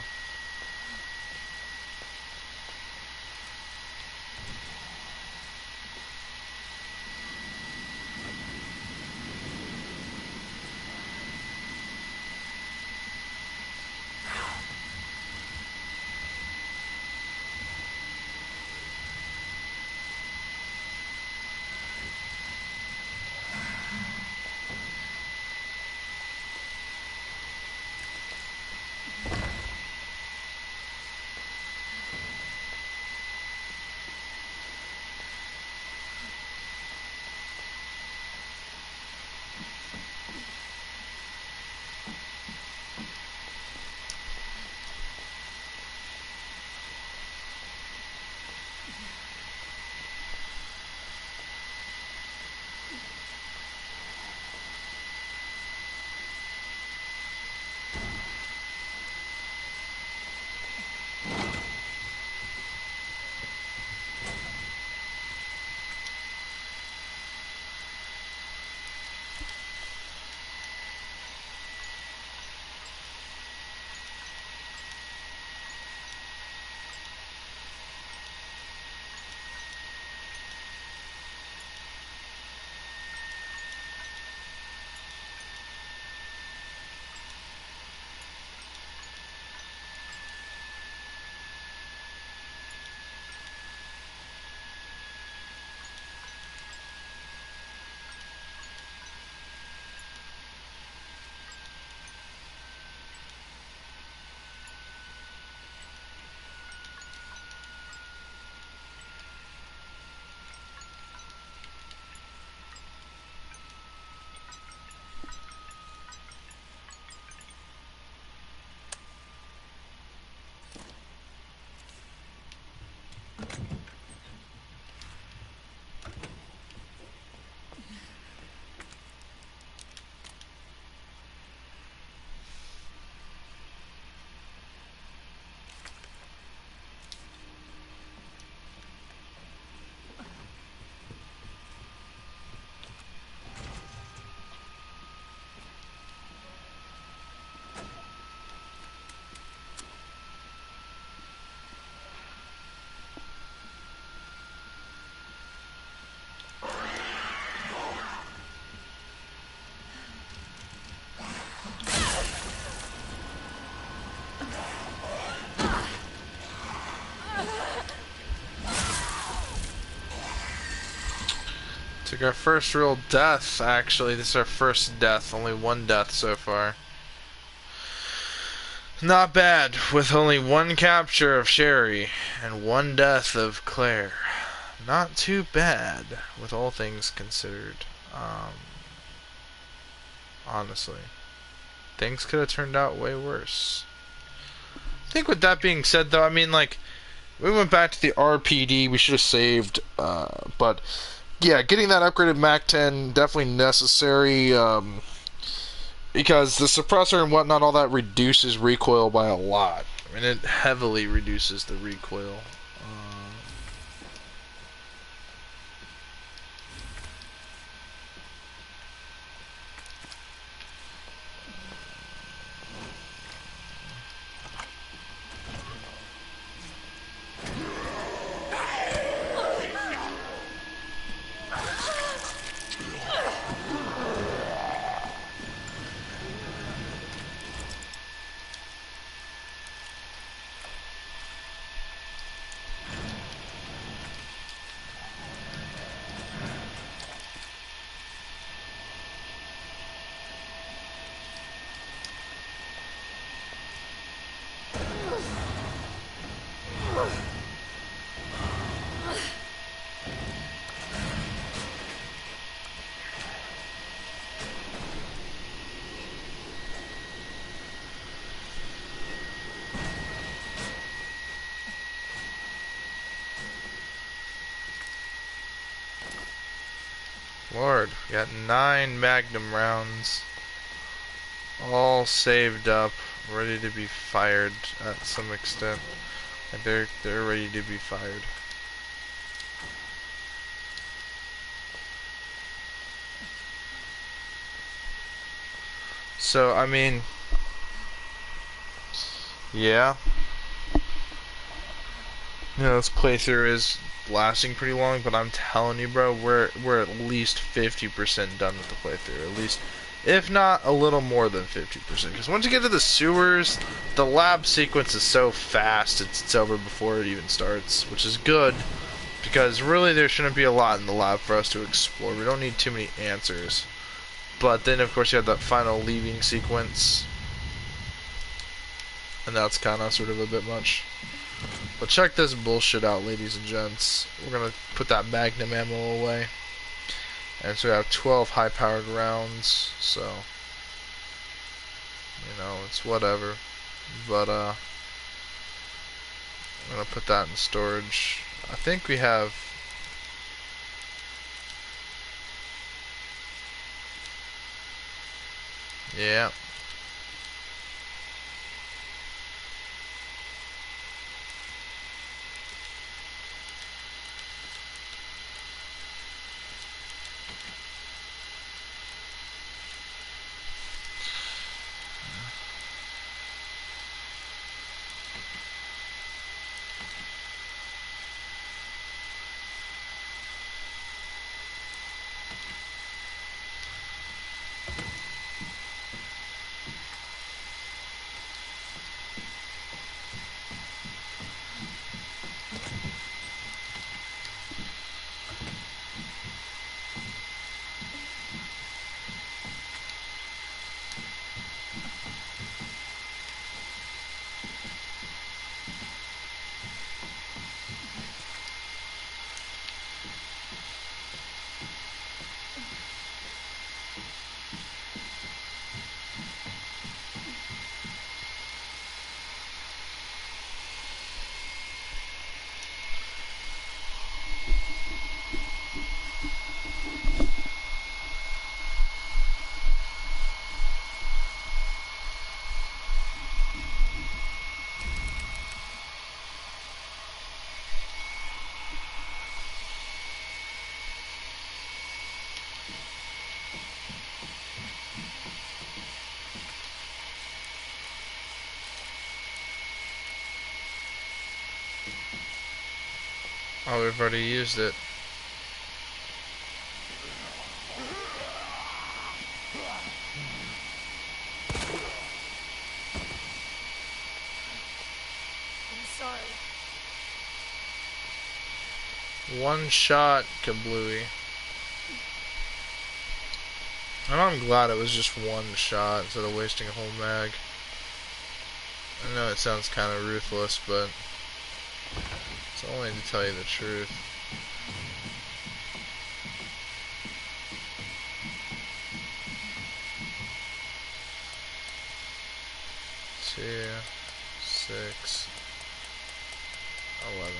Took our first real death, actually. This is our first death. Only one death so far. Not bad, with only one capture of Sherry and one death of Claire. Not too bad, with all things considered. Honestly. Things could have turned out way worse. I think with that being said, though, I mean, like, we went back to the RPD. We should have saved, but yeah, getting that upgraded Mac 10 definitely necessary, because the suppressor and whatnot, all that reduces recoil by a lot. I mean, it heavily reduces the recoil. Lord, we got 9 Magnum rounds, all saved up, ready to be fired at some extent. And they're ready to be fired. So I mean, yeah, you know, this playthrough is lasting pretty long, but I'm telling you, bro, we're at least 50% done with the playthrough. At least, if not a little more than 50%. Because once you get to the sewers, the lab sequence is so fast, it's over before it even starts, which is good. Because really there shouldn't be a lot in the lab for us to explore. We don't need too many answers. But then of course you have that final leaving sequence. And that's kinda sort of a bit much. But check this bullshit out, ladies and gents. We're gonna put that Magnum ammo away. And so we have 12 high powered rounds, so you know, it's whatever. But I'm gonna put that in storage. I think we have yeah. Oh, we've already used it. I'm sorry. One shot, kablooey. And I'm glad it was just one shot instead of wasting a whole mag. I know it sounds kind of ruthless, but it's only to tell you the truth. Two, 6, 11.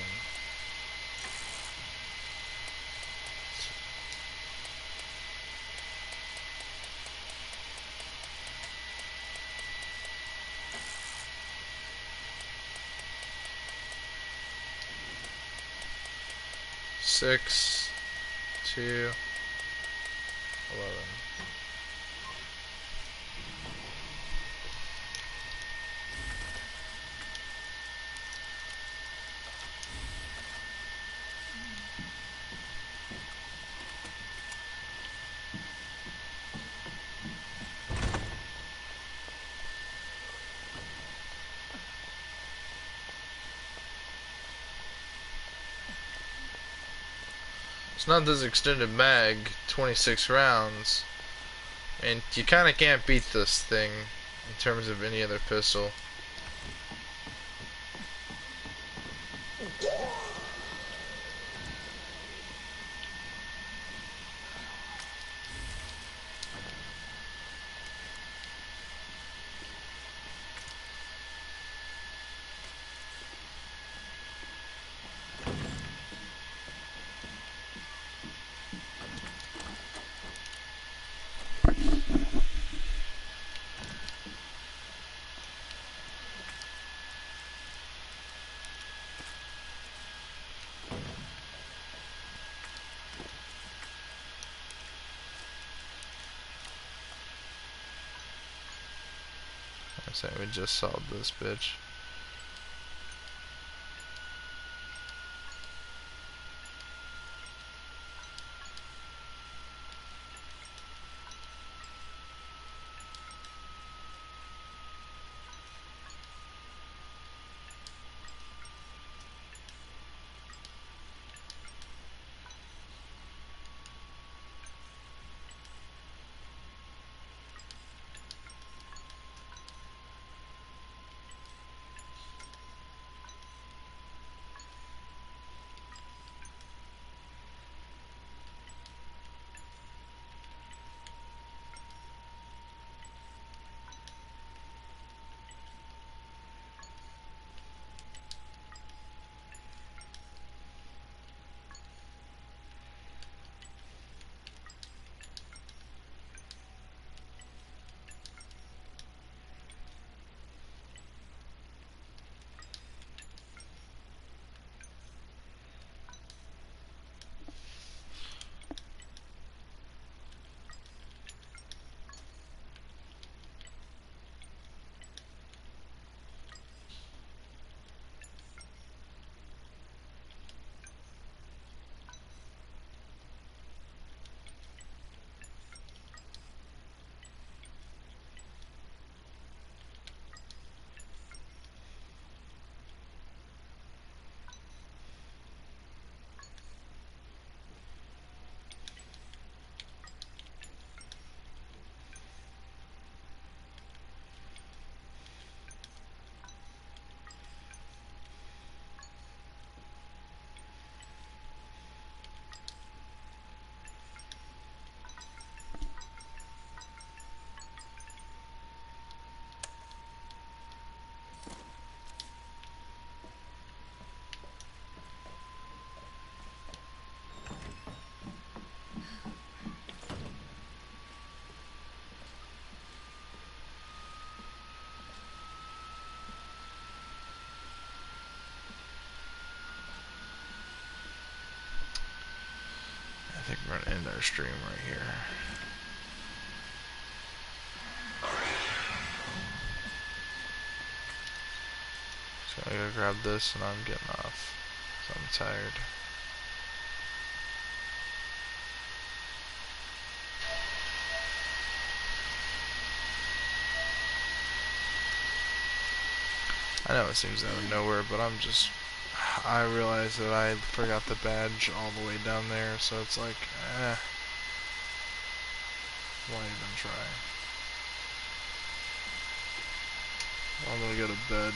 Six, 2, 11. It's not this extended mag, 26 rounds, and you kind of can't beat this thing in terms of any other pistol. I'm saying we just solved this bitch. I think we're gonna end our stream right here. So I gotta grab this and I'm getting off. So I'm tired. I know it seems out of nowhere, but I realized that I forgot the badge all the way down there, so it's like, why even try? I'm gonna go to bed.